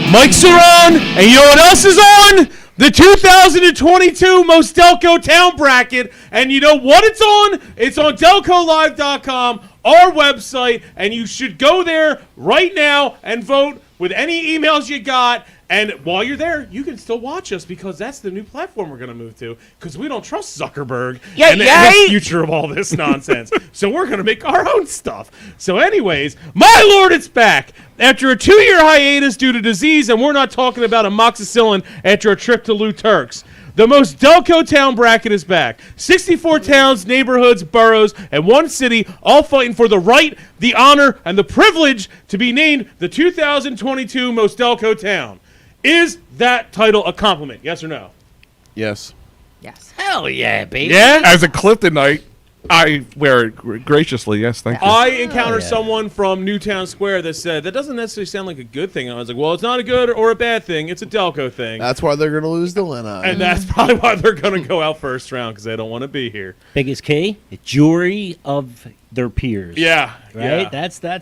Mics are on, and you know what else is on? The 2022 Most Delco Town Bracket. And you know what it's on? It's on DelcoLive.com, our website, and you should go there right now and vote with any emails you got. And while you're there, you can still watch us because that's the new platform we're going to move to because we don't trust Zuckerberg and the future of all this nonsense. So we're going to make our own stuff. So anyways, my lord, it's back. After a 2-year hiatus due to disease, and we're not talking about amoxicillin after a trip to Lou Turk's. The Most Delco Town Bracket is back. 64 towns, neighborhoods, boroughs, and one city all fighting for the right, the honor, and the privilege to be named the 2022 Most Delco Town. Is that title a compliment? Yes or no? Yes. Yes. Hell yeah, baby. Yeah? As a Cliftonite, I wear it graciously. Yes, thank you. I encountered someone from Newtown Square that said, that doesn't necessarily sound like a good thing. And I was like, well, it's not a good or a bad thing. It's a Delco thing. That's why they're going to lose the Lena. And that's probably why they're going to go out first round because they don't want to be here. Biggest key, jury of their peers. Yeah. Right? Yeah. That's a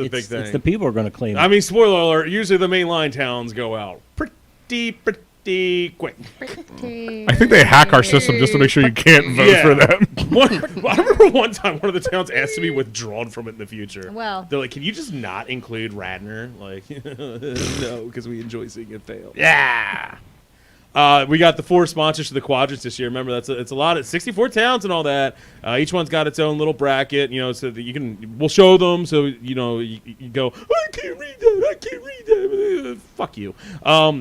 big thing. It's the people who are going to claim it. I mean, spoiler alert, usually the mainline towns go out pretty quick. I think they hack our system just to make sure you can't vote for them. I remember one time one of the towns asked to be withdrawn from it in the future. Well. They're like, can you just not include Radnor? Like, no, because we enjoy seeing it fail. Yeah. We got the 4 sponsors for the quadrants this year. Remember, it's a lot of 64 towns and all that. Each one's got its own little bracket, so that we'll show them. So you go, I can't read that. Fuck you.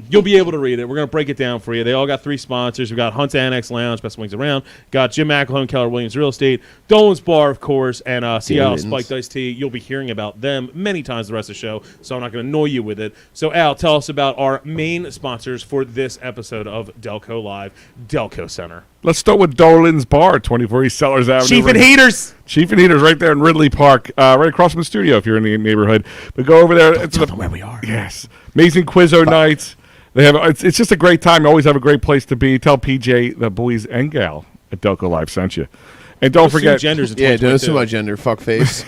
You'll be able to read it. We're gonna break it down for you. They all got 3 sponsors. We got Hunt's Annex Lounge, best wings around. Got Jim McElhone, Keller Williams Real Estate, Dolan's Bar, of course, and Seattle Spiked Iced Tea. You'll be hearing about them many times the rest of the show, so I'm not gonna annoy you with it. So Al, tell us about our main sponsors for this episode of Delco Live, Delco Center. Let's start with Dolan's Bar, 24 East Sellers Avenue. Chief and Heaters. Chief and Heaters right there in Ridley Park, right across from the studio if you're in the neighborhood. But go over there. Tell them where we are. Yes. Amazing Quizzo nights. They have it's just a great time. You always have a great place to be. Tell PJ, the boys and gal at Delco Live sent you. And don't forget, genders. Yeah, don't assume my gender. Fuck face.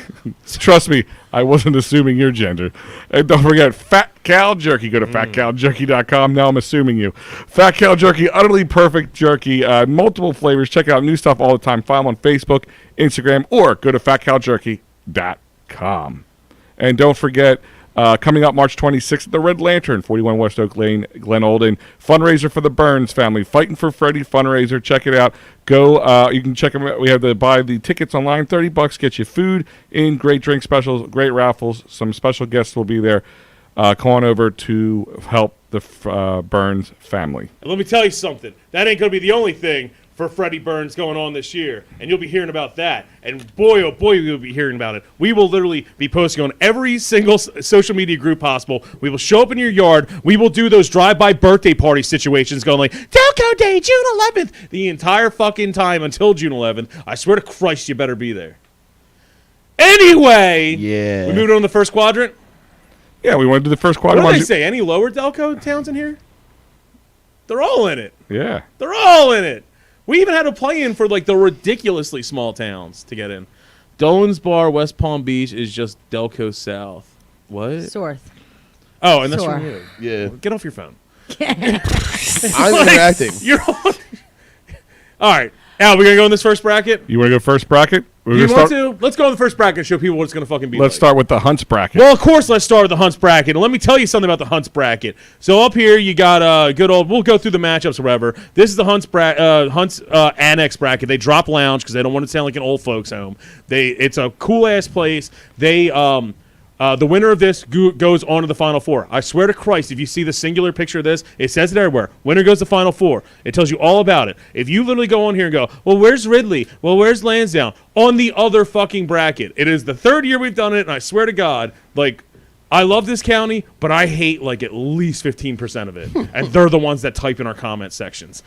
trust me, I wasn't assuming your gender. And don't forget, Fat Cal Jerky. Go to fatcaljerky.com. Now I'm assuming you. Fat Cal Jerky, utterly perfect jerky. Multiple flavors. Check out new stuff all the time. Find them on Facebook, Instagram, or go to fatcaljerky.com. And don't forget, coming up March 26th, the Red Lantern, 41 West Oak Lane, Glen Olden. Fundraiser for the Burns family. Fighting for Freddie fundraiser. Check it out. Go. You can check them out. We have to buy the tickets online. $30. Get you food in, great drink specials, great raffles. Some special guests will be there. Come on over to help the Burns family. And let me tell you something. That ain't going to be the only thing for Freddie Burns going on this year. And you'll be hearing about that. And boy, oh boy, you'll be hearing about it. We will literally be posting on every single social media group possible. We will show up in your yard. We will do those drive-by birthday party situations going like, Delco Day, June 11th, the entire fucking time until June 11th. I swear to Christ, you better be there. Anyway, Yeah. we moved on to the first quadrant. Yeah, we want to do the first What quadrant. do they say? Any lower Delco towns in here? They're all in it. Yeah. They're all in it. We even had a play-in for, like, the ridiculously small towns to get in. Dolan's Bar, West Palm Beach is just Delco South. What? Sorth. Oh, and that's Sore. from you. Yeah. Get off your phone. I'm interacting. You're on. All right. Al, we're going to go in this first bracket? You want to go first bracket? We're You gonna want start, to? Let's go in the first bracket and show people what it's going to fucking be Let's like. start with the Hunts bracket. Well, of course, let's start with the Hunts bracket. And let me tell you something about the Hunts bracket. So up here, you got good old. We'll go through the matchups or whatever. This is the Hunts Annex bracket. They drop lounge because they don't want to sound like an old folks home. It's a cool ass place. The winner of this goes on to the Final Four. I swear to Christ, if you see the singular picture of this, it says it everywhere. Winner goes to Final Four. It tells you all about it. If you literally go on here and go, well, where's Ridley? Well, where's Lansdowne? On the other fucking bracket. It is the 3rd year we've done it, and I swear to God, like, I love this county, but I hate, like, at least 15% of it. And they're the ones that type in our comment sections.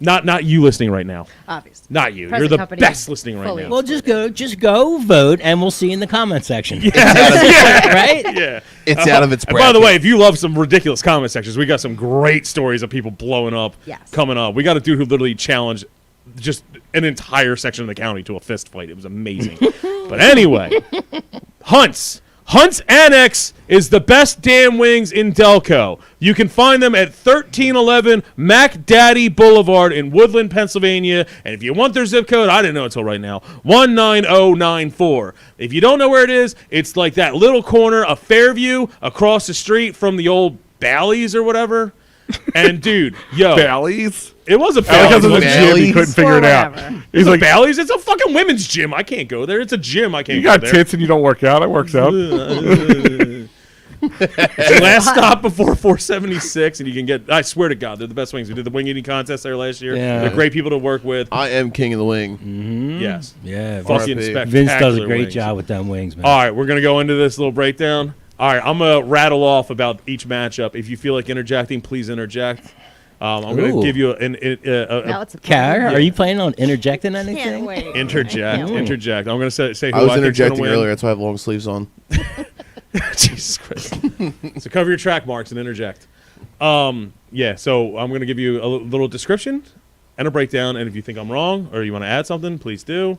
Not you listening right now. Obviously. Not you. Present You're the company best listening right fully. now. Well, just go vote, and we'll see you in the comment section. Yeah. Right? Yeah. It's out of its And bracket. by the way, if you love some ridiculous comment sections, we got some great stories of people blowing up Yes. coming up. We got a dude who literally challenged just an entire section of the county to a fist fight. It was amazing. But anyway, Hunts. Hunt's Annex is the best damn wings in Delco. You can find them at 1311 Mac Daddy Boulevard in Woodland, Pennsylvania. And if you want their zip code, I didn't know until right now, 19094. If you don't know where it is, it's like that little corner of Fairview across the street from the old Bally's or whatever. And dude, yo, Bally's? it was a Because Bally's. of the gym, he couldn't figure it out. whatever. He's like, Bally's? It's a fucking women's gym. I can't go there. It's a gym. I can't you go got there. tits and you don't work out. It works out. Last stop before 476, and you can get. I swear to God, they're the best wings. We did the wing eating contest there last year. Yeah. They're great people to work with. I am king of the wing. Yes, Yeah, fucking RIP. spectacular. Vince does a great wings. job with them wings, man. All right, we're gonna go into this little breakdown. All right, I'm gonna rattle off about each matchup. If you feel like interjecting, please interject. I'm gonna Ooh. give you Now it's a Car, plan. are you planning on interjecting anything? Can't wait. interject. I can't wait. Interject. I'm gonna say who I was think's gonna interjecting win. earlier. That's why I have long sleeves on. Jesus Christ. So cover your track marks and interject. Yeah, so I'm going to give you a little description and a breakdown, and if you think I'm wrong or you want to add something, please do.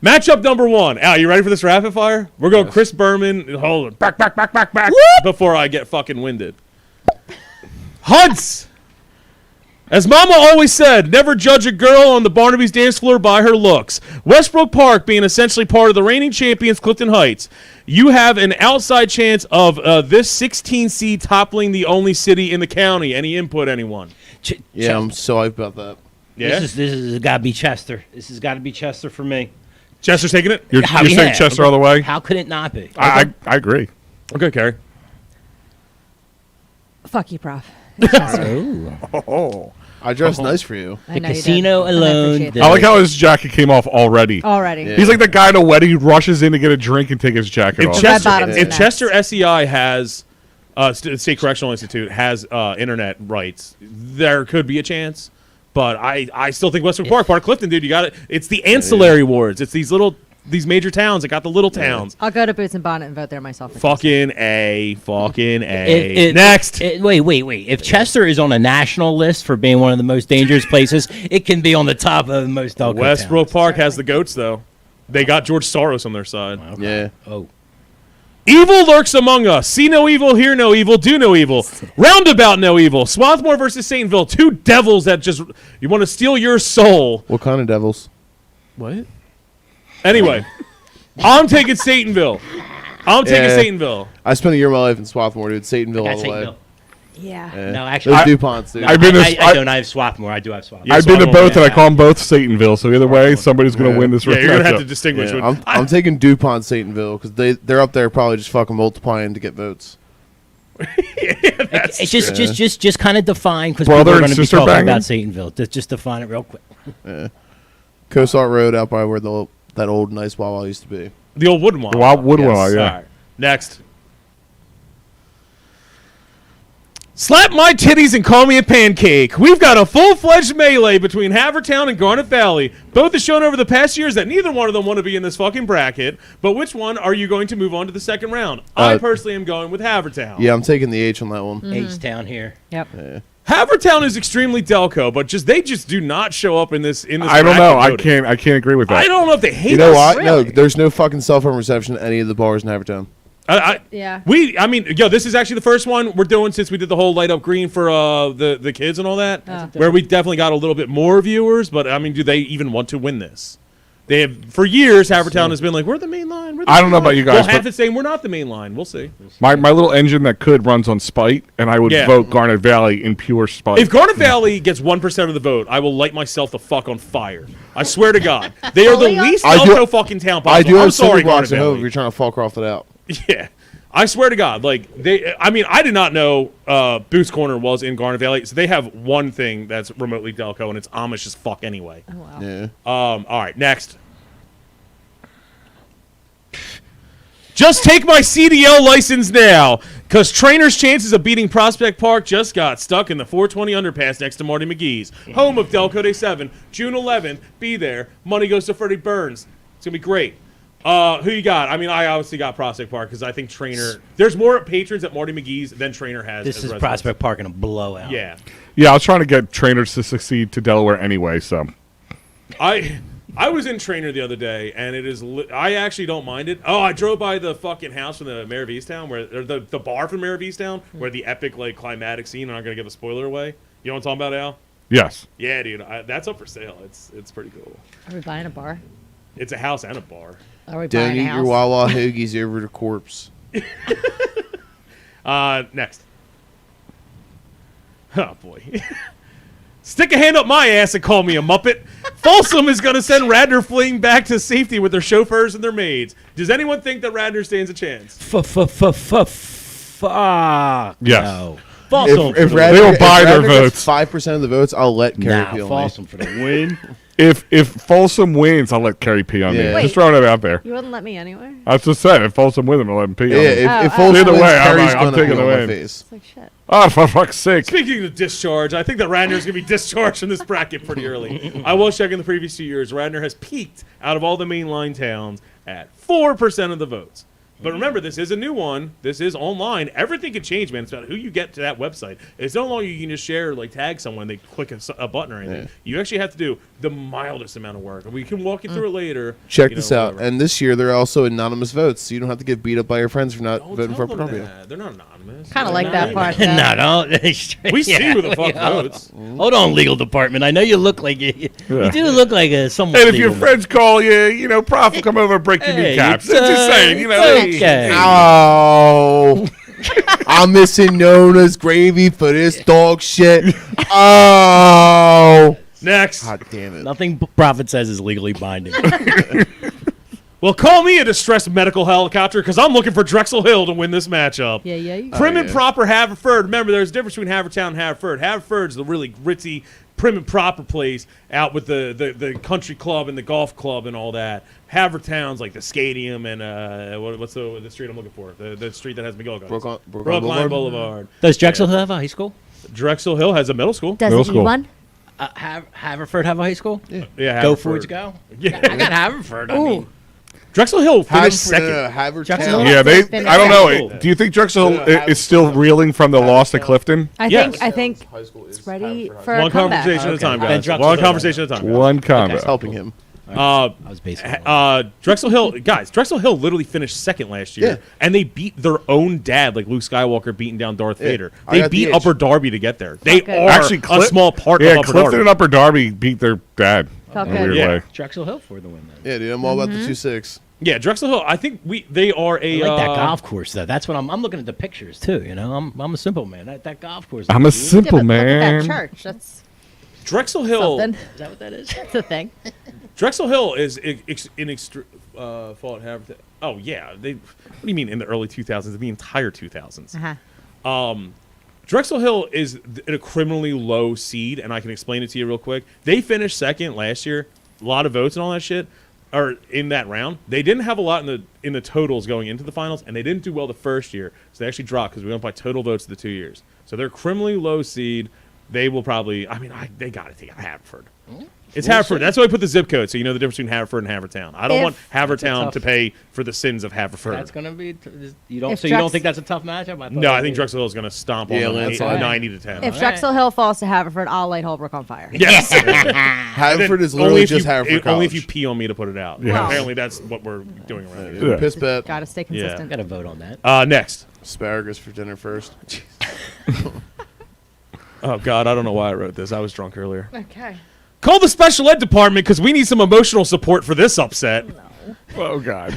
Matchup number 1. Al, you ready for this rapid fire? We're going Chris Berman. Hold on. Back. Before I get fucking winded. Hunts! As Mama always said, never judge a girl on the Barnaby's dance floor by her looks. Westbrook Park being essentially part of the reigning champions, Clifton Heights, you have an outside chance of this 16 seed toppling the only city in the county. Any input, anyone? Yeah, I'm so hyped about that. Yeah? This is got to be Chester. This has got to be Chester for me. Chester's taking it? You're Yeah, saying Chester all the way? How could it not be? I agree. Okay, Carrie. Fuck you, Prof. Oh. I dressed nice for you. I The know you did, casino and I alone appreciate did that. I like how his jacket came off already. Already. Yeah. He's like the guy at a wedding who rushes in to get a drink and take his jacket If off. Red Chester, bottoms if are Chester next. SEI has, State Correctional Institute has internet rights, there could be a chance. But I still think Westbrook Park, part of Clifton, dude, you got it. It's the ancillary wards. It's these major towns that got the little towns. I'll go to Boots and Bonnet and vote there myself. for Fucking A. Next. Wait. If Chester is on a national list for being one of the most dangerous places, it can be on the top of the most Delco Westbrook towns. Park has the goats, though. They got George Soros on their side. Yeah. Oh. Evil lurks among us. See no evil, hear no evil, do no evil. Roundabout no evil. Swarthmore versus Saintville. Two devils that just you want to steal your soul. What kind of devils? What? Anyway, I'm taking Satanville. Yeah. Satanville. I spent a year of my life in Swarthmore, dude. Satanville I all got the way. Satanville. Yeah. Yeah. No, actually, Those DuPonts, dude. no, I've been I to- don't. I have Swarthmore. I do have Swarthmore. Yeah, I've been to Swarthmore, both, and I yeah. call them both Satanville. So either way, somebody's going to Yeah. win this Yeah, you're gonna have to matchup. distinguish. Yeah, what- I'm taking DuPont Satanville because they're up there probably just fucking multiplying to get votes. It's just kind of define because Brother people are and going to be sister talking banging? about Satanville. Just define it real quick. Cosart Road out by where that old nice Wawa used to be. The old wooden one. The wild Woodwell, Yes. yeah. All right. Next. Slap my titties and call me a pancake. We've got a full-fledged melee between Havertown and Garnet Valley. Both have shown over the past years that neither one of them want to be in this fucking bracket. But which one are you going to move on to the second round? I personally am going with Havertown. Yeah, I'm taking the H on that one. H-Town here. Yep. Havertown is extremely Delco, but they just do not show up in this. I don't know. I bracket voting. can't agree with that. I don't know if they hate You know us. what? Really? No, there's no fucking cell phone reception at any of the bars in Havertown. Yeah. This is actually the first one we're doing since we did the whole light up green for the kids and all that, Oh. where we definitely got a little bit more viewers. But I mean, do they even want to win this? They have for years. Havertown has been like, we're the main line. We're the I don't main know about line." you guys, Well, half but- it saying we're not the main line. We'll see. My little engine that could runs on spite, and I would Yeah. vote Garnet Valley in pure spite. If Garnet Valley gets 1% of the vote, I will light myself the fuck on fire. I swear to God, they are the Leon? least I do- Delco fucking town. I Possible. do I'm have sorry, sorry Garnet blocks at home if Valley. you're trying to fuck off it out. Yeah. I swear to God, like they. I mean, I did not know Boots Corner was in Garnet Valley, so they have one thing that's remotely Delco, and it's Amish as fuck anyway. Oh, wow. Yeah. All right, next. Just take my CDL license now, because Trainer's chances of beating Prospect Park just got stuck in the 420 underpass next to Marty McGee's. Home of Delco Day 7, June 11th. Be there. Money goes to Freddie Burns. It's going to be great. Who you got? I mean, I obviously got Prospect Park because I think Trainer... There's more patrons at Marty McGee's than Trainer has. This as is residents. Prospect Park in a blowout. Yeah. Yeah, I was trying to get trainers to succeed to Delaware anyway, so. I was in Trainer the other day, and it is. I actually don't mind it. Oh, I drove by the fucking house from the Mayor of Easttown, or the bar from Mayor of Easttown, where the epic like climatic scene. I'm not gonna give a spoiler away. You know what I'm talking about, Al? Yes. Yeah, dude. That's up for sale. It's pretty cool. Are we buying a bar? It's a house and a bar. Are we Don't buying a eat house? your Wawa hoagies over the corpse. Next. Oh boy. Stick a hand up my ass and call me a muppet. Folsom is going to send Radnor fleeing back to safety with their chauffeurs and their maids. Does anyone think that Radnor stands a chance? Fuck. Yes. No. Folsom. If They will buy their votes. 5% of the votes, I'll let Carrie Nah, Peel Folsom for the win. If Folsom wins, I'll let Kerry pee on me. Yeah. Just throwing it out there. You wouldn't let me anyway? I was just saying, if Folsom wins, I'll let him pee Yeah, on me. if Oh, Folsom Either wins, way, I'm Carrie's like, I'm gonna taking peel the on my win. face. It's like shit. Oh, for fuck's sake. Speaking of discharge, I think that Radnor's going to be discharged from this bracket pretty early. I was checking the previous 2 years. Radnor has peaked out of all the mainline towns at 4% of the votes. But remember, this is a new one. This is online. Everything can change, man. It's about who you get to that website. It's no longer you can just share, like, tag someone, they click a button or anything. Yeah. You actually have to do the mildest amount of work. And we can walk you through it later. Check you this know, out. whatever. And this year, they're also anonymous votes, so you don't have to get beat up by your friends for not Don't voting for tell a them property. that. They're not anonymous. Kind of like They're that not part. anonymous. though. No, don't. We see who the fuck votes. Hold on, legal department. I know you look like you do look like a someone. And if your friends call you, Prof will come over and break your Hey, kneecaps. it's, Just saying, it's okay. Oh, I'm missing Nona's gravy for this dog shit. Oh, Next. God damn it. Nothing Prophet says is legally binding. Well, call me a distressed medical helicopter because I'm looking for Drexel Hill to win this matchup. Yeah. Prim and yeah. proper Haverford. Remember, there's a difference between Havertown and Haverford. Haverford's the really gritty, prim and proper place out with the country club and the golf club and all that. Havertown's like the stadium and what's the street I'm looking for? The street that has McGill guns. Brookline Boulevard. Does Drexel have a high school? Drexel Hill has a middle school. Does Middle it school. one? Haverford have a high school? Yeah, Go Haverford. Fords, go. Yeah. I got Haverford. I mean, Drexel Hill finished second. Jackson- Yeah, Finish I don't second. know. Do you think Drexel Yeah, is still reeling from the loss to Clifton? I Yes. think it's ready for One a comeback. conversation at a time, Okay. guys. Drexel One Hill. conversation at a time. guys. One combo. It's helping him. I was basically. Drexel Hill, guys. Drexel Hill literally finished second last year, Yeah. and they beat their own dad, like Luke Skywalker beating down Darth Vader. I They got the beat age. Upper Darby to get there. They Okay. are Actually, a small part yeah, of Upper Clifton Darby. and Upper Darby beat their dad Felt in a good. weird Yeah. way. Drexel Hill for the win then. Yeah, dude, I'm all about the 2-6. Yeah, Drexel Hill. I think they are a. I like that golf course though. That's what I'm looking at the pictures too. You know, I'm a simple man. That golf course. I'm a Yeah, simple but look at man. that church. That's Drexel Hill. something. Is that what that is? That's a thing. Drexel Hill is in fault. Oh yeah, they. What do you mean in the early 2000s? The entire 2000s. Uh-huh. Drexel Hill is a criminally low seed, and I can explain it to you real quick. They finished second last year, a lot of votes and all that shit, are in that round. They didn't have a lot in the totals going into the finals, and they didn't do well the first year, so they actually dropped because we went by total votes the 2 years. So they're criminally low seed. They will probably. I mean, they got to take Haverford. It's Haverford. That's why I put the zip code, so you know the difference between Haverford and Havertown. I don't If- want Havertown tough- to pay for the sins of Haverford. That's gonna be. You don't. If So you don't Drex- think that's a tough matchup? I thought No, it I think was. Drexel Hill is going to stomp Yeah, on them landslide. 90 to 10. If All Drexel Hill falls to Haverford, I'll light Holbrook on fire. Yes. Haverford is Only literally if just you, Haverford College. Only if you pee on me to put it out. Yeah. Apparently, that's what we're doing around here. Yeah. Piss bet. Gotta stay Yeah. consistent. Got to vote on that. Next. Asparagus for dinner first. Oh, God, I don't know why I wrote this. I was drunk earlier. Okay. Call the special ed department because we need some emotional support for this upset. Oh God.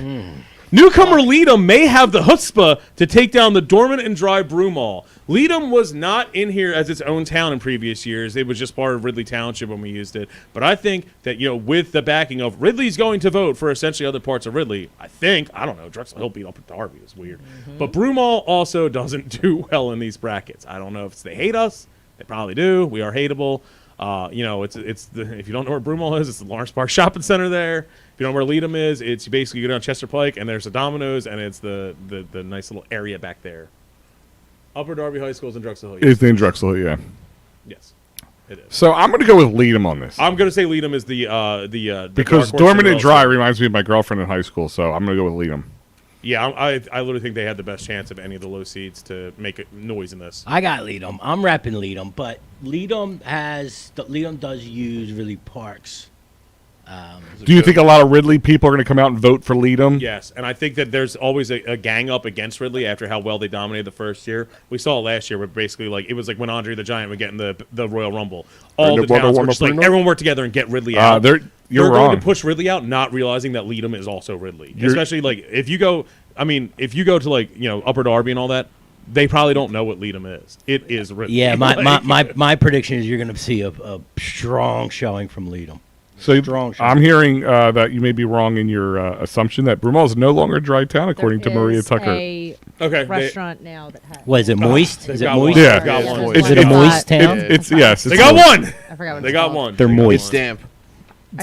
Newcomer Leadham may have the chutzpah to take down the Dormant and Dry Brew Mall. Leadham was not in here as its own town in previous years. It was just part of Ridley Township when we used it. But I think that, with the backing of Ridley's going to vote for essentially other parts of Ridley, I don't know, Drexel Hill beat up Darby. It's weird. But Brew Mall also doesn't do well in these brackets. I don't know if they hate us. They probably do. We are hateable. If you don't know where Brew Mall is, it's the Lawrence Park Shopping Center there. If you don't know where Leadham is, it's you basically go down Chester Pike and there's a Domino's and it's the nice little area back there. Upper Darby High School is in Drexel Hill. It's in Drexel, yeah. Yes, it is. So I'm going to go with Leadham on this. I'm gonna say Leadham is the Because dark horse Dormant as and well. Dry reminds me of my girlfriend in high school, so I'm going to go with Leadham. Yeah, I literally think they had the best chance of any of the low seeds to make a noise in this. I got Leadham. I'm repping Leadham, but Leadham does use Ridley Park's Do you think a lot of Ridley people are going to come out and vote for Leadham? Yes, and I think that there's always a gang up against Ridley after how well they dominated the first year. We saw it last year, where basically it was like when Andre the Giant would get in the Royal Rumble. All the towns were just like everyone worked together and get Ridley out. You're They're wrong. going to push Ridley out, not realizing that Leadham is also Ridley. Especially like if you go to like Upper Darby and all that. They probably don't know what Leadham is. It is Ridley. Yeah, my prediction is you're going to see a strong showing from Leadham. So Strong showing. I'm hearing that you may be wrong in your assumption that Broomall is no longer a dry town, according to Maria Tucker. A restaurant now that has. What is it, moist? they've Is it got moist? one. Yeah. They've got one. Is it a moist town? It's yes. They it's got moist. one. I forgot what They it's got called. one. They're They got moist. one. Stamp.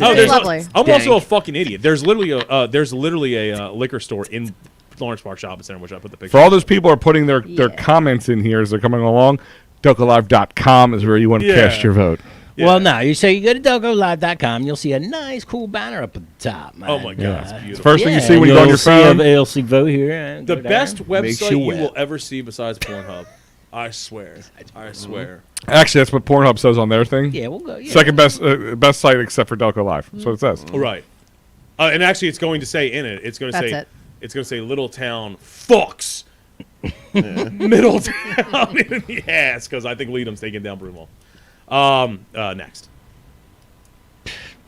Oh, there's lovely. I'm also Dang. a fucking idiot. There's literally a liquor store in Lawrence Park Shopping Center, which I put the picture. For all those people who are putting their Yeah. comments in here as they're coming along, DelcoLive.com is where you want to Yeah. cast your vote. Yeah. Well, no. You go to DelcoLive.com, you'll see a nice, cool banner up at the top, man. Oh my God, it's beautiful. First thing you see when you go on your phone. You'll see vote here. and The go there. best Makes website you you wet. will ever see besides Pornhub. I swear. I swear. Actually, that's what Pornhub says on their thing. Yeah, we'll go. Yeah. Second best site except for Delco Live. That's what it says. Right. And actually, it's going to say in it. It's going to That's say. it. It's going to say Little Town fucks. Middle Town in the ass because I think Leadham's taking down Broomall. Next.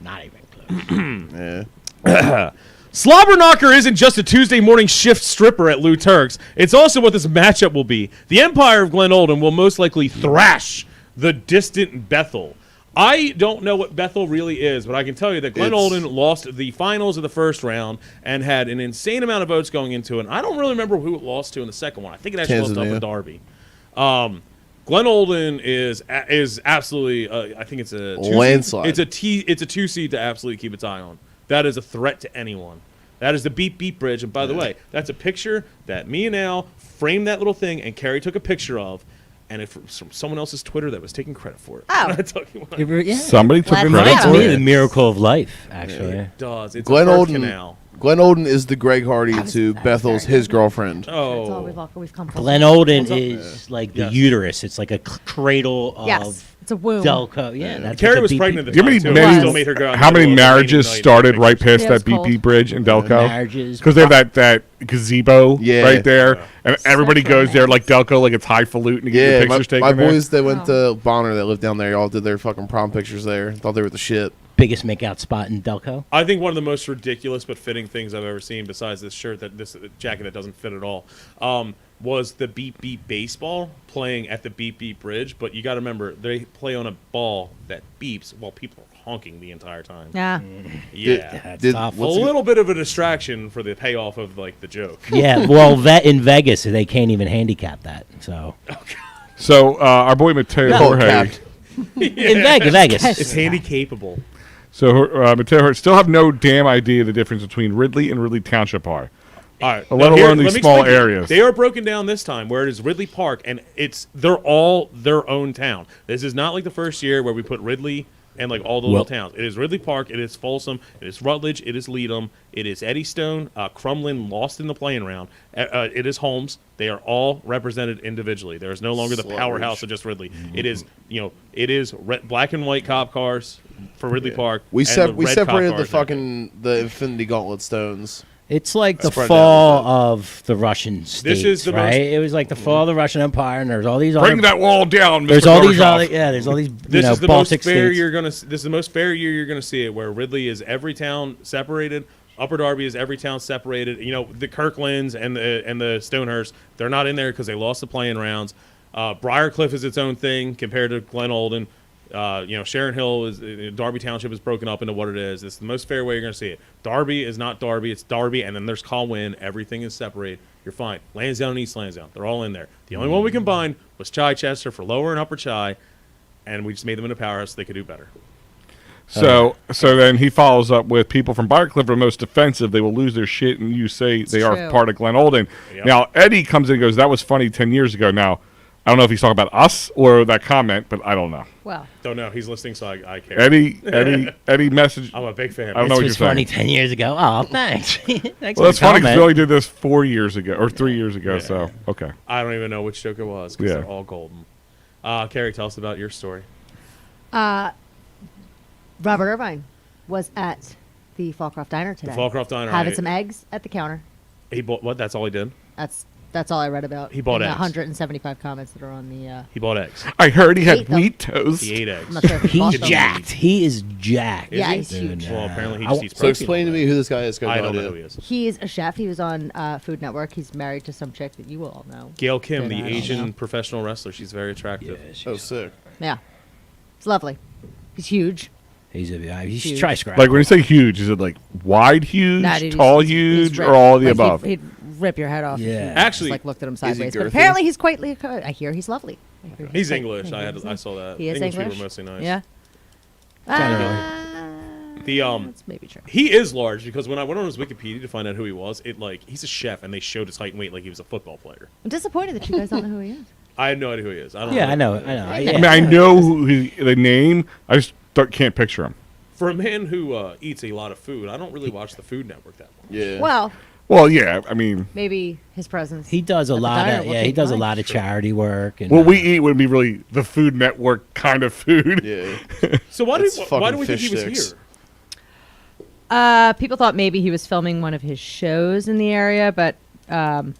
Not even close. Yeah. Slobber Knocker isn't just a Tuesday morning shift stripper at Lou Turk's. It's also what this matchup will be. The Empire of Glen Olden will most likely thrash the distant Bethel. I don't know what Bethel really is, but I can tell you that Glen Olden lost the finals of the first round and had an insane amount of votes going into it. And I don't really remember who it lost to in the second one. I think it actually lost to Tanzania. Upper Darby. Glen Olden is absolutely. I think it's a Landslide. It's a 2 seed to absolutely keep its eye on. That is a threat to anyone. That is the Beep Beep Bridge. And by the way, that's a picture that me and Al framed that little thing, and Carrie took a picture of, and it's from someone else's Twitter that was taking credit for it. Oh. I tell you what. Yeah. Somebody took Glad credit Reminds for me it. of the miracle of life, actually. It does. It's Glen a birth Olden. canal. Glen Olden is the Greg Hardy to Bethel's his girlfriend. That's all Oh. we've come from. Glen Olden is like the Yes. uterus. It's like a cradle of Yes, it's a womb. Delco. Yeah, that's Carrie what was the pregnant at Do the you time, know too. how We many, still made her go out in how the many middle of a rainy marriages night. started right past Yeah, that it's cold. BP bridge in Delco? marriages. Because they have that gazebo Yeah. right there, and So everybody goes there like nice. Delco, like it's highfalutin to get Yeah, your my, pictures my taken there. boys that went Oh. to Bonner that lived down there all did their fucking prom pictures there. Thought they were the shit. Biggest makeout spot in Delco. I think one of the most ridiculous but fitting things I've ever seen, besides this jacket that doesn't fit at all, was the Beep Beep baseball playing at the Beep Beep Bridge. But you got to remember, they play on a ball that beeps while people are honking the entire time. Yeah. Yeah. That's Did- tough. A what's it- little bit of a distraction for the payoff of like the joke. Yeah, well, that in Vegas, they can't even handicap that. So So our boy Mateo Oh, Jorge. capped. in Vegas. It's handy capable. So Mateo Jorge still have no damn idea the difference between Ridley and Ridley Township are. All right. Let now alone these let me small explain to you. areas. They are broken down this time where it is Ridley Park, and they're all their own town. This is not like the first year where we put Ridley and like all the little towns. It is Ridley Park. It is Folsom. It is Rutledge. It is Leadham. It is Eddystone. Crumlin lost in the playing round. It is Holmes. They are all represented individually. There is no longer the Sludge. powerhouse of just Ridley. It is black and white cop cars for Ridley Park. We and the we red cop separated the cars. fucking the Infinity Gauntlet stones. It's like the Spread fall down of the Russian states, is the right? most- It was like the fall of the Russian Empire, and there's all these Bring other. that wall down, Mr. There's all these Gorbachev. other. Yeah, there's all these. This is the Baltic most fair states. This is the most fair year you're gonna see it, where Ridley is every town separated. Upper Darby is every town separated. You know, the Kirklands and the Stonehurst, they're not in there because they lost the playing rounds. Briarcliff is its own thing compared to Glen Olden. Sharon Hill is Darby Township is broken up into what it is. It's the most fair way you're going to see it. Darby is not Darby; it's Darby, and then there's Colwyn. Everything is separated. You're fine. Lansdowne and East Lansdowne, they're all in there. The only one we combined was Chichester for Lower and Upper Chi, and we just made them into powerhouse so they could do better. So then he follows up with people from Briarcliff are most defensive. They will lose their shit, and you say they are true. part of Glen Olden. Yep. Now Eddie comes in and goes, "That was funny 10 years ago." Now I don't know if he's talking about us or that comment, but I don't know. Well, Don't know. He's listening, so I care. Eddie message. I'm a big fan. I don't This know what was you're funny saying. 10 years ago. Oh, thanks. Thanks Well, for that's the funny because comment. we only did this 4 years ago or 3 years ago. So okay. I don't even know which joke it was because Yeah. they're all golden. Carrie, tell us about your story. Robert Irvine. was at the Fallcroft Diner today. The Fallcroft Diner. Having some eggs at the counter. He bought what? That's all he did? That's all I read about. He bought in the eggs. 175 comments that are on the. He bought eggs. I heard he had Ate them. wheat toast. He ate eggs. I'm not sure if he bought He's them. jacked. He is jacked. Yeah, he? he's huge. Well, apparently he I- just eats So protein. explain to me who this guy is. 'Cause I don't know idea. who he is. He's a chef. He was on Food Network. He's married to some chick that you will all know. Gail Kim, the Then I don't Asian know. professional wrestler. She's very attractive. Oh, sick. Yeah, it's lovely. He's huge. He's Huge. he's try scratch. Like when you say huge, is it like wide huge, Nah, dude, tall he's huge, ripped. or all of the Like, above? He'd rip your head off. if you Yeah. Actually, just, looked at him he sideways. But girthy? apparently he's quite. I hear he's lovely. I hear He's quite- English. I saw that. He is English English. people are mostly nice. Yeah. Generally. The That's maybe true. he is large because when I went on his Wikipedia to find out who he was, he's a chef and they showed his height and weight like he was a football player. I'm disappointed that you guys don't know who he is. I have no idea who he is. I don't. Yeah, I know. who he is. I mean, I know the name. I just can't picture him. For a man who eats a lot of food, I don't really watch the Food Network that much. Yeah. Well, Well, yeah. I mean, maybe his presence. He does a at the lot diner of will he keep does a mine. lot of charity work and what we eat would be really the Food Network kind of food. Yeah. So why It's do fucking we think he fish was sticks. here? People thought maybe he was filming one of his shows in the area, but And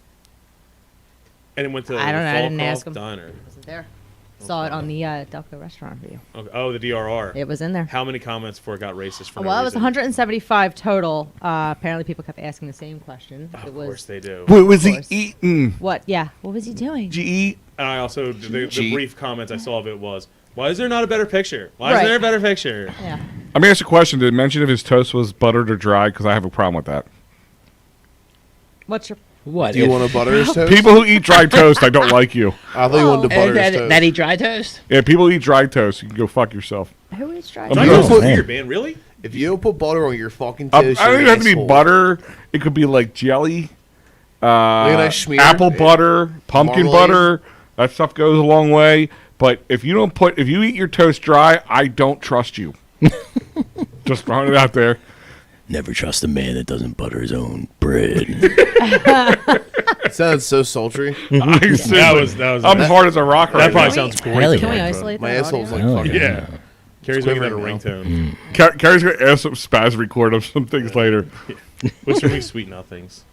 it went to I don't know, I didn't Fallcroft ask him. Diner. wasn't there. Saw it on the Delco restaurant review. Okay. Oh, the DRR. It was in there. How many comments before it got racist? For no Well, it was reason? 175 total. Apparently, people kept asking the same question. Of It was course they do. What was he course. eating? what? Yeah. What was he doing? Did you eat? And I also the Cheat. brief comments I saw of it was, "Why is there not a better picture? Why Right. is there a better picture?" Yeah. Let me ask you a question. Did it mention if his toast was buttered or dry? Because I have a problem with that. What's your? what? Do you want to butter his toast? People who eat dry toast, I don't like you. I thought you wanted to butter his toast. that eat dry toast? Yeah, people who eat dry toast, you can go fuck yourself. Who is trying? I'm Dry gonna- toast is man. weird, man. Really? If you don't put butter on your fucking I toast, don't you're even an have to be asshole. butter. It could be like jelly, Look at that schmear. apple butter, pumpkin Marmalade. butter. That stuff goes a long way. But if you eat your toast dry, I don't trust you. Just throwing it out there. Never trust a man that doesn't butter his own bread. It sounds so sultry. That was. I'm hard as a rock right That probably now. sounds great. Hell Can we yeah. isolate My that asshole's audio? like Hell fucking. Yeah. Carrie's making that a quivering now. ringtone. Carrie's going to ask some spaz record of some things later. Which are we sweet nothings?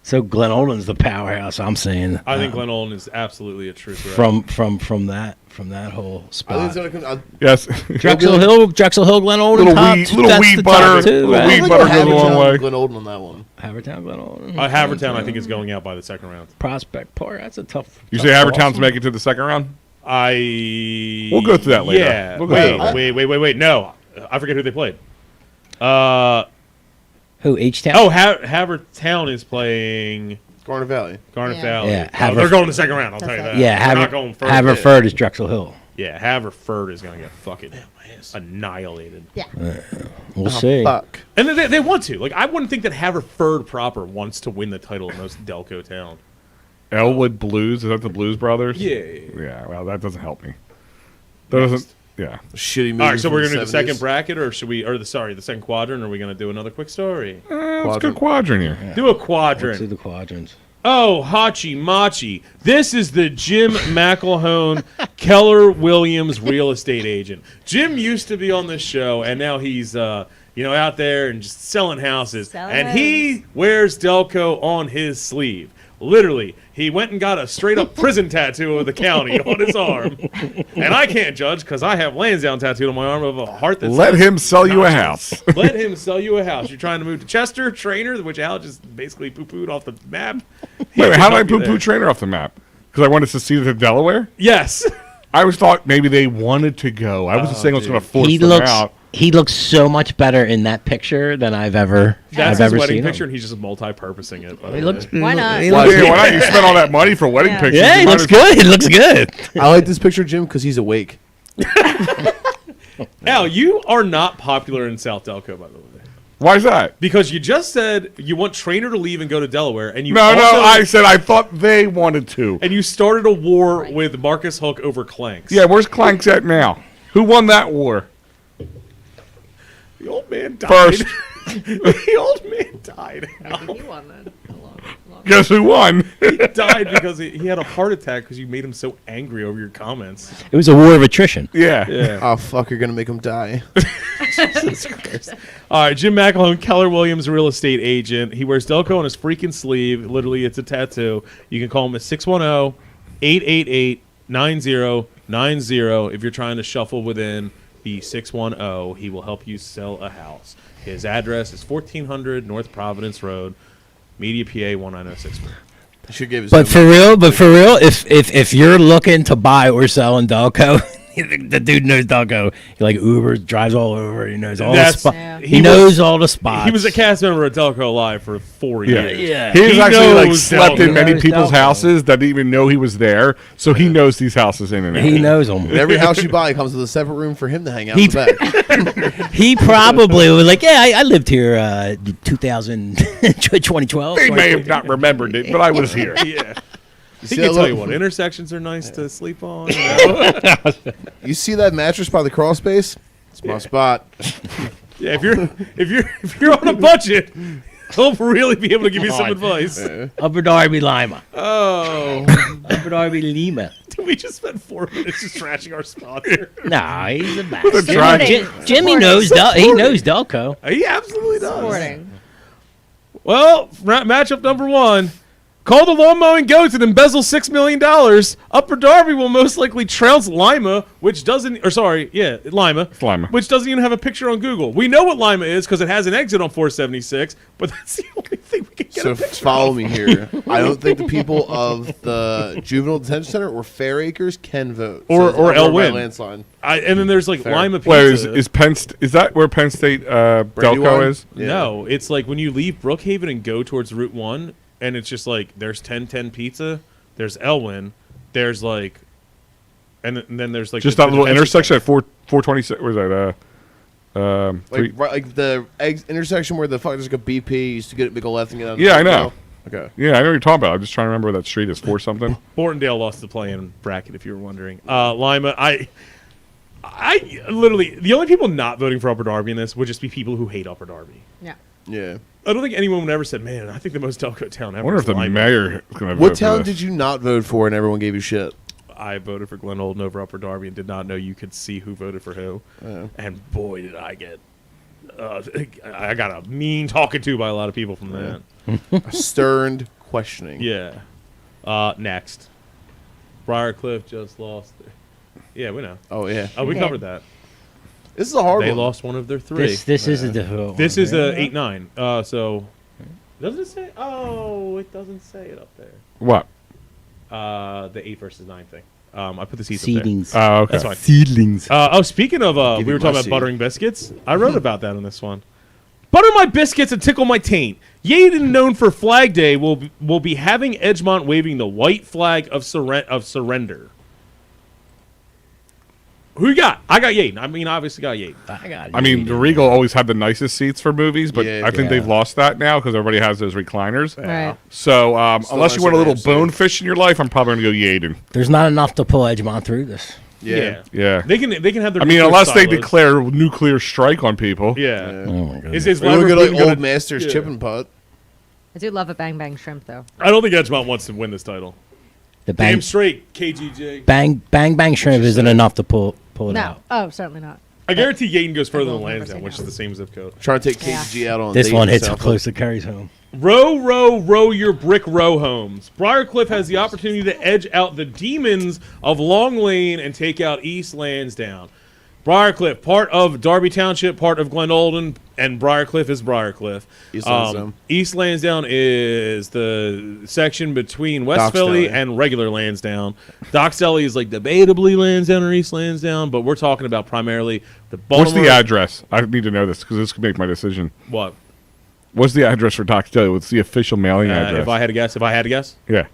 So Glenn Olden's the powerhouse. I'm saying. I think Glenn Olden is absolutely a true threat. from that whole I think spot. it's gonna come. Yes. Drexel Hill, Glenn Olden, Little top weed- two, little that's weed the butter, top two, little right? weed I'm butter gonna goes a long way. Glenn Olden on that one. Havertown, Glen Olden. Havertown, I think, is going out by the second round. Prospect Park. That's a tough. You tough say Havertown's cross. make it to the second round? We'll go through that later. Yeah. We'll go through that Wait. No, I forget who they played. Who H-Town? Havertown is playing Garner Valley. Garnet Yeah. Valley. Yeah, They're going to the second round. I'll tell you that. yeah. They're not going first. Haverford is Drexel Hill. Yeah, Haverford is going to get fucking annihilated. Yeah. We'll see. Fuck. And they want to. Like, I wouldn't think that Haverford proper wants to win the title of most Delco town. Elwood Blues? Is that the Blues Brothers? Yeah. Yeah, well, that doesn't help me. That doesn't. Yeah. Shitty movie. All right, so from we're gonna do the 70s. second bracket, or should we? Or the second quadrant? Or are we gonna do another quick story? Let's go quadrant here. Do a Let's do quadrant. the quadrants. Oh, Hachi Machi. This is the Jim McElhone Keller Williams real estate agent. Jim used to be on this show, and now he's out there and just selling houses. Selling He wears Delco on his sleeve. Literally, he went and got a straight-up prison tattoo of the county on his arm. And I can't judge because I have Lansdowne tattooed on my arm of a heart that Let says him sell you a nachos. house. Let him sell you a house. You're trying to move to Chester, Trainer, which Al just basically poo-pooed off the map. Wait, how did I help you poo-poo there. Trainer off the map? Because I wanted to see the Delaware? Yes. I always thought maybe they wanted to go. I wasn't saying I was going to force He them looks. out. He looks so much better in that picture than I've ever. That's I've his ever wedding seen picture, him. and he's just multi-purposing it. by the He way. looks. Why not? He Well, looks, yeah, why not? You spent all that money for wedding Yeah. pictures. yeah, You he might looks as- good. He looks good. I like this picture, Jim, because he's awake. Al, you are not popular in South Delco, by the way. Why is that? Because you just said you want Trainer to leave and go to Delaware, and you No, also, I said I thought they wanted to. and you started a war with Marcus Hook over Clanks. Yeah, where's Clanks at now? Who won that war? The old man died. First. The old man died. Al. He won that. Guess who won? He died because he had a heart attack because you made him so angry over your comments. It was a war of attrition. Yeah. Oh fuck! You're gonna make him die. Jesus Christ. All right, Jim McElhone, Keller Williams real estate agent. He wears Delco on his freaking sleeve. Literally, it's a tattoo. You can call him at 610-888-9090 if you're trying to shuffle within the 610. He will help you sell a house. His address is 1400 North Providence Road, Media, PA 19064. Should give his But for real, if you're looking to buy or sell in Delco, the dude knows Delco. He like Ubers, drives all over. He knows all the spots. Yeah. He knows all the spots. He was a cast member at Delco Live for 4 years. Yeah. He was He actually like knows slept Delco. in many Knows people's Delco. houses that didn't even know he was there. So he knows these houses in and out. He knows them. Every house you buy comes with a separate room for him to hang out in the back. He probably was like, yeah, I lived here 2012. They may have not remembered it, but I was here. Yeah. He see can that tell you little- what intersections are nice to sleep on. You know? You see that mattress by the crawl space? It's my spot. Yeah, if you're on a budget, he'll really be able to give you some advice. Upper Darby Lima. Oh, Upper Darby Lima. did we just spend 4 minutes just trashing our sponsor? Nah, he's a a bastard. drag- Jimmy knows he knows Delco. He absolutely does. Sporting. Well, matchup number 1. Call the lawn mowing goats and embezzle $6 million. Upper Darby will most likely trounce Lima, which doesn't, or sorry, yeah, Lima, Lima. which doesn't even have a picture on Google. We know what Lima is because it has an exit on 476, but that's the only thing we can get So a picture follow of. me here. I don't think the people of the juvenile detention center or Fair Acres can vote. Or it's over by Elwyn. landslide. And then there's like Fair. Lima Pizza. Wait, is is that where Penn State Delco Brandywine? is? Yeah. No, it's like when you leave Brookhaven and go towards Route 1, and it's just like there's 1010 Pizza, there's Elwyn, there's like, and then there's like Just the that little detention intersection center. at 426. Where's that? Like the intersection where the fuck there's like a BP. You used to make a left and get on. Yeah, I know. Okay. Yeah, I know what you're talking about. I'm just trying to remember where that street is. 4 something. Bortondale lost the play-in bracket, if you were wondering. Lima, I literally the only people not voting for Upper Darby in this would just be people who hate Upper Darby. Yeah. Yeah. I don't think anyone would ever said, "Man, I think the most Delco town I ever." wonder is if the Lima." mayor is going to vote What for town this. did you not vote for and everyone gave you shit? I voted for Glen Olden over Upper Darby and did not know you could see who voted for who. Yeah. And boy, did I get. I got a mean talking to by a lot of people from that. Stern questioning. Yeah. Next. Briarcliff just lost. Yeah, we know. Oh yeah. Oh, we Yeah. covered that. This is a hard They one. lost one of their 3. This is a difficult. This one, is right? a 8-9. So doesn't it say? Oh, it doesn't say it up there. What? The 8 versus 9 thing. I put the seeds up there. Seedings. Oh, okay. That's fine. Seedlings. Speaking of, Give we me were talking my about seed. buttering biscuits. I wrote about that in this one. Butter my biscuits and tickle my taint. Yaden, known for Flag Day, will be having Edgemont waving the white flag of surrender. Who you got? I got Yaden. I mean, obviously got Yaden. I mean, the Regal always had the nicest seats for movies, but Yeah, I think they've lost that now because everybody has those recliners. Right. So unless you want a little nicer than bonefish in your life, I'm probably going to go Yaden. There's not enough to pull Edgemont through this. Yeah. Yeah. They can have their. I mean, research unless they silos. declare nuclear strike on people. Yeah. Oh my goodness. Is We look Laverne at Boone like gonna- old masters yeah. chipping putt. I do love a bang bang shrimp though. I don't think Edgemont wants to win this title. The Damn bang straight, KGJ. bang shrimp isn't enough to pull it No. out. Oh, certainly not. I guarantee Yaden goes further I than will never Lansdowne, say which no. is the same zip code. Trying to take Yeah. KG out on This date one in hits South close to Curry's home. Row, row, row your brick row homes. Briarcliff has the opportunity to edge out the demons of Long Lane and take out East Lansdowne. Briarcliff, part of Darby Township, part of Glen Olden, and Briarcliff is Briarcliff. East Lansdowne. East Lansdowne is the section between West Dock's Philly Deli. and regular Lansdowne. Dock's Deli is like debatably Lansdowne or East Lansdowne, but we're talking about primarily the What's Baltimore. the address? I need to know this because this could make my decision. What? What's the address for Doc Deli? What's the official mailing address? If I had to guess, yeah.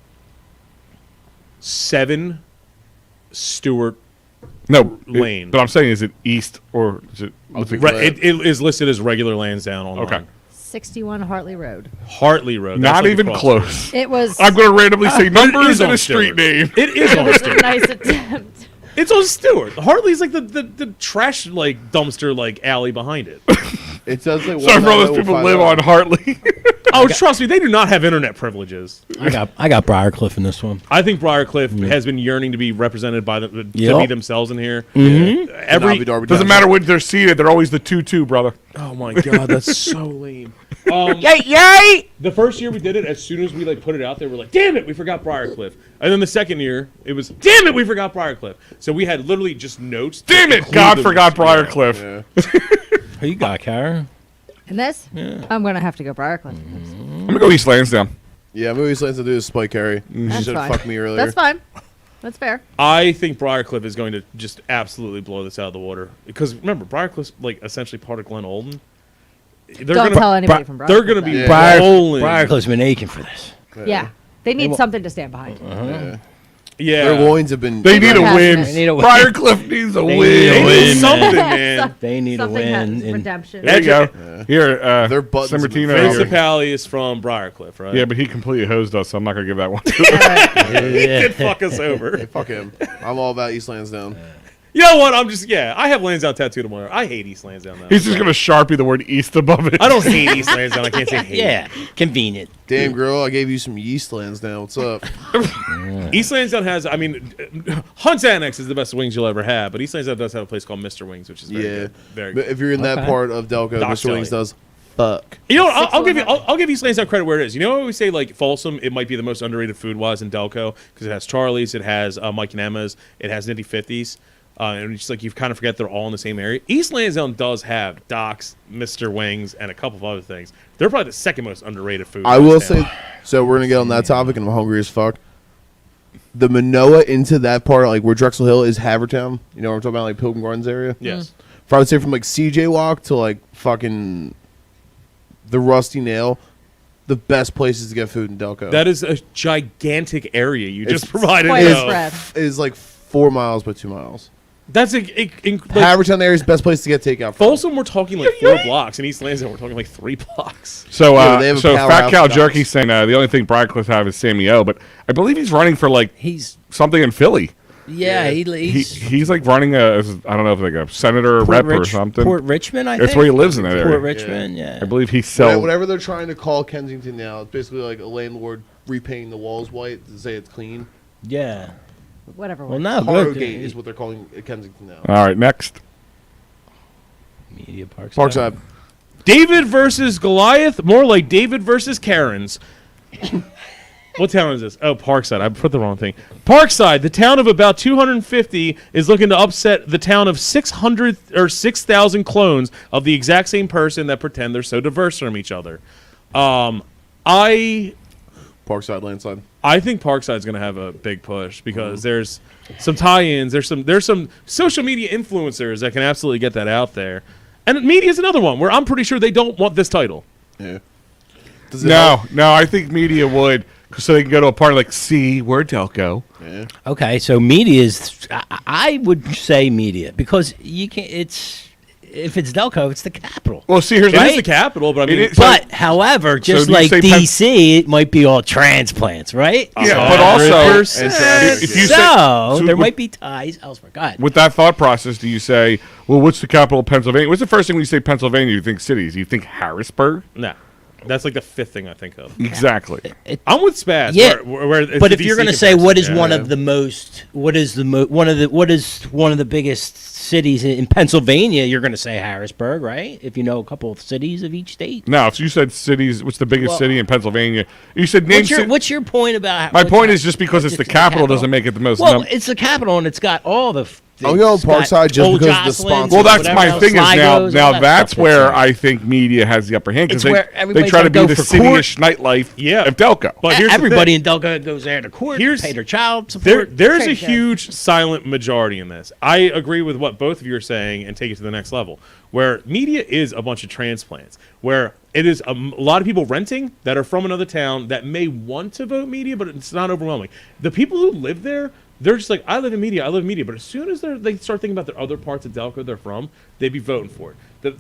7 Stewart. No, Lane. but I'm saying, is it east or is it? what's it- It is listed as regular Lansdowne online. Okay. 61 Hartley Road. Hartley Road. Not that's like even across. close. It was. I'm going to randomly say But it numbers is and on a street Stewart. name. It is It on was a Stewart. nice attempt. It's on Stewart. Hartley's like the trash like dumpster like alley behind it. It does like Sorry for all those people live on Hartley. Oh, trust me, they do not have internet privileges. I got Briarcliff in this one. I think Briarcliff has been yearning to be represented by to be themselves in here. Doesn't matter when they're seated; they're always the 2-2, brother. Oh my god, that's so lame. Yay! The first year we did it, as soon as we put it out there, we're like, damn it, we forgot Briarcliff. And then the second year, it was, damn it, we forgot Briarcliff. So we had literally just notes. Damn it, God forgot Briarcliff. Yeah. Who you got, Kara? And this? Yeah. I'm going to have to go Briarcliff. I'm gonna go East Lansdowne. Yeah, Movies Lands to do is Spike Carey. She That's said fine. fuck me earlier. That's fine. That's fair. I think Briarcliff is going to just absolutely blow this out of the water. Because remember, Briarcliff's essentially part of Glen Olden. Don't tell anybody from Briarcliff. They're going to be Yeah. rolling. Briarcliff's been aching for this. Yeah. They need something to stand behind. Yeah. Their loins have been. They need a win. They need a win. Briarcliff needs a They win. need a They win, need something, man. They need a Something win. has and- redemption. There you go. Here, Their buttons have been Sammartino filled. here. Principali is from Briarcliff, right? Yeah, but he completely hosed us, so I'm not gonna give that one to him. He did fuck us over. Hey, fuck him. I'm all about East Lansdowne. You know what? I have Lansdowne tattooed tomorrow. I hate East Lansdowne, though. He's just gonna Sharpie the word East above it. I don't hate East Lansdowne. I can't say hate. Yeah, convenient. Damn, girl, I gave you some yeast Lansdowne. What's up? East Lansdowne has, Hunt's Annex is the best wings you'll ever have, but East Lansdowne does have a place called Mr. Wings, which is very good. Very But good. if you're in that Okay. part of Delco, Not Mr. Wings silly. does fuck. You know what? I'll give East Lansdowne credit where it is. You know what we say, Folsom, it might be the most underrated food-wise in Delco, because it has Charlie's, it has Mike and Emma's, it has Nitty 50s. And it's just you kind of forget they're all in the same area. East Lansdowne does have Doc's, Mr. Wings, and a couple of other things. They're probably the second most underrated food. I in will this town. say, so we're gonna get on that topic, and I'm hungry as fuck. The Manoa into that part, where Drexel Hill is Havertown. You know what I'm talking about, Pilgrim Gardens area. Yes. If I would say from CJ Walk to fucking the Rusty Nail, the best places to get food in Delco. That is a gigantic area you just It's provided. Quite a though. spread. is 4 miles by 2 miles. That's Havertown area is the best place to get takeout from. Folsom, we're talking 4 blocks. In East Lansdowne, we're talking 3 blocks. So, Yeah, they have a Fat powerhouse Cow Doc's. Jerky saying the only thing Briarcliff have is Sammy O, but I believe he's running for He's something in Philly. he's Running I don't know if a senator or rep or something. Port Richmond, I That's think. where he lives in that area. Port Richmond, yeah. I believe he sells. Whatever they're trying to call Kensington now, it's basically like a landlord repainting the walls white to say it's clean. Yeah. Whatever. Well, no, Harrogate good. is what they're calling Kensington now. All right, next. Media Parkside. Parkside. David versus Goliath, more like David versus Karens. What town is this? Oh, Parkside. I put the wrong thing. Parkside, the town of about 250, is looking to upset the town of 600 or 6,000 clones of the exact same person that pretend they're so diverse from each other. Parkside, Landside. I think Parkside's going to have a big push because there's some tie-ins, there's some social media influencers that can absolutely get that out there. And media is another one where I'm pretty sure they don't want this title. Yeah. Does it help? No, I think media would, so they can go to a party like, see, we're Delco. Yeah. Okay, so media is. I would say media because you can. If it's Delco, it's the capital. Well, see, here's It Right? is the capital, but I mean, It is- So- But however, just do you like say DC, it might be all transplants, right? Yeah, but also, 100%. if you so say, there with, might be ties elsewhere. Go ahead. with that thought process, do you say, well, what's the capital of Pennsylvania? What's the first thing when you say Pennsylvania? You think cities? You think Harrisburg? no. That's like the 5th thing I think of. Exactly. I'm with Spaz. Yeah, where it's but the if you're DC going to say comparison, what is yeah. one of the most, what is one of the biggest cities in Pennsylvania, you're going to say Harrisburg, right? If you know a couple of cities of each state. Now, if you said cities, what's the biggest Well- city in Pennsylvania? You said name What's your point about? My point is just because it's the capital doesn't make it the most. Well, it's the capital and it's got all the. I'm going it's got Parkside just Old because of the Jocelyn's sponsor. well, and that's whatever my else, thing is now. Sligo's, Now all that that's stuff where fits in. I think media has the upper hand It's because where they everybody's try to gotta be go the for court. city-ish nightlife Yeah. of Delco. But here's Everybody the thing. in Delco goes there to court, Here's- pay their child support. There's a Trade shows. huge silent majority in this. I agree with what both of you are saying and take it to the next level, where media is a bunch of transplants, where it is a lot of people renting that are from another town that may want to vote media, but it's not overwhelming. The people who live there, they're just like, I live in media, but as soon as they start thinking about the other parts of Delco they're from, they'd be voting for it.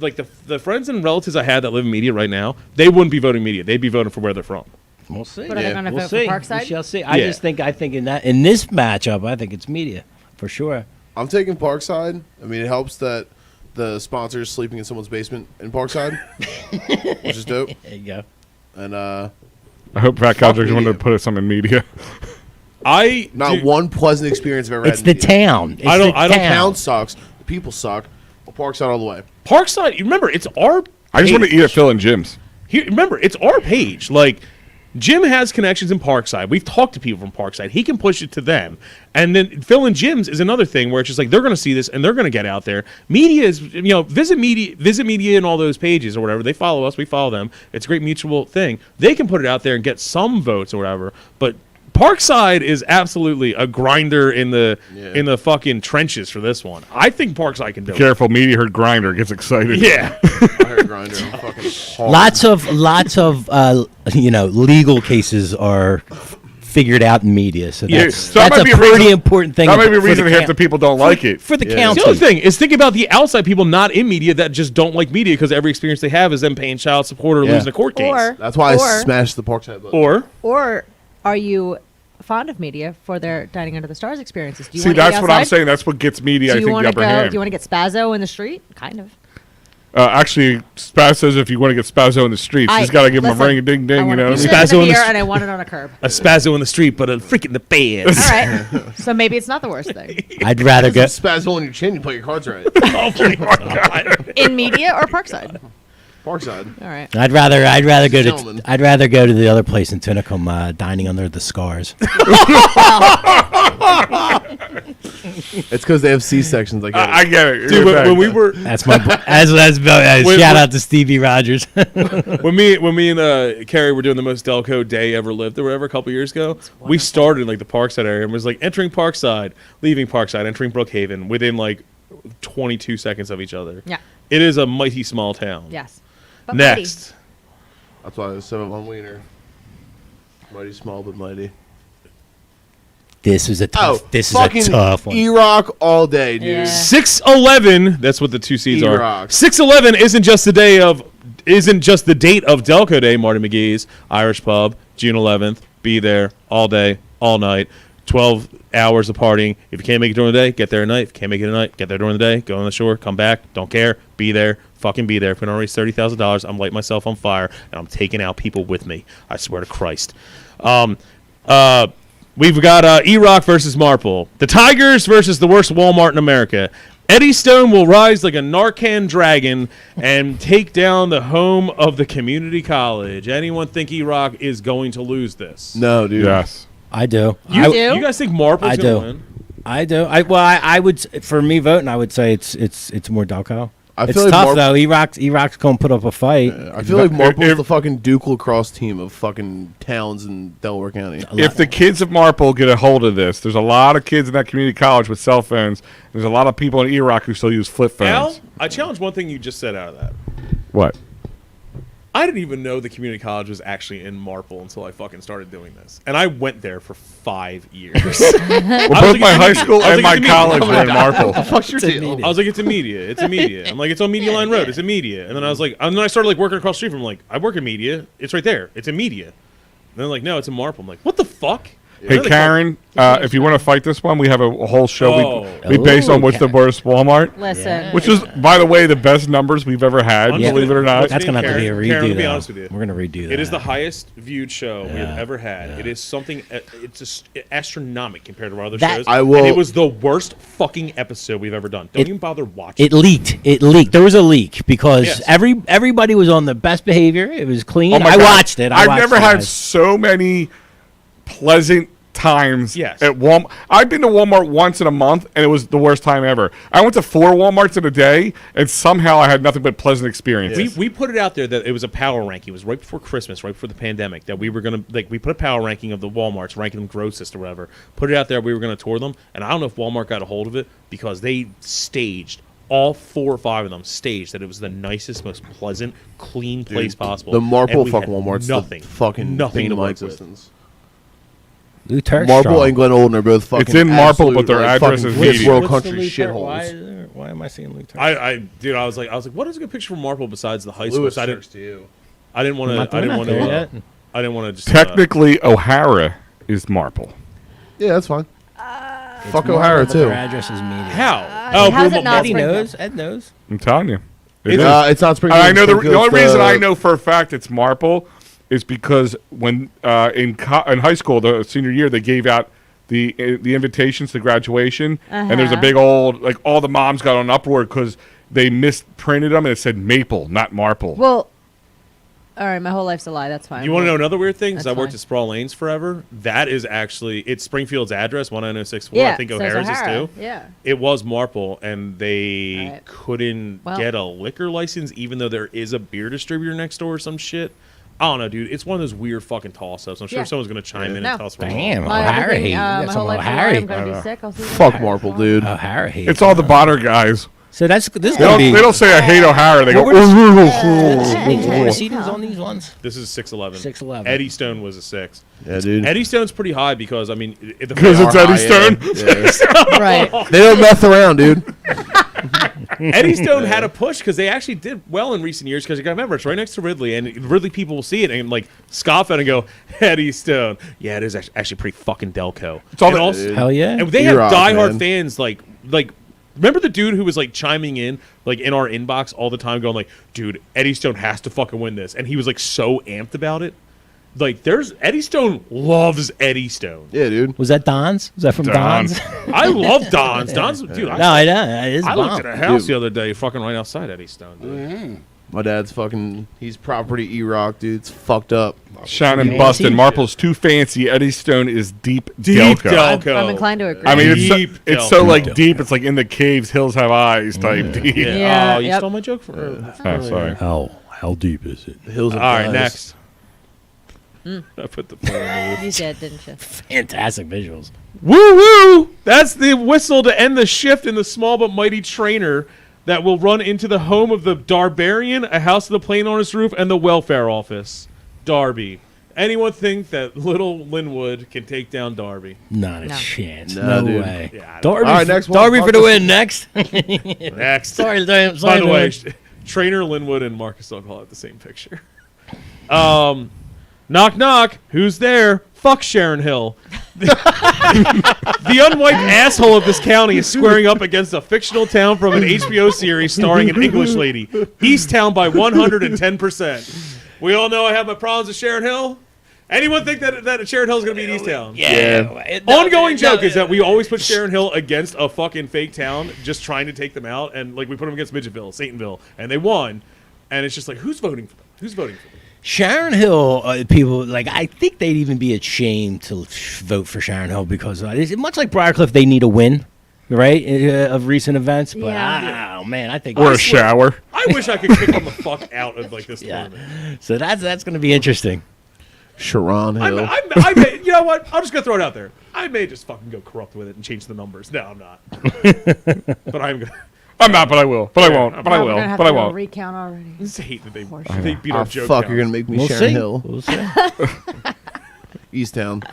The friends and relatives I had that live in media right now, they wouldn't be voting media. They'd be voting for where they're from. We'll see. But are they going to We'll vote see. for We Parkside? shall see. Yeah. I think in this matchup, I think it's media for sure. I'm taking Parkside. I mean, it helps that the sponsors sleeping in someone's basement in Parkside, which is dope. There you go. And I hope Pat Codrick wanted media. to put some in media. not one pleasant experience I've ever had. It's in the media. town. It's I don't- the I don't The town. town sucks. The people suck. Well, Parkside all the way. Parkside, you remember, it's our I just want to page. eat at Phil and Jim's. Here, remember, it's our page. Like, Jim has connections in Parkside. We've talked to people from Parkside. He can push it to them. And then Phil and Jim's is another thing where it's just like they're going to see this and they're going to get out there. Media is, visit media and all those pages or whatever. They follow us. We follow them. It's a great mutual thing. They can put it out there and get some votes or whatever. But Parkside is absolutely a grinder in the fucking trenches for this one. I think Parkside can do it. Careful, media heard grinder gets excited. Yeah. I heard Grinder. I'm fucking hard. Lots of legal cases are figured out in media. So Yeah, that's, so that that's might a be a pretty reason- important thing. That might be a for reason the half the people don't like it. for the Yeah. county. The other thing is think about the outside people not in media that just don't like media because every experience they have is them paying child support or Yeah. losing a court case. Or That's why I or- smashed the Parkside button. Or are you fond of media for their Dining Under the Stars experiences? Do you See, wanna eat that's what I'm outside? saying. That's what gets media, Do I you think, want the to upper go? hand. Do you want to get Spazzo in the street? Kind of. Actually, Spaz says if you want to get Spazzo in the streets, you just got to give him a Listen, ring a ding I ding, you want know? a piece of Spazzo in the beer street. and I want it on a curb. a spazzo in the street, but a freak in the bed. All right. So maybe it's not the worst thing. I'd rather go. Spaz hole in your chin, you play your cards right. Oh my God. In media or Parkside? Parkside. All right. I'd rather go Gentlemen. to. I'd rather go to the other place in Tunicum, Dining Under the Scars. It's because they have C-sections. I get it. I get it. Dude, when we were That's my as Wait, shout wait. out to Stevie Rogers. when me and Carrie were doing the most Delco day ever lived or whatever a couple years ago, we started in like the Parkside area and was like entering Parkside, leaving Parkside, entering Brookhaven within like 22 seconds of each other. Yeah. It is a mighty small town. Yes. But mighty. Next. That's why there's 7-1 wiener. Mighty small but mighty. This is a tough. Oh, this is a fucking tough one. E-Rock all day, dude. Yeah. 6/11. That's what the two seeds are. E-Rock. 6/11 isn't just the date of Delco Day. Marty McGee's Irish Pub, June 11th. Be there all day, all night. 12 hours of partying. If you can't make it during the day, get there at night. If you can't make it at night, get there during the day. Go on the shore, come back. Don't care. Be there. Fucking be there. If we don't raise $30,000, I'm lighting myself on fire and I'm taking out people with me. I swear to Christ. We've got E-Rock versus Marple. The Tigers versus the worst Walmart in America. Eddie Stone will rise like a Narcan dragon and take down the home of the community college. Anyone think E-Rock is going to lose this? No, dude. Yes. I do. You I, do? You guys think Marple's I going do. to win? I do. I would. For me voting, I would say it's more Delco. I It's feel like tough though. E-Rock's going to put up a fight. I feel like Marple's if- the fucking Duke lacrosse team of fucking towns in Delaware County. If the kids of Marple get a hold of this, there's a lot of kids in that community college with cell phones. There's a lot of people in E-Rock who still use flip phones. Al, I challenge one thing you just said out of that. What? I didn't even know the community college was actually in Marple until I fucking started doing this. And I went there for 5 years. Well, both my high school and my college were in Marple. Fuck's your deal? I was like, it's a media. It's a media. I'm like, it's on Media Line Road. It's a media. And then I was like, and then I started like working across the street from like, I work in media. It's right there. It's a media. And they're like, no, it's in Marple. I'm like, what the fuck? Hey, Karen, if you want to fight this one, we have a whole show we based on what's the Karen. worst Walmart. Listen. Which is, by the way, the best numbers we've ever had, Yeah. believe it or not. That's gonna have to be a Karen, redo. let me be though. honest with you. We're gonna redo that. It is the highest viewed show we have Yeah. ever had. It is something. It's just astronomical compared to our other That- shows. I will- And it was the worst fucking episode we've ever done. Don't It- even bother watching. It leaked. It leaked. There was a leak because Yes. everybody was on the best behavior. It was clean. Oh my I God. watched it. I've watched never it, had guys. so many pleasant times Yes. at Walmart. I've been to Walmart once in a month, and it was the worst time ever. I went to 4 Walmarts in a day, and somehow I had nothing but pleasant experiences. We put it out there that it was a power ranking. It was right before Christmas, right before the pandemic, that we were gonna we put a power ranking of the WalMarts, ranking them grossest or whatever. Put it out there. We were gonna tour them, and I don't know if Walmart got a hold of it because they staged. All 4 or 5 of them staged that it was the nicest, most pleasant, clean place possible. The Marple And we fucking had Walmart's nothing, the fucking nothing thing to of my work with. existence. Lou Turk's Marple strong. and Glen Olden are both fucking It's in Marple, absolute, but their like, address fucking is fifth Media. world What's the country Lou Turk? shitholes. Why am I seeing Lou Turk? I was like, what is a good picture from Marple besides the high school? Lewis So turns to you. I didn't want to. I didn't want there to. yet. I didn't want to just Technically, O'Hara is Marple. Yeah, that's fine. Fuck Marple, O'Hara but their too. address is Media. how? Oh, how's Blue it not Eddie Springfield? knows. Ed knows. I'm telling you. It is. It's not Springfield. I know the Springfield's only reason I know for a fact it's Marple is because when in high school, the senior year, they gave out the invitations to graduation, and there's a big old, like, all the moms got on uproar because they misprinted them and it said Maple, not Marple. Well, all right, my whole life's a lie. That's fine. You want to know another weird thing? Because I That's worked fine. at Sproul Lanes forever. That is actually, it's Springfield's address, 19064. Yeah, I think so O'Hara's is O'Hara. too. Yeah. It was Marple, and they Alright. couldn't Well- get a liquor license, even though there is a beer distributor next door or some shit. I don't know, dude. It's one of those weird fucking toss-ups. I'm sure Yeah. someone's going to chime in No. and tell us we're wrong. Damn, My O'Hara everything, hate. You got my some whole life's a lie. O'Hara I'm hate. gonna be sick. I'll see you Fuck later. Marple, dude. O'Hara hate. It's all the Bonner guys. So this is They gonna be. don't say I hate O'Hara. They go, What Yeah. seatings on these ones? This is 611. 6'11". Eddie Stone was a 6. Yeah, dude. Eddie Stone's pretty high because, I mean, because it's Eddie Stone. Right. They don't mess around, dude. Eddie Stone had a push because they actually did well in recent years because you got to remember it's right next to Ridley and Ridley people will see it and like scoff at it and go Eddie Stone, yeah, it is actually pretty fucking Delco. It's all and that- also, Hell yeah. and they have E-Rock, diehard man. fans like remember the dude who was like chiming in like in our inbox all the time going like, dude, Eddie Stone has to fucking win this, and he was like so amped about it. Like there's Eddie Stone loves Eddie Stone. Yeah, dude. Was that Don's? Was that from Don's. Don's? I love Don's. Don's, dude. No, I know. It is I looked at bomb. a house Dude. the other day, fucking right outside Eddie Stone. Dude. My dad's fucking. He's property E-Rock, dude. It's fucked up. Shannon Yeah. busted. Marple's too fancy. Eddie Stone is deep Delco. I'm inclined to agree. I mean, Deep it's so Delco. like deep. It's like in the caves, hills have eyes type deep. Yeah. Yeah, Oh, you yep. stole my joke for. Oh, sorry. How deep is it? The hills of All right, eyes. next. I put the phone in the You did, didn't you? Fantastic visuals. Woo woo! That's the whistle to end the shift in the small but mighty trainer that will run into the home of the Darbarian, a house of the plane on its roof, and the welfare office. Darby. Anyone think that little Linwood can take down Darby? Not a No. chance. No, No, dude. way. Yeah, I don't- Darby, All right, next one. Darby for the Marcus. win. Next. Next. sorry, By sorry, the way, Lord. Trainer Linwood and Marcus Ogle have the same picture. Knock knock. Who's there? Fuck Sharon Hill. The unwiped asshole of this county is squaring up against a fictional town from an HBO series starring an English lady. Easttown by 110%. We all know I have my problems with Sharon Hill. Anyone think that Sharon Hill is going to be in Easttown? Yeah. Ongoing joke is that we always put Sharon Hill against a fucking fake town, just trying to take them out, and like we put them against Midgetville, Satanville, and they won. And it's just like, who's voting for them? Who's voting for them? Sharon Hill, people like I think they'd even be ashamed to vote for Sharon Hill because it's much like Briarcliff, they need a win, right, of recent events. But Yeah. oh man, I think Or a shower. I wish I could kick them the fuck out of like this Yeah. tournament. so. That's going to be interesting. Sharon Hill. I may, you know what? I'm just gonna throw it out there. I may just fucking go corrupt with it and change the numbers. No, I'm not. But I'm gonna. I'm not, but I will. But I won't. But I Now we're will. gonna have But to I do a won't. recount already. I just hate that they beat Oh, our joke. fuck, counts. you're going to make me We'll Sharon see. Hill. We'll see. Easttown.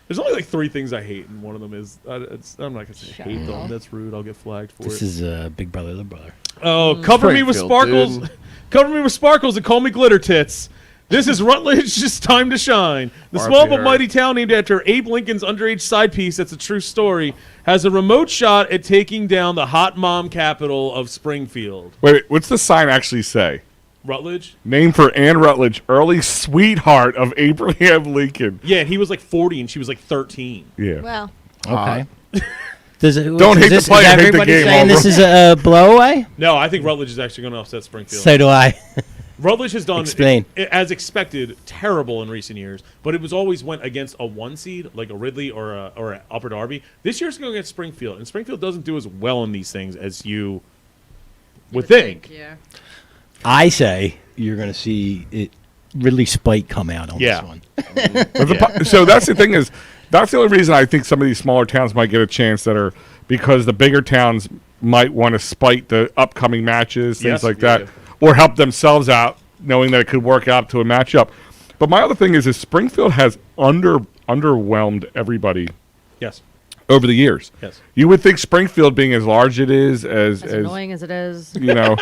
There's only like 3 things I hate, and one of them is I'm not gonna say hate them. Sharon. That's rude. I'll get flagged for This it. is Big Brother, Little Brother. Oh, cover me with Springfield, sparkles. dude. Cover me with sparkles and call me glitter tits. This is Rutledge's time to shine. The RP small but her. mighty town named after Abe Lincoln's underage side piece, that's a true story, has a remote shot at taking down the hot mom capital of Springfield. Wait, what's the sign actually say? Rutledge? Name for Ann Rutledge, early sweetheart of Abraham Lincoln. Yeah, and he was like 40 and she was like 13. Yeah. Well, Okay. Does it, Don't hate the is player, hate the everybody game, saying Marlboro. this is a blowaway? No, I think Rutledge is actually going to upset Springfield. So do I. Rutledge has done, Explain. as expected, terrible in recent years, but it was always went against a 1 seed, like a Ridley or a Upper Darby. This year's going against Springfield, and Springfield doesn't do as well in these things as you would think. Yeah. I say you're going to see it Ridley Spike come out on Yeah. this one. So that's the thing is, that's the only reason I think some of these smaller towns might get a chance that are because the bigger towns might want to spite the upcoming matches, things Yes, like yeah, that, or help themselves out, knowing that it could work out to a matchup. But my other thing is Springfield has underwhelmed everybody Yes. over the years. Yes. You would think Springfield being as large it is As annoying as it is. you know,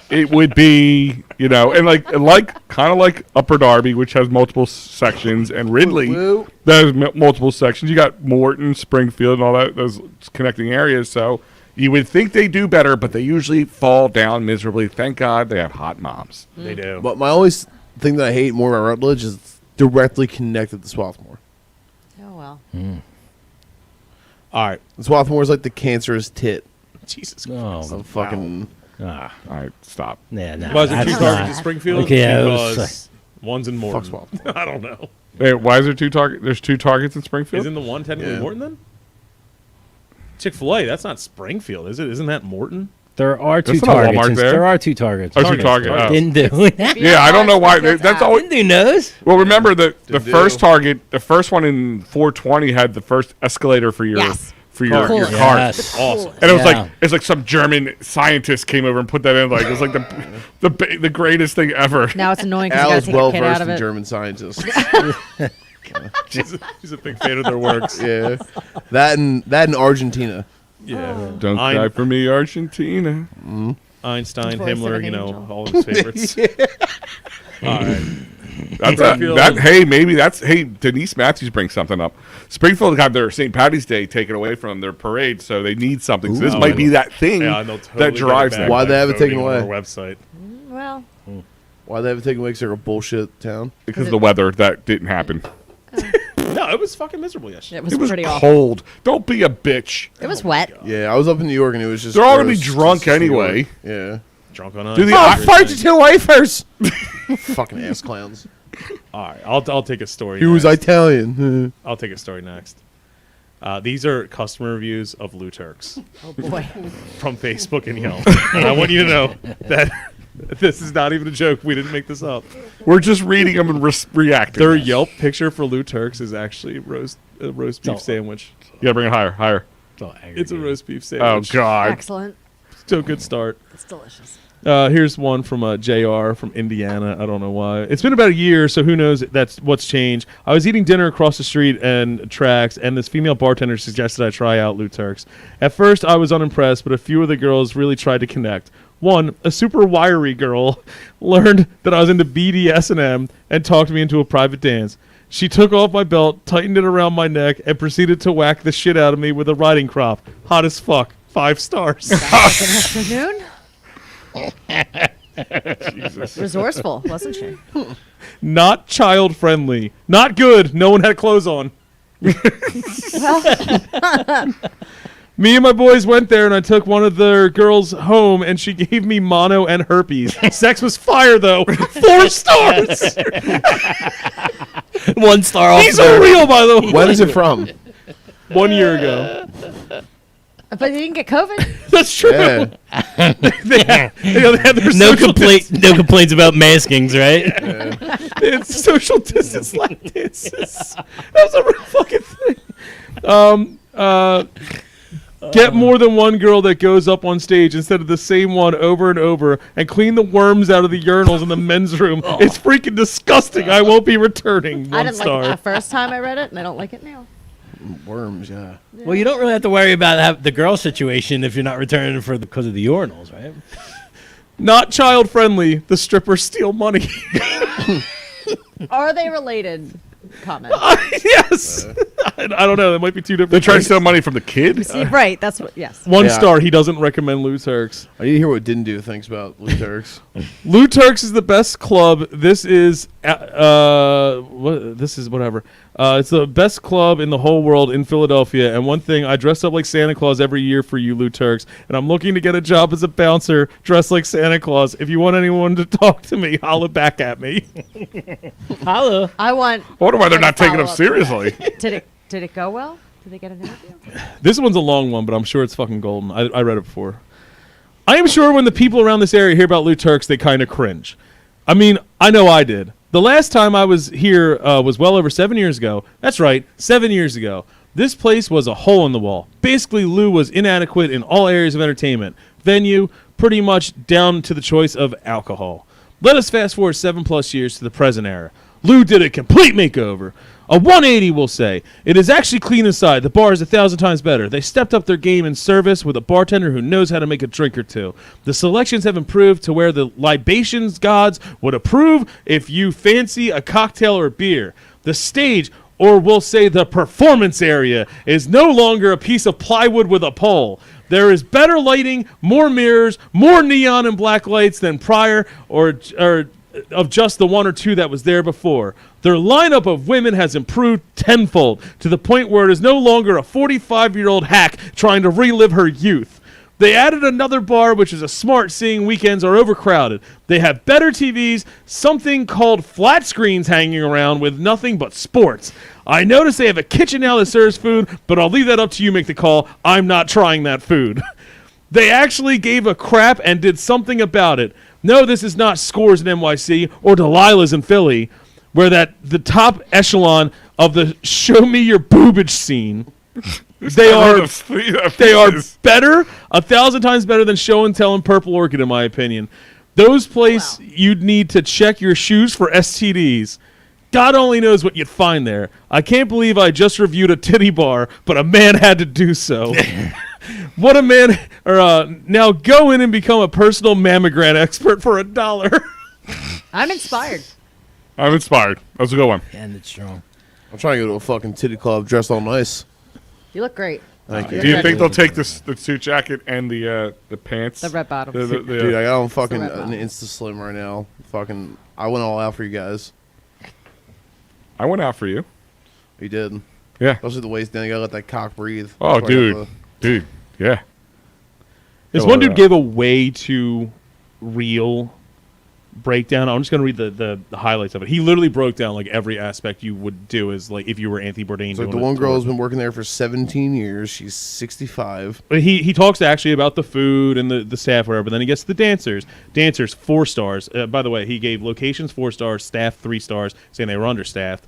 it would be, you know, and like kind of like Upper Darby, which has multiple sections, and Ridley Woo. that has multiple sections. You got Morton, Springfield, and all that those connecting areas. So You would think they do better, but they usually fall down miserably. Thank God they have hot moms. They do. But my only thing that I hate more about Rutledge is it's directly connected to Swarthmore. Oh well. All right. Swarthmore is like the cancerous tit Jesus Oh, Christ. of fucking. ah, All right, stop. yeah, no, Why is it that's two targets not- in Springfield? Okay, yeah, it because was one's in Morton. Fuck Swarthmore. I don't know. Wait, why is there two targets? There's two targets in Springfield. Isn't the one technically Yeah. Morton then? Chick-fil-A, that's not Springfield, is it? Isn't that Morton? There are two There's not a targets. Walmart and- there. There are two targets. Oh, two Target. Oh. Didn't do it. Yeah, I don't know why. That's always. Didn't do knows. Well, remember the Didn't first do. Target, the first one in 420 had the first escalator for your Yes. your Coolest. cart. Yes. Awesome. And it was Yeah. like it's like some German scientist came over and put that in. Like it was like the greatest thing ever. Now it's annoying because Al you is got to take well a kid out versed of in it. German scientists. He's a big fan of their works. Yeah, that and Argentina. Yeah. Don't cry for me, Argentina. Einstein, Voice of Himmler, an you know, angel. all of his favorites. All right. That's Springfield. hey, Denise Matthews brings something up. Springfield got their St. Patty's Day taken away from their parade, so they need something. So this Ooh. might be that thing Yeah, and they'll totally that get drives it back them. Why by they have it taken voting on away? our website. Well, Why they have it taken away? 'Cause they're a bullshit town. Because of the weather, that didn't happen. No, it was fucking miserable yesterday. it was, It was pretty awful. cold. Don't be a bitch. It was wet. Yeah, I was up in New York and it was just. They're all gonna be gross. drunk Just New anyway. York. Yeah. Drunk on ice. Do the Oh, Irish fight you two wafers. Fucking ass clowns. All right, I'll take a story. He was next. Italian. I'll take a story next. These are customer reviews of Lou Turks Oh boy. from Facebook and Yelp. And I want you to know that this is not even a joke. We didn't make this up. We're just reading them and reacting. Their Yelp picture for Lou Turks is actually a roast beef Oh. sandwich. You gotta bring it higher, higher. It's a roast beef Oh sandwich. God. Excellent. Still a good start. It's delicious. Here's one from JR from Indiana. I don't know why. It's been about a year, so who knows that's what's changed. I was eating dinner across the street and tracks, and this female bartender suggested I try out Lou Turks. At first, I was unimpressed, but a few of the girls really tried to connect. One, a super wiry girl, learned that I was into BDSM and talked me into a private dance. She took off my belt, tightened it around my neck, and proceeded to whack the shit out of me with a riding crop. Hot as fuck. 5 stars. Like an afternoon. Jesus. Resourceful, wasn't she? Not child friendly. Not good. No one had clothes on. Me and my boys went there, and I took one of their girls home, and she gave me mono and herpes. Sex was fire, though. 4 stars. 1 star off. These are real, by the way. When is it from? 1 year ago. But you didn't get COVID. That's true. Yeah. They had their No social no complaints about maskings, right? They had social distance lap dances. That was a real fucking thing. Get more than one girl that goes up on stage instead of the same one over and over, and clean the worms out of the urinals in the men's room. It's freaking disgusting. I won't be returning. I 1 didn't star. like it the first time I read it, and I don't like it now. Worms, yeah. Well, you don't really have to worry about the girl situation if you're not returning because of the urinals, right? Not child friendly. The strippers steal money. Are they related? Comment. Yes. I don't know. That might be 2 different. They're trying to things. steal money from the kid. See, right. That's what. Yes. 1 Yeah. star. He doesn't recommend Lou Turks. I need to hear what Didn't Do thinks about Lou Turks. Lou Turks is the best club. This is whatever. It's the best club in the whole world in Philadelphia. And one thing, I dress up like Santa Claus every year for you, Lou Turks. And I'm looking to get a job as a bouncer dressed like Santa Claus. If you want anyone to talk to me, holla back at me. Hello. I want. I wonder why they're a not taking him follow-up. seriously. Did it go well? Did they get an interview? This one's a long one, but I'm sure it's fucking golden. I read it before. I am sure when the people around this area hear about Lou Turks, they kind of cringe. I mean, I know I did. The last time I was here was well over 7 years ago. That's right, 7 years ago. This place was a hole in the wall. Basically, Lou was inadequate in all areas of entertainment. Venue, pretty much down to the choice of alcohol. Let us fast forward 7+ years to the present era. Lou did a complete makeover. A 180, we'll say. It is actually clean inside. The bar is 1,000 times better. They stepped up their game in service with a bartender who knows how to make a drink or two. The selections have improved to where the libations gods would approve if you fancy a cocktail or beer. The stage, or we'll say the performance area, is no longer a piece of plywood with a pole. There is better lighting, more mirrors, more neon and black lights than prior, or of just the one or two that was there before. Their lineup of women has improved tenfold to the point where it is no longer a 45-year-old hack trying to relive her youth. They added another bar, which is a smart, seeing weekends are overcrowded. They have better TVs, something called flat screens hanging around with nothing but sports. I noticed they have a kitchen now that serves food, but I'll leave that up to you, make the call. I'm not trying that food. They actually gave a crap and did something about it. No, this is not Scores in NYC or Delilah's in Philly, where the top echelon of the show me your boobage scene. They are better, 1,000 times better than Show and Tell and Purple Orchid, in my opinion. Those places you'd need to check your shoes for STDs. God only knows what you'd find there. I can't believe I just reviewed a titty bar, but a man had to do so. What a man! Now go in and become a personal mammogram expert for $1. I'm inspired. I'm inspired. That was a good one. And it's strong. I'm trying to go to a fucking titty club dressed all nice. You look great. Thank you. Do you think they'll take the suit jacket and the pants? The red bottoms. Dude, I got on fucking It's a red an bottom. Insta Slim right now. Fucking, I went all out for you guys. I went out for you. You did. Yeah. Especially the waist down. You gotta let that cock breathe. Oh, That's why I dude. got Dude. Yeah. This Go one with dude that. gave a way too real breakdown. I'm just going to read the highlights of it. He literally broke down like every aspect you would do as like if you were Anthony Bourdain. So doing the a one girl tour. has been working there for 17 years. She's 65. But he talks actually about the food and the staff, whatever. Then he gets to the dancers. Dancers, 4 stars. By the way, he gave locations 4 stars, staff 3 stars, saying they were understaffed.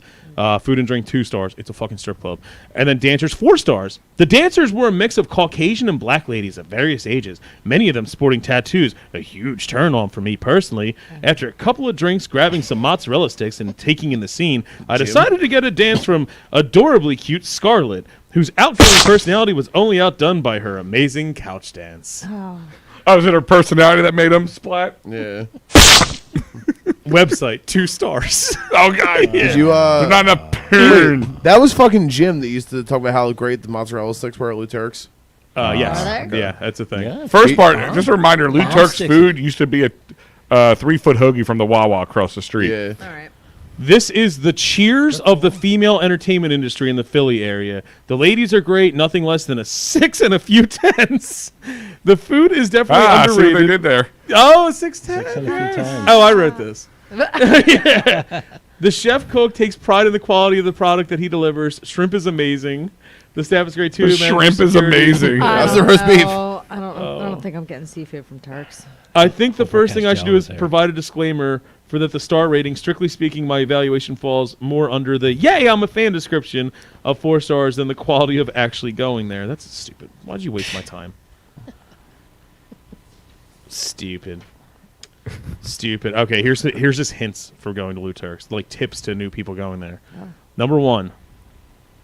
Food and drink 2 stars. It's a fucking strip club. And then dancers 4 stars. The dancers were a mix of Caucasian and black ladies of various ages, many of them sporting tattoos. A huge turn on for me personally. After a couple of drinks, grabbing some mozzarella sticks, and taking in the scene, I decided to get a dance from adorably cute Scarlett, whose outgoing personality was only outdone by her amazing couch dance. Oh. Oh, was it her personality that made him splat? Yeah. Website 2 stars. Oh, God. Did you, There's not enough porn. that was fucking Jim that used to talk about how great the mozzarella sticks were at Lou Turk's. Yes. Are they? Yeah, that's a thing. Yeah. First part, just a reminder, Lou Wow, Turk's six. food used to be a 3-foot hoagie from the Wawa across the street. Yeah. All right. This is the cheers of the female entertainment industry in the Philly area. The ladies are great, nothing less than a 6 and a few 10s. The food is definitely See what underrated. they did there. Oh, 6 10. 6 and a few times. Oh, I wrote this. Yeah. The chef cook takes pride in the quality of the product that he delivers. Shrimp is amazing. The staff is great too. The Manager shrimp is security. amazing. How's the roast beef? I don't think I'm getting seafood from Turks. I think the first thing I should do is there. provide a disclaimer for that the star rating. Strictly speaking, my evaluation falls more under the "yay, I'm a fan" description of 4 stars than the quality of actually going there. That's stupid. Why'd you waste my time? Stupid. Stupid. Okay, here's just hints for going to Lou Turk's, like tips to new people going there. Oh. Number 1,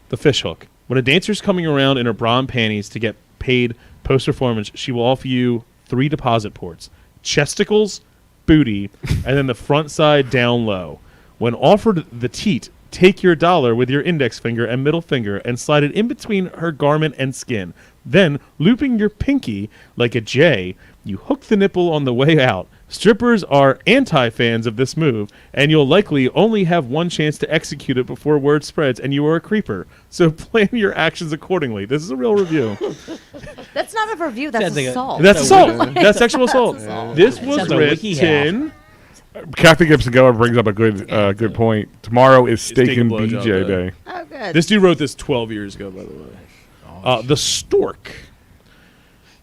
the fish hook. When a dancer's coming around in her bra and panties to get paid post-performance, she will offer you 3 deposit ports: chesticles, booty, and then the front side down low. When offered the teat, take your dollar with your index finger and middle finger and slide it in between her garment and skin. Then, looping your pinky like a J, you hook the nipple on the way out. Strippers are anti-fans of this move, and you'll likely only have one chance to execute it before word spreads and you are a creeper. So plan your actions accordingly. This is a real review. That's not a review. That's Sounds like a- assault. That's a assault. That's sexual assault. assault. This was Sounds like a wiki written... Kathy Gibson Goer brings up a good point. Tomorrow is Steak Steak and and Blowjob BJ Day. Day. Oh, good. This dude wrote this 12 years ago, by the way. The Stork.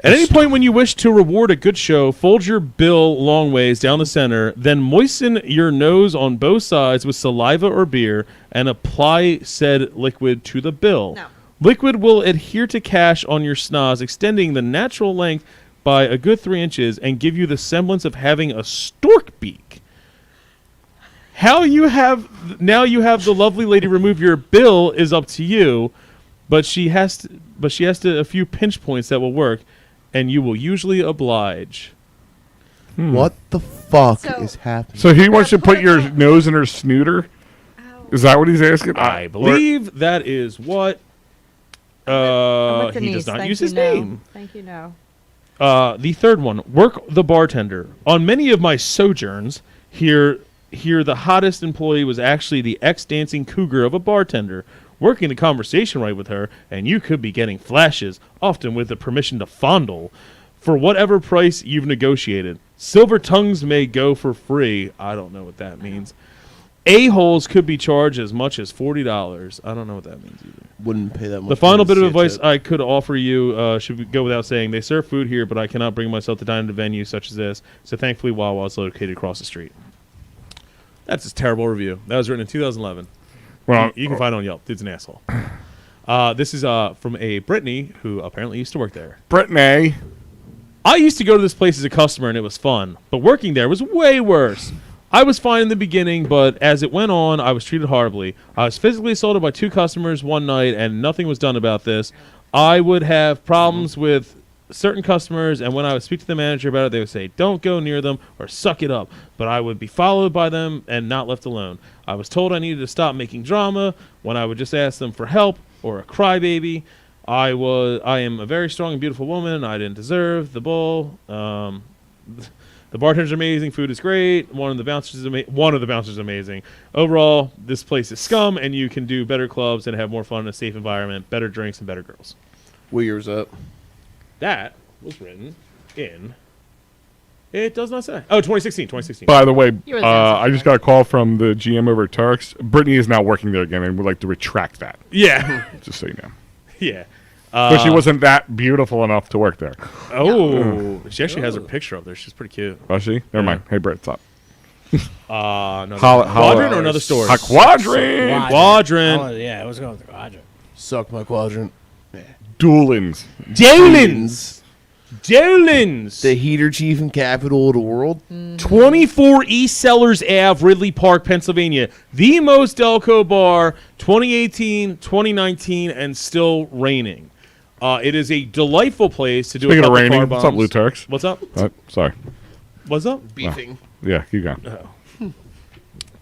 At any point when you wish to reward a good show, fold your bill long ways down the center, then moisten your nose on both sides with saliva or beer, and apply said liquid to the bill. No. Liquid will adhere to cash on your schnoz, extending the natural length by a good 3 inches and give you the semblance of having a stork beak. How you have the lovely lady remove your bill is up to you, but she has to a few pinch points that will work, and you will usually oblige. What the fuck So- is happening? So he wants to put your nose in her snooter? Is that what he's asking? I believe that is what. I'm with He Denise. does not Thank use you, his no. name. Thank you, no. The third one, work the bartender. On many of my sojourns here, the hottest employee was actually the ex-dancing cougar of a bartender. Working the conversation right with her, and you could be getting flashes, often with the permission to fondle, for whatever price you've negotiated. Silver tongues may go for free. I don't know what that means. A-holes could be charged as much as $40. I don't know what that means either. Wouldn't pay that much. The final bit of to see a advice tip. I could offer you should go without saying. They serve food here, but I cannot bring myself to dine at a venue such as this. So thankfully, Wawa is located across the street. That's a terrible review. That was written in 2011. Well, You can find it on Yelp. Dude's an asshole. This is from a Brittany who apparently used to work there. Brittany. I used to go to this place as a customer, and it was fun. But working there was way worse. I was fine in the beginning, but as it went on, I was treated horribly. I was physically assaulted by 2 customers one night, and nothing was done about this. I would have problems with certain customers, and when I would speak to the manager about it, they would say, don't go near them or suck it up. But I would be followed by them and not left alone. I was told I needed to stop making drama when I would just ask them for help or a crybaby. I am a very strong and beautiful woman. I didn't deserve the bull. The bartender's amazing. Food is great. One of the bouncers is amazing. Overall, this place is scum, and you can do better clubs and have more fun in a safe environment, better drinks, and better girls. What year's that? That was written in. It does not say. Oh, 2016. By the way, You were the best. I just got a call from the GM over at Turks. Brittany is now working there again and would like to retract that. Yeah. Just so you know. Yeah. But she wasn't that beautiful enough to work there. Oh, she actually has her picture up there. She's pretty cute. Was she? Never mind. Hey, Britt, what's up? No, Quadrant or another story? Quadrant. Quadrant. Yeah, I was going with the quadrant. Suck my quadrant. Duelins. Dolins. Dolins. The heater chief and capital of the world. 24 East Sellers Ave, Ridley Park, Pennsylvania. The most Delco bar, 2018, 2019, and still reigning. It is a delightful place to do Speaking a of couple car raining, bombs. what's up, Lou Turks? What's up? Sorry. What's up? Beefing. Yeah, you go.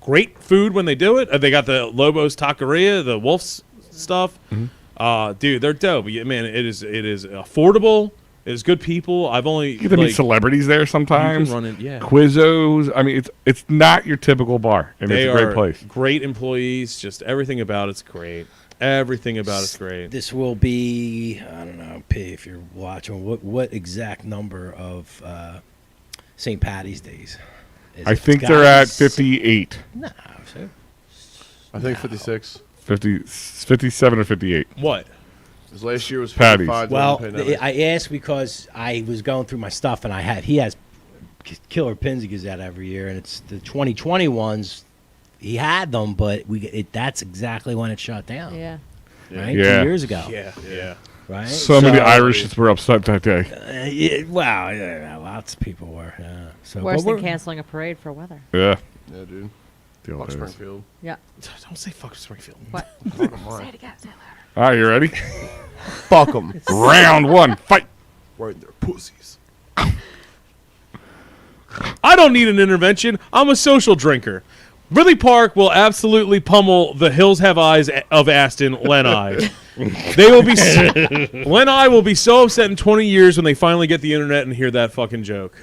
Great food when they do it. They got the Lobos Taqueria, the Wolf's stuff. Dude, they're dope. Man, it is affordable. It is good people. I've only You get to meet celebrities there sometimes. You can run it, yeah. Quizzos. I mean, it's not your typical bar, and They it's a are great place. great employees. Just everything about it's great. Everything about it's great. This will be, I don't know, P, if you're watching, what exact number of St. Patty's Days? I think they're at 58. No, so I think 56. 57 or 58. What? Because last year was Patties. 55. well, during the pandemic. I asked because I was going through my stuff and he has killer pins he gives out every year, and it's the 2020 ones. He had them, but that's exactly when it shut down. Yeah. Right, Yeah. 2 years ago. Yeah. Right. So many Irishes were upset that day. Lots of people were. Yeah. So Worse but than canceling a parade for weather. Yeah. Yeah, dude. Deal Fuck with it. Springfield. Yeah. Don't say fuck Springfield. What? Say it again. Say it louder. All right, you ready? Fuck them. Round 1, fight. Right in their pussies. I don't need an intervention. I'm a social drinker. Ridley Park will absolutely pummel the Hills Have Eyes of Aston, Lenai. They will be. Lenai will be so upset in 20 years when they finally get the internet and hear that fucking joke.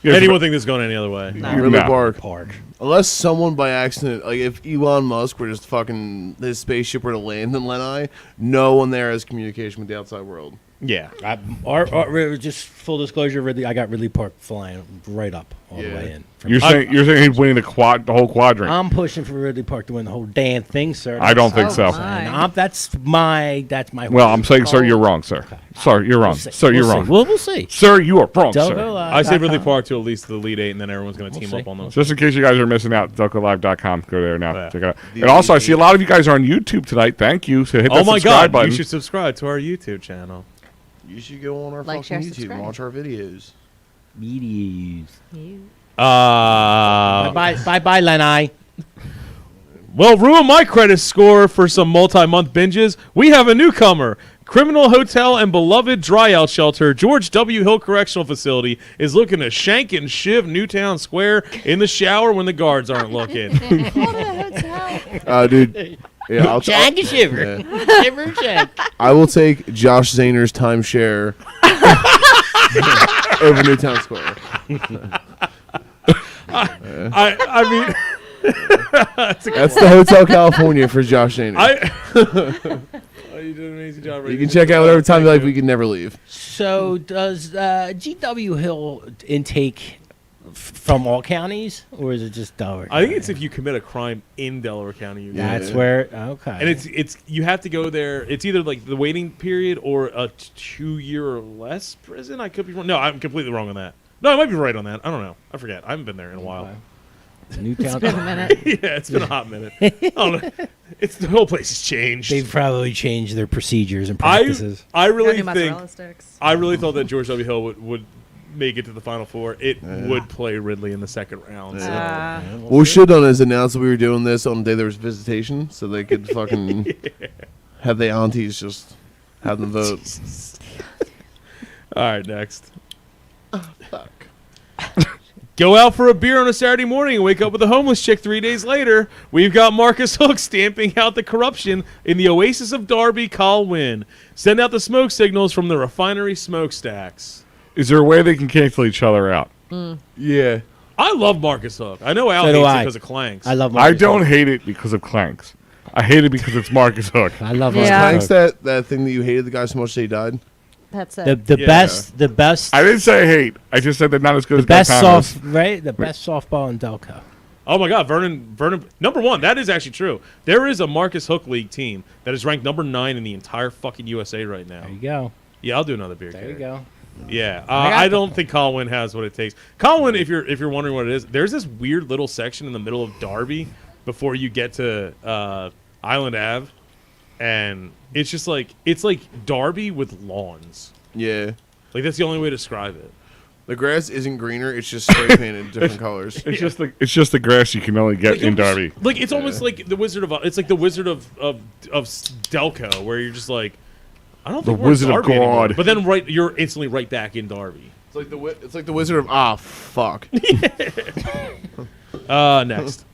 Yes, Anyone think this is going any other way? Ridley No. Park. Unless someone by accident, like if Elon Musk were just fucking his spaceship were to land in Lenai, no one there has communication with the outside world. Yeah. Just full disclosure, I got Ridley Park flying right up all the Yeah. way in. You're saying he's winning the whole quadrant. I'm pushing for Ridley Park to win the whole damn thing, sir. I don't think so. my. That's my. Well, I'm saying, sir, you're wrong, sir. Sir, you're wrong. Sir, you're wrong. We'll see. Sir, you are wrong, Delco sir. I say Ridley Live.com. Park to at least the Elite Eight, and then everyone's going to team see. up on them. Just in case you guys are missing out, DelcoLive.com. Go there now. Yeah. Check it out. And also, I see a lot of you guys are on YouTube tonight. Thank you. So hit that Oh my subscribe God! button. You should subscribe to our YouTube channel. You should go on our Like, share, fucking YouTube subscribe. and watch our videos. Meaties. You. Bye, Lenai. Well, ruin my credit score for some multi-month binges. We have a newcomer. Criminal Hotel and beloved Dryout Shelter, George W. Hill Correctional Facility is looking to shank and shiv Newtown Square in the shower when the guards aren't looking. Dude. Yeah, Shank and shiver. Shiver, shank. I will take Josh Zahner's timeshare over Newtown Square. I mean, That's the Hotel California for Josh Zahner. Oh, you did an amazing job. You can check out whatever time you like. We can never leave. So does GW Hill intake from all counties, or is it just Delaware? I think it's if you commit a crime in Delaware County. You That's Yeah. where. Okay. And it's you have to go there. It's either like the waiting period or a 2-year or less prison. I could be wrong. No, I'm completely wrong on that. No, I might be right on that. I don't know. I forget. I haven't been there in a while. Newtown. It's been a minute. Yeah, it's been a hot minute. I don't know. It's the whole place has changed. They've probably changed their procedures and I practices. really Got new think mozzarella sticks. I really thought that George W. Hill would make it to the Final Four. It would play Ridley in the second round. So. What we should have done is announce that we were doing this on the day there was visitation, so they could fucking have the aunties just have them vote. All right, next. Go out for a beer on a Saturday morning and wake up with a homeless chick 3 days later. We've got Marcus Hook stamping out the corruption in the Oasis of Derby, Colwyn. Send out the smoke signals from the refinery smokestacks. Is there a way they can cancel each other out? Yeah. I love Marcus Hook. I know Al So do hates it I. because of Clanks. I love. I Marcus don't Hook. hate it because of Clanks. I hate it because it's Marcus Hook. I love. Yeah. Marcus Thanks Hook. that thing that you hated the guy so much that he died. That's it. The Yeah. best. I didn't say hate. I just said they're not as good The as best Gaetano's. soft, right? The best softball in Delco. Oh my God, Vernon. Number one, that is actually true. There is a Marcus Hook League team that is ranked number 9 in the entire fucking USA right now. There you go. Yeah, I'll do another beer. There Carry. you go. Yeah, got I don't think Colwyn has what it takes. Colwyn, if you're wondering what it is, there's this weird little section in the middle of Derby before you get to Island Ave, and it's just like Derby with lawns. Yeah. Like that's the only way to describe it. The grass isn't greener; it's just spray painted different colors. It's just the grass you can only get in Derby. Like it's almost like the Wizard of Delco, where you're just like, I don't think The we're in Wizard of Derby anymore. God. But then you're instantly right back in Derby. It's like the Wizard of fuck. Next.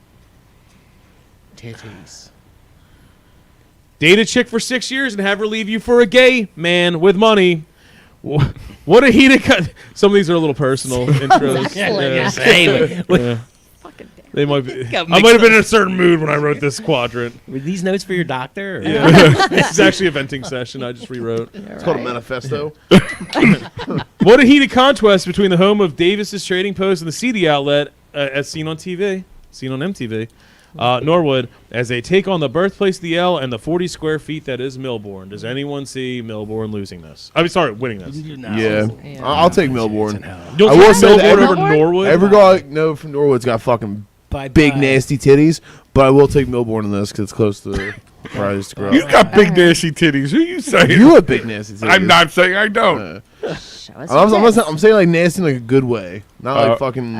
Titties. Date a chick for 6 years and have her leave you for a gay man with money. What a heated cut. Some of these are a little personal intros. They might be. I might have been in a certain mood when I wrote this quadrant. Were these notes for your doctor? Or? Yeah. This is actually a venting session. I just rewrote. It's called a manifesto. What a heated contest between the home of Davis's Trading Post and the CD outlet, as seen on MTV. Norwood, as they take on the birthplace of the L and the 40 square feet that is Millbourne. Does anyone see Millbourne losing this? I mean, sorry, winning this. No. Yeah. Yeah. I'll take Millbourne. You'll I will take say that Millbourne over Millbourne? Norwood? Every girl I know from Norwood's got fucking big nasty titties, but I will take Millbourne in this because it's close to where I used to grow You up. got big nasty titties. Who you saying? You have big nasty titties. I'm not saying I don't. Show us your tits. I'm saying like nasty in like a good way, not like fucking.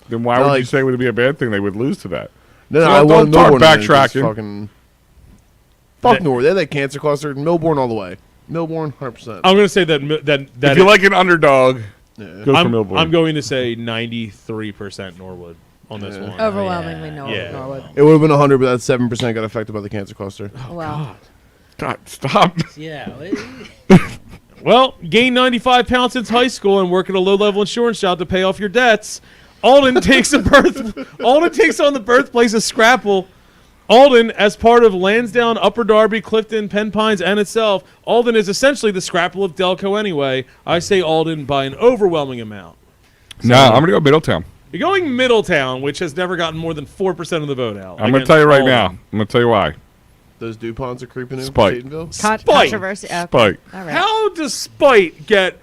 Then why No, would you like- say it would be a bad thing? They would lose to that. No, So I don't want start Millbourne. backtracking. Fucking. Fuck Norwood. They're that cancer cluster. Millbourne all the way. Millbourne, 100%. I'm going to say that If you like an underdog, Yeah. go for I'm Millbourne. going to say 93% Norwood on this Yeah. one. Overwhelmingly Yeah. Norwood. It would have been 100, but that 7% got affected by the cancer cluster. Well, God, stop. Yeah. Well, gain 95 pounds since high school and work at a low-level insurance job to pay off your debts. Alden takes on the birthplace of Scrapple. Alden, as part of Lansdowne, Upper Darby, Clifton, Penn Pines, and itself, Alden is essentially the Scrapple of Delco anyway. I say Alden by an overwhelming amount. No, I'm going to go Middletown. You're going Middletown, which has never gotten more than 4% of the vote out. I'm going to against tell you right Alden. now. I'm going to tell you why. Those DuPonts are creeping in Spite. from Shadenville. Spite. controversy. Okay. Spite. All right. How does Spite get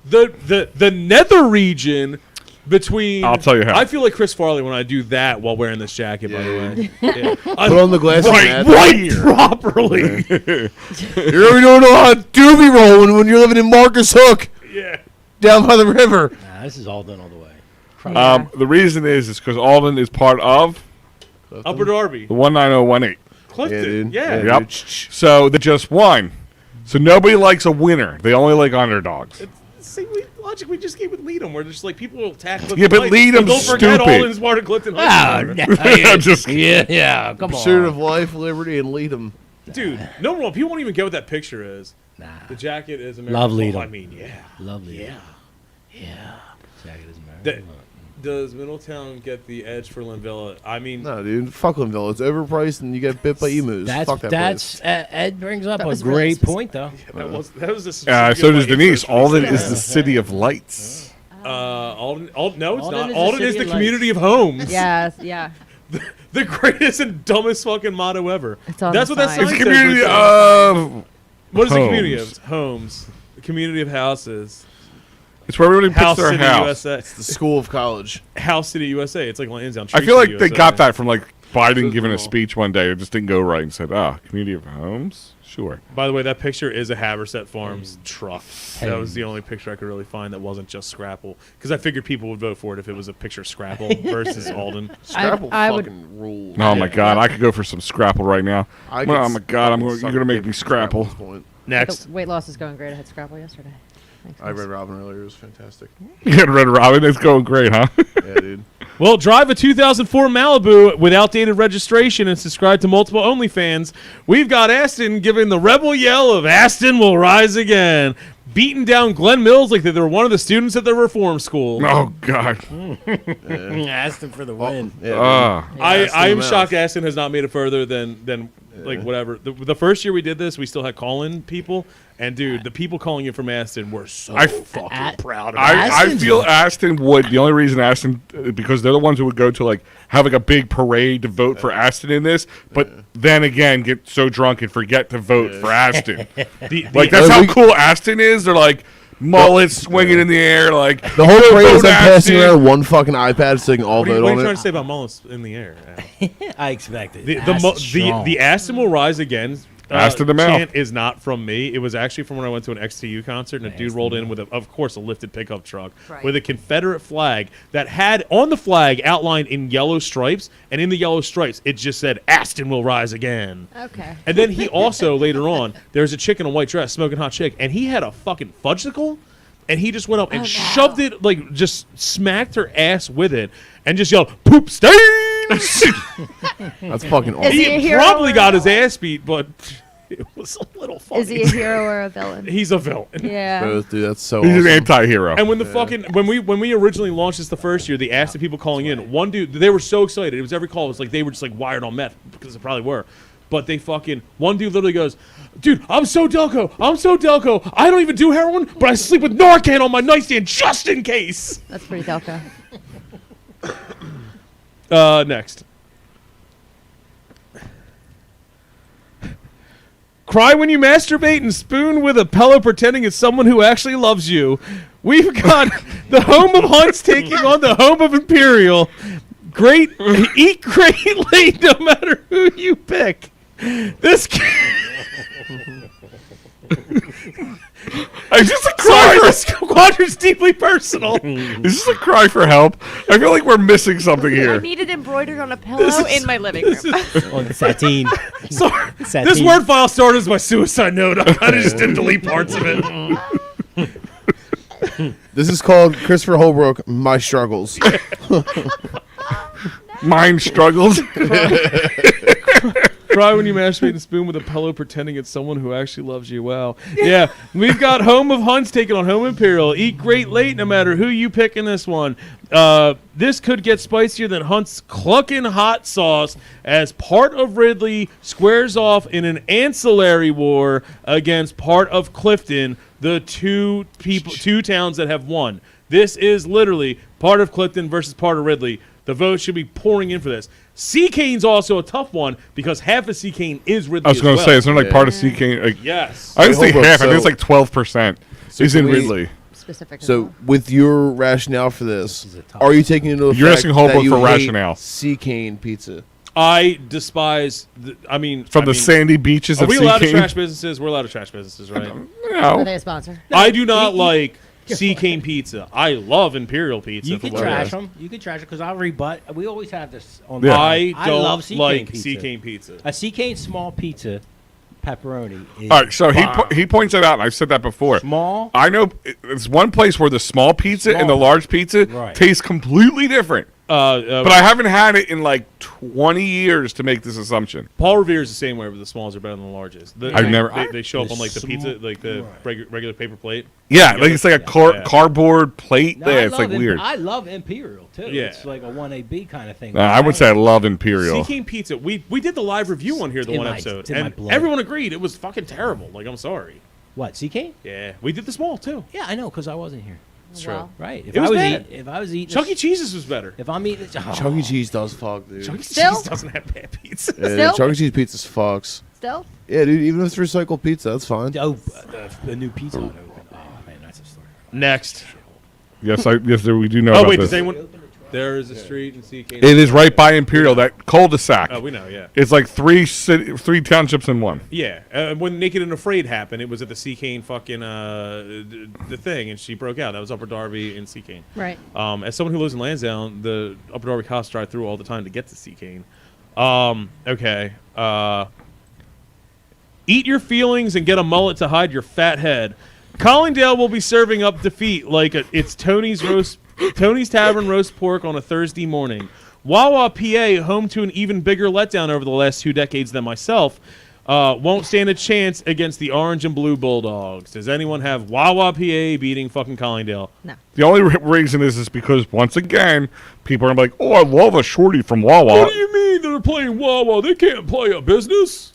the nether region between... I'll tell you how. I feel like Chris Farley when I do that while wearing this jacket, by the way. Yeah. Put on the glasses. Matt. Right properly. You don't know how to doobie rolling when you're living in Marcus Hook Yeah. down by the river. Nah, this is all done all the way. Yeah. The reason is because Alden is part of Upper Darby. the 19018. Clifton. Yeah, dude. Yeah. Yeah. Yep. So they just won. So nobody likes a winner. They only like underdogs. Same logic we just gave with Leadham, where there's like people will attack. Clifton Yeah, but Heights, Leadham's don't forget stupid. Alden's part of Clifton Oh, Heights. no, I'm just yeah, come Pursuit on. of life, liberty, and lead them. Dude, number one, people won't even get what that picture is. Nah, The jacket is American. Love Leadham. I mean, yeah. lovely. Yeah. Jacket is That- American. Does Middletown get the edge for Linvilla? I mean, No, dude. Fuck Linville. It's overpriced and you get bit by emus. Fuck that That's place. Ed brings up That a was really great specific. point, though. that was a so does Denise. Alden is the city of lights. Alden, no, it's Alden not. is the Alden is city the of community of homes. Yes, yeah. The greatest and dumbest fucking motto ever. It's on That's the what that sign. sign It's a says community right there. of. What is the homes. community of? Homes. The community of houses. It's where everybody puts House their City, house. USA. The school of college. House City, USA. It's like Lansdowne. I Tree feel like City, they USA. got that from like Biden So giving a cool. speech one day. It just didn't go right and said, community of homes? Sure. By the way, that picture is a Haverset Farms truck. Hey. That was the only picture I could really find that wasn't just Scrapple. Because I figured people would vote for it if it was a picture of Scrapple versus Alden. Scrapple I would- fucking rules. Oh my God, I could go for some Scrapple right now. I Oh could my God, fucking you're suck gonna a make dick me for Scrapple Scrapple. at this point. Next. The weight loss is going great. I had Scrapple yesterday. Thanks, I read Robin earlier. It was fantastic. You got Red Robin. It's going great, huh? Yeah, dude. Well, drive a 2004 Malibu with outdated registration and subscribe to multiple OnlyFans. We've got Aston giving the rebel yell of Aston will rise again, beating down Glenn Mills like they were one of the students at the reform school. Oh God. Asked him for the win. Yeah, dude. I Aston am Mouth. shocked Aston has not made it further than like whatever. The first year we did this, we still had call-in people, and dude, the people calling in from Aston were so fucking proud of it. I Aston's feel right. Aston would. The only reason Aston, because they're the ones who would go to like have like a big parade to vote for Aston in this, but then again get so drunk and forget to vote for Aston. Like that's how cool Aston is. They're like mullets swinging in the air, like The whole parade is vote them passing Aston. around one fucking iPad so they can all What are vote you on trying it. to say about mullets in the air? Al? I expected The Aston will rise again. Aston the mouth. chant is not from me. It was actually from when I went to an XTU concert, and a dude rolled in with, of course, a lifted pickup truck Right. with a Confederate flag that had on the flag outlined in yellow stripes, and in the yellow stripes it just said "Aston will rise again." Okay. And then he also later on, there's a chick in a white dress, smoking hot chick, and he had a fucking fudgesicle, and he just went up and no. shoved it, like just smacked her ass with it, and just yelled "Poop stains." That's fucking Is awesome. he a He hero probably or got a his villain? ass beat, but it was a little funny. Is he a hero or a villain? He's a villain. Yeah. Both, dude, that's so He's awesome. an anti-hero. And when the fucking when we originally launched this the first year, they asked the people calling in. One dude, they were so excited. It was every call. It was like they were just like wired on meth because they probably were. But they fucking one dude literally goes, "Dude, I'm so Delco. I'm so Delco. I don't even do heroin, but I sleep with Narcan on my nightstand just in case." That's pretty Delco. Next. Cry when you masturbate and spoon with a pillow pretending it's someone who actually loves you. We've got the home of Hunts taking on the home of Imperial. Eat great late no matter who you pick. This Is this a cry sorry, for, this quadrant's deeply personal. is this a cry for help? I feel like we're missing something I here. needed embroidered on a pillow in my living room. on the sateen. Sorry, Sateen. this word file started as my suicide note. I kind of just didn't delete parts of it. This is called Christopher Holbrook, My Struggles. Mind struggles. Cry when you masturbate and spoon with a pillow pretending it's someone who actually loves you. Wow. Yeah, we've got Home of Hunts taking on Home Imperial. Eat great late no matter who you pick in this one. This could get spicier than Hunt's clucking hot sauce as part of Ridley squares off in an ancillary war against part of Clifton, the two towns that have won. This is literally part of Clifton versus part of Ridley. The votes should be pouring in for this. Sea Cane's also a tough one because half of Sea Cane is Ridley. I was going to as say, well. isn't it like part of CK? Like, Yes. I didn't say Holbrook, half. I think it's so- like 12%. He's in can we- Ridley. Specific. as So, well. with your rationale for this, is a tough are you taking into effect You're asking Holbrook that you for hate rationale. Sea Cane pizza? I despise. From the sandy beaches Are of we allowed to CK? trash businesses? We're allowed to trash businesses, right? Are No. they a sponsor? I do not like Sea Cane pizza. I love Imperial pizza. You for can what it trash is. them. You can trash it because I'll rebut. We always have this on. Yeah. I don't love Sea like Cane pizza. Sea Cane pizza. A Sea Cane small pizza, pepperoni is All right, so bomb. he points it out, and I've said that before. Small? I know it's one place where the small pizza and the Small. large pizza Right. taste completely different. But I haven't had it in like 20 years to make this assumption. Paul Revere is the same way, but the smalls are better than the largest. I've never- They show up The on like the small- pizza, like the Right. regular paper plate. Yeah, like it's like a Yeah. cardboard plate. No, Yeah, I it's like love weird. I love Imperial too. Yeah. It's like a 1AB kind of thing. I would say I love Imperial. Sea King pizza. We did the live review on here the in one my- episode, it's in my and blood. everyone agreed it was fucking terrible. Like, I'm sorry. What, CK? Yeah, we did the small too. Yeah, I know, because I wasn't here. It's Well, Right. If It was I was bad. if I was eating Chuck E. Cheese's was better. if I'm eating Chuck E. Cheese does fuck, dude. Chuck E. Still? Cheese doesn't have bad pizza. Yeah, Still? Chuck E. Cheese pizza's fucks. Still? Yeah, dude. Even if it's recycled pizza, that's fine. Oh, the new Pizza Hut opened. Oh man, that's a story. Next. Yes, we do know Oh about wait, this. does anyone? There is a street in CK. It is right by Imperial, that cul-de-sac. Oh, we know. Yeah. It's like three townships in one. Yeah, when Naked and Afraid happened, it was at the C. Kane fucking the thing, and she broke out. That was Upper Darby and C. Kane. Right. As someone who lives in Lansdowne, the Upper Darby cops drive through all the time to get to C. Kane. Okay. Eat your feelings and get a mullet to hide your fat head. Collingdale will be serving up defeat like it's Tony's Tavern roast pork on a Thursday morning. Wawa, PA, home to an even bigger letdown over the last 2 decades than myself, won't stand a chance against the Orange and Blue Bulldogs. Does anyone have Wawa, PA beating fucking Collingdale? No. The only reason is because, once again, people are like, oh, I love a shorty from Wawa. What do you mean they're playing Wawa? They can't play a business?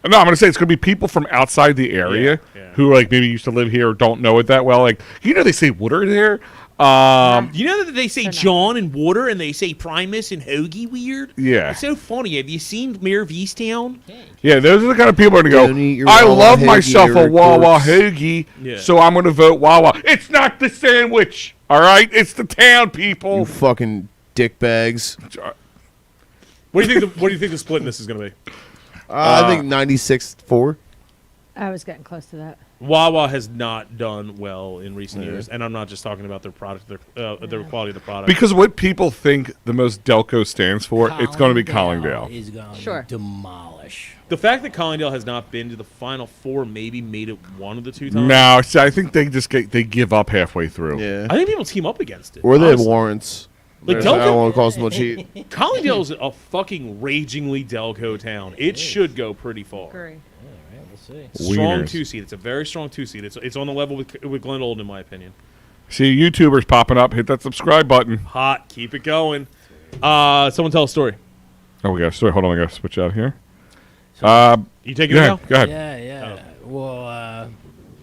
No, I'm going to say it's going to be people from outside the area Yeah. who, like, maybe used to live here or don't know it that well. Like, they say Woodard there. You know that they say They're not. John and Water and they say Primus and Hoagie weird? Yeah. It's so funny. Have you seen Mayor of Easttown? Yeah, those are the kind of people who are Don't going eat to your go, I Wawa love hoagie myself a or Wawa corpse." hoagie, Yeah. so I'm going to vote Wawa. It's not the sandwich, all right? It's the town, You people. fucking dick bags. What do you think? What do you think the split in this is going to be? I think 96-4. I was getting close to that. Wawa has not done well in recent years, and I'm not just talking about their product, their quality of the product. Because what people think the most Delco stands for, it's going to be Collingdale. Is going Sure. to demolish. The fact that Collingdale has not been to the Final Four maybe made it one of the 2 times. No, see, I think they just they give up halfway through. Yeah. I think people team up against it. Or they have honestly. warrants. Like I don't Delco, want to call someone cheat. Collingdale's a fucking ragingly Delco town. It should go pretty far. Agree. All right, we'll see. Strong Wieners. 2 seed. It's a very strong 2 seed. It's on the level with Glen Olden, in my opinion. See YouTubers popping up. Hit that subscribe button. Hot. Keep it going. Someone tell a story. Oh, we got a story. Hold on, we got to switch out here. You taking Go it ahead. now? Go ahead. Yeah. Well,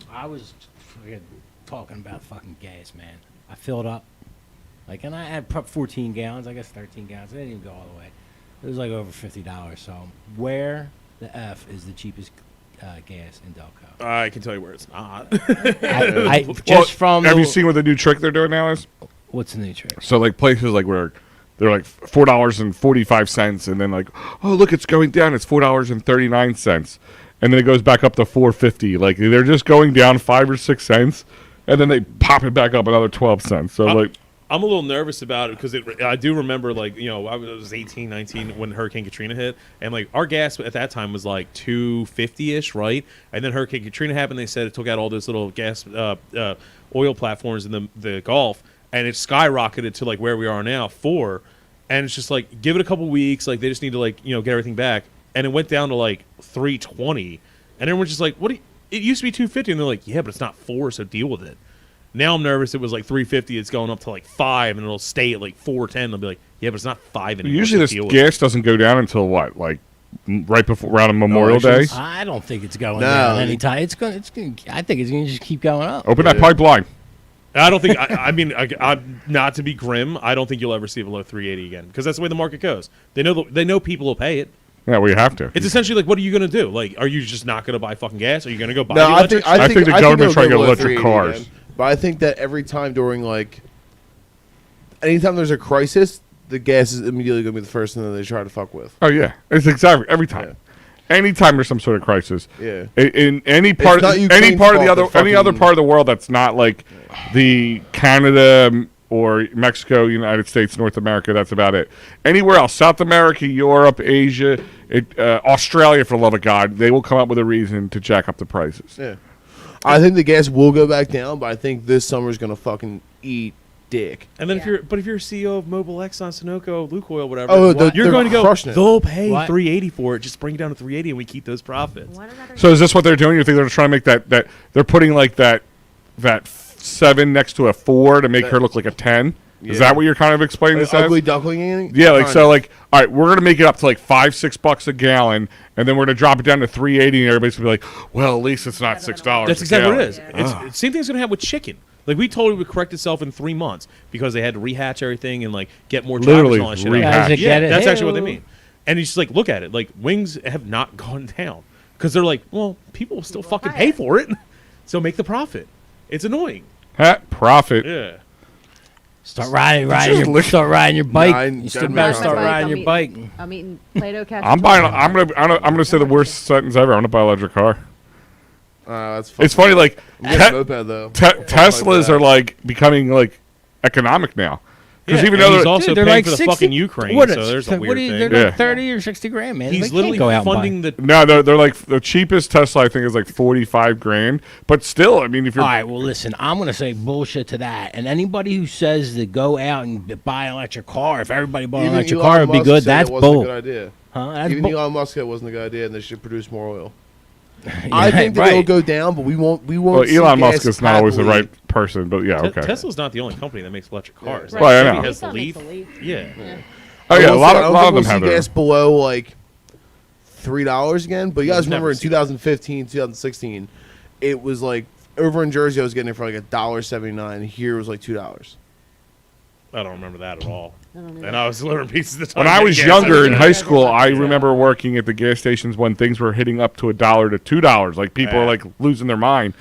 I was fucking talking about fucking gas, man. I filled up. And I had 14 gallons, I guess 13 gallons. I didn't even go all the way. It was like over $50. So where the F is the cheapest gas in Delco? I can tell you where it's not. Have you seen what the new trick they're doing now is? What's the new trick? So like places like where they're like $4.45, and then like, oh look, it's going down. It's $4.39, and then it goes back up to $4.50. Like they're just going down 5 or 6 cents, and then they pop it back up another 12 cents. So like. I'm a little nervous about it because I do remember, I was 18, 19 when Hurricane Katrina hit, and our gas at that time was like $2.50-ish, right? And then Hurricane Katrina happened. They said it took out all those little gas oil platforms in the Gulf, and it skyrocketed to where we are now, 4. And it's just give it a couple weeks, they just need to get everything back, and it went down to $3.20, and everyone's just like, what? It used to be $2.50, and they're like, yeah, but it's not 4, so deal with it. Now I'm nervous. It was $3.50. It's going up to 5, and it'll stay at $4.10. They'll be like, yeah, but it's not 5 anymore. Usually so this deal with gas doesn't go down until what, right before around Memorial Day. Elections? I don't think it's going No. down anytime. It's going. I think it's going to just keep going up. Open that pipeline. it. I don't think. I'm not to be grim. I don't think you'll ever see below 380 again because that's the way the market goes. They know people will pay it. Yeah, we have to. It's essentially what are you going to do? Are you just not going to buy fucking gas? Are you going to go buy? No, the I electric? think the I government's trying to it'll get go electric 380 cars. again. But I think that every time during anytime there's a crisis, the gas is immediately going to be the first thing that they try to fuck with. Oh yeah, it's exactly every time. Anytime there's some sort of crisis, Yeah. in any part, not any Ukraine's part of the fault other, that any other fucking- part of the world that's not the Canada, or Mexico, United States, North America. That's about it. Anywhere else, South America, Europe, Asia, Australia, for the love of God, they will come up with a reason to jack up the prices. Yeah. I think the gas will go back down, but I think this summer's gonna fucking eat dick. And then Yeah. if you're a CEO of Mobil, Exxon, Sunoco, Lukoil, whatever, you're they're going to go. crushing it. They'll pay What? $380 for it. Just bring it down to $380, and we keep those profits. One another So is this what they're doing? You think they're trying to make that they're putting like that 7 next to a 4 to make her look like a 10? Is Yeah. that what you're kind of explaining this as? Ugly duckling anything? Yeah, like so, like all right, we're gonna make it up to like $5-6 a gallon, and then we're gonna drop it down to $3.80, and everybody's gonna be like, well, at least it's not $6. That's a exactly what it gallon. is. It's same thing's going to happen with chicken. Like, we told it would correct itself in 3 months because they had to rehatch everything and, like, get more drivers Literally and all that shit. rehatch. out. Guys that Yeah, get it. that's actually what they Hey-o. mean. And you just, like, look at it. Like, wings have not gone down because they're like, well, people will still People fucking buy pay it. for it. So make the profit. It's annoying. Profit. Yeah. Start riding your bike. Nine, You still definitely better not. start I'm riding your eating- bike. I'm eating Play-Doh ketchup. I'm buying. I'm gonna say the worst sentence ever. I'm gonna buy an electric car. That's It's funny, like I'm getting a moped though. Teslas are like becoming like economic now. Because Yeah, even and though he's they're, also Dude, they're paying like for the 60 fucking Ukraine, what so is- there's a what weird do you- thing. They're Yeah. like 30 or 60 grand, man. He's They can't literally go out and buy. funding the. no, they're like the cheapest Tesla I think is like 45 grand. But still, I mean, if you're All right, well, listen, I'm going to say bullshit to that. And anybody who says to go out and buy an electric car, if everybody bought an Even electric Elon car, it'd be Musk good. said That's it wasn't bull. a good idea. Huh? That's Even bull. Elon Musk said it wasn't a good idea, and they should produce more oil. Yeah, I think that right. it'll go down, but we won't. well, see Elon gas Musk is not always the happily- right person, but yeah, okay. Tesla's not the only company that makes electric cars. Right. Well, I Chevy know. has the Nissan Leaf. makes a Leaf. Yeah. Oh yeah, I a will lot say, I of don't them think we'll have see their. gas below like $3 again. But you guys We've never remember in seen 2015, 2016, it was like over in Jersey, I was getting it for like $1.79. Here it was like $2. I don't remember that at all. I don't either. And I was delivering pizzas at the time. When I was getting gas younger out in of high it. school, I remember working at the gas stations when things were hitting up to $1 to $2. Like people were Yeah. like losing their mind.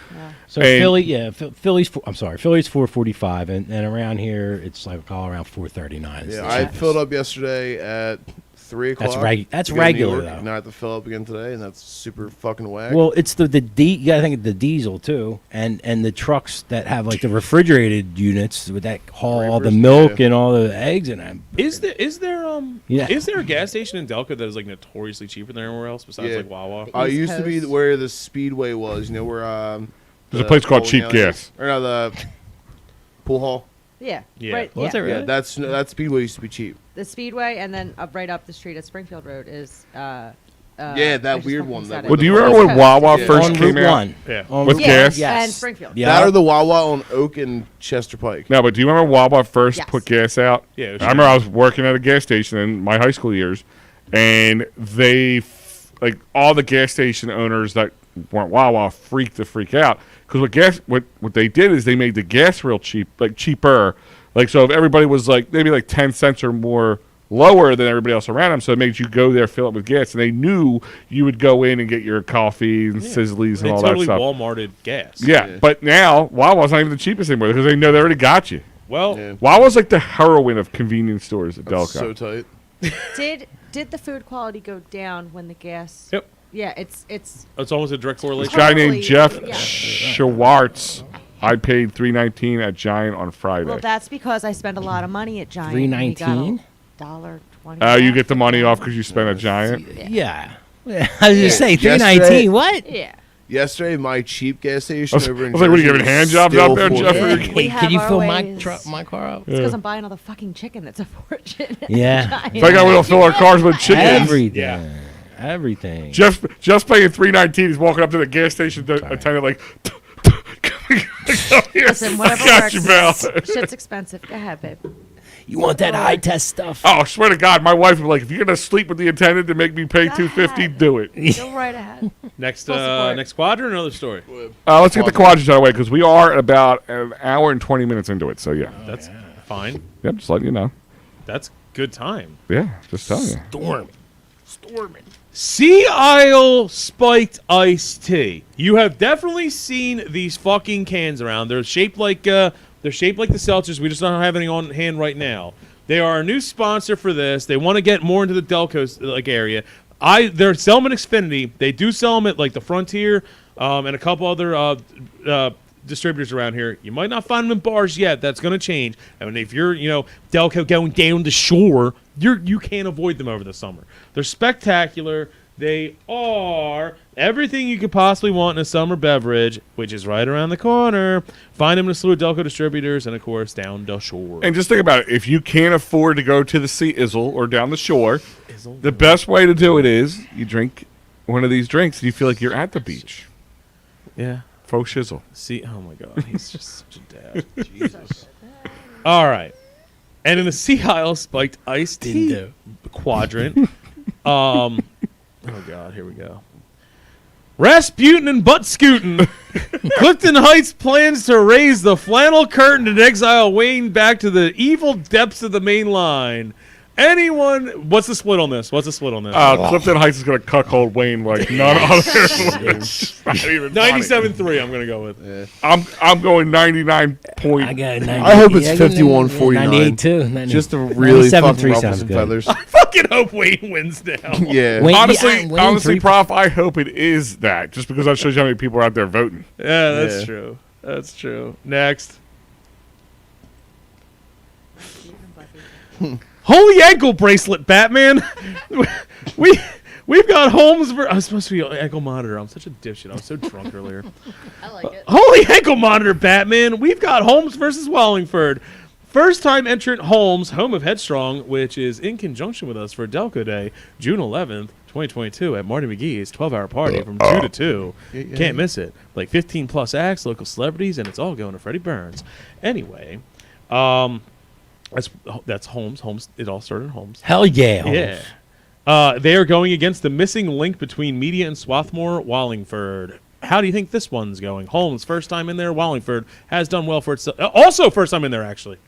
So And- Philly, yeah, Philly's. I'm sorry, Philly's 445, and around here it's like all around 439. It's Yeah, the I cheapest. filled up yesterday at 3 o'clock. That's to get to New regular, York, though. Now I have to fill up again today, and that's super fucking whack. Well, it's the you gotta think of the diesel too, and the trucks that have like the refrigerated units with that haul all the Reefers, milk yeah. and all the eggs in them. Is there Yeah. is there a gas station in Delco that is like notoriously cheaper than everywhere else besides Yeah. like Wawa? I East used to be Coast. where the Speedway was. You know where There's a the place called bowling Cheap alley is? Gas. Or no, the pool hall. Yeah. Yeah. Right. Was yeah. it Yeah, really? that Speedway used to be cheap. The Speedway, and then right up the street at Springfield Road is. Yeah, that I just weird fucking one said that it. Well, do you East remember when Coast. Wawa Yeah. first on came Route out? 1. Yeah. On With Route gas? And Yes. Springfield. Yeah. That or the Wawa on Oak and Chester Pike. No, but do you remember Wawa first Yes. put gas out? Yeah, it was I remember I was working at a gas station in my high school years, and they, like all the gas station owners that weren't Wawa freaked the freak out because what they did is they made the gas real cheap, like cheaper. Like so, if everybody was like maybe like 10 cents or more lower than everybody else around them, so it made you go there, fill up with gas, and they knew you would go in and get your coffee and Sizzlies and They all totally that stuff. Walmarted gas. Yeah, Yeah. but now Wawa's not even the cheapest anymore because they know they already got you. Well, Yeah. Wawa's like the heroin of convenience stores at That's Delco. so tight. Did the food quality go down when the gas? Yep. Yeah, it's it's almost a direct This correlation. guy named Jeff Yeah. Schwartz, I paid $3.19 at Giant on Friday. well, that's because I spend a lot of money at Giant. and we got a $3.19? $1.20. You get the money off because you spent at Giant. Yeah. I was just saying, Yesterday- 319. What? Yeah. Yesterday, my cheap gas station over in I was like, what are you Jersey giving was hand jobs still out there, Jeff? $4.50. We Hey, have can you our fill ways. my car up? It's because I'm buying all the fucking chicken that's a fortune. at Yeah. Giant. It's like how we don't fill our cars with chicken. Everything. Yeah. Everything. Just paying $3.19. He's walking up to the gas station attendant like, Listen, whatever I got works. you, pal. Shit's expensive. Go ahead, babe. You want that high test stuff? Oh, I swear to God, my wife was like, if you're gonna sleep with the attendant to make me pay Go $2.50, ahead. do it. Go right ahead. Next Full support. next quadrant, another story. Let's get the quadrants out of the way because we are about an hour and 20 minutes into it. So yeah, That's fine. yep, just letting you know. That's good time. Yeah, just telling you. Storming. Sea Isle spiked iced tea. You have definitely seen these fucking cans around. They're shaped like the seltzers. We just don't have any on hand right now. They are a new sponsor for this. They want to get more into the Delco area. They're selling them at Xfinity. They do sell them at like the Frontier and a couple other distributors around here. You might not find them in bars yet. That's going to change. I mean, if you're, Delco going down the shore, you can't avoid them over the summer. They're spectacular. They are everything you could possibly want in a summer beverage, which is right around the corner. Find them in a slew of Delco distributors and, of course, down the shore. And just think about it. If you can't afford to go to the Sea Izzle or down the shore, the best way to do it is you drink one of these drinks and you feel like you're at the beach. Yeah. Faux shizzle. See, oh, my God. He's just such a dad. Jesus. All right. And in the Sea Isle spiked iced tea quadrant, oh, God, here we go. Rasputin and butt scooting. Clifton Heights plans to raise the flannel curtain and exile Wayne back to the evil depths of the main line. Anyone? What's the split on this? Clifton Heights is going to cuckold Wayne like none other. 97.3 I'm going to go with. Yeah. I'm going 99 point. I got 98. I hope it's 51-49. 98 too. 98. Just to really fucking 97.3 ruffle sounds some good. feathers. I fucking hope Wayne wins now. Yeah. Wayne- Honestly, Wayne three- Prof, I hope it is that, just because that shows you how many people are out there voting. Yeah, that's Yeah. true. That's true. Next. Holy ankle bracelet, Batman. We've got Holmes. I was supposed to be ankle monitor. I'm such a dipshit. I was so drunk earlier. I like it. Holy ankle monitor, Batman. We've got Holmes versus Wallingford. First time entrant Holmes, home of Headstrong, which is in conjunction with us for Delco Day, June 11th, 2022 at Marty McGee's 12-hour party from 2 to 2. Yeah. Can't miss it. Like 15 plus acts, local celebrities, and it's all going to Freddie Burns. Anyway, that's Holmes. Holmes. It all started in Holmes. Hell yeah. Holmes. Yeah. They are going against the missing link between Media and Swarthmore, Wallingford. How do you think this one's going? Holmes, first time in there. Wallingford has done well for itself. Also, first time in there, actually.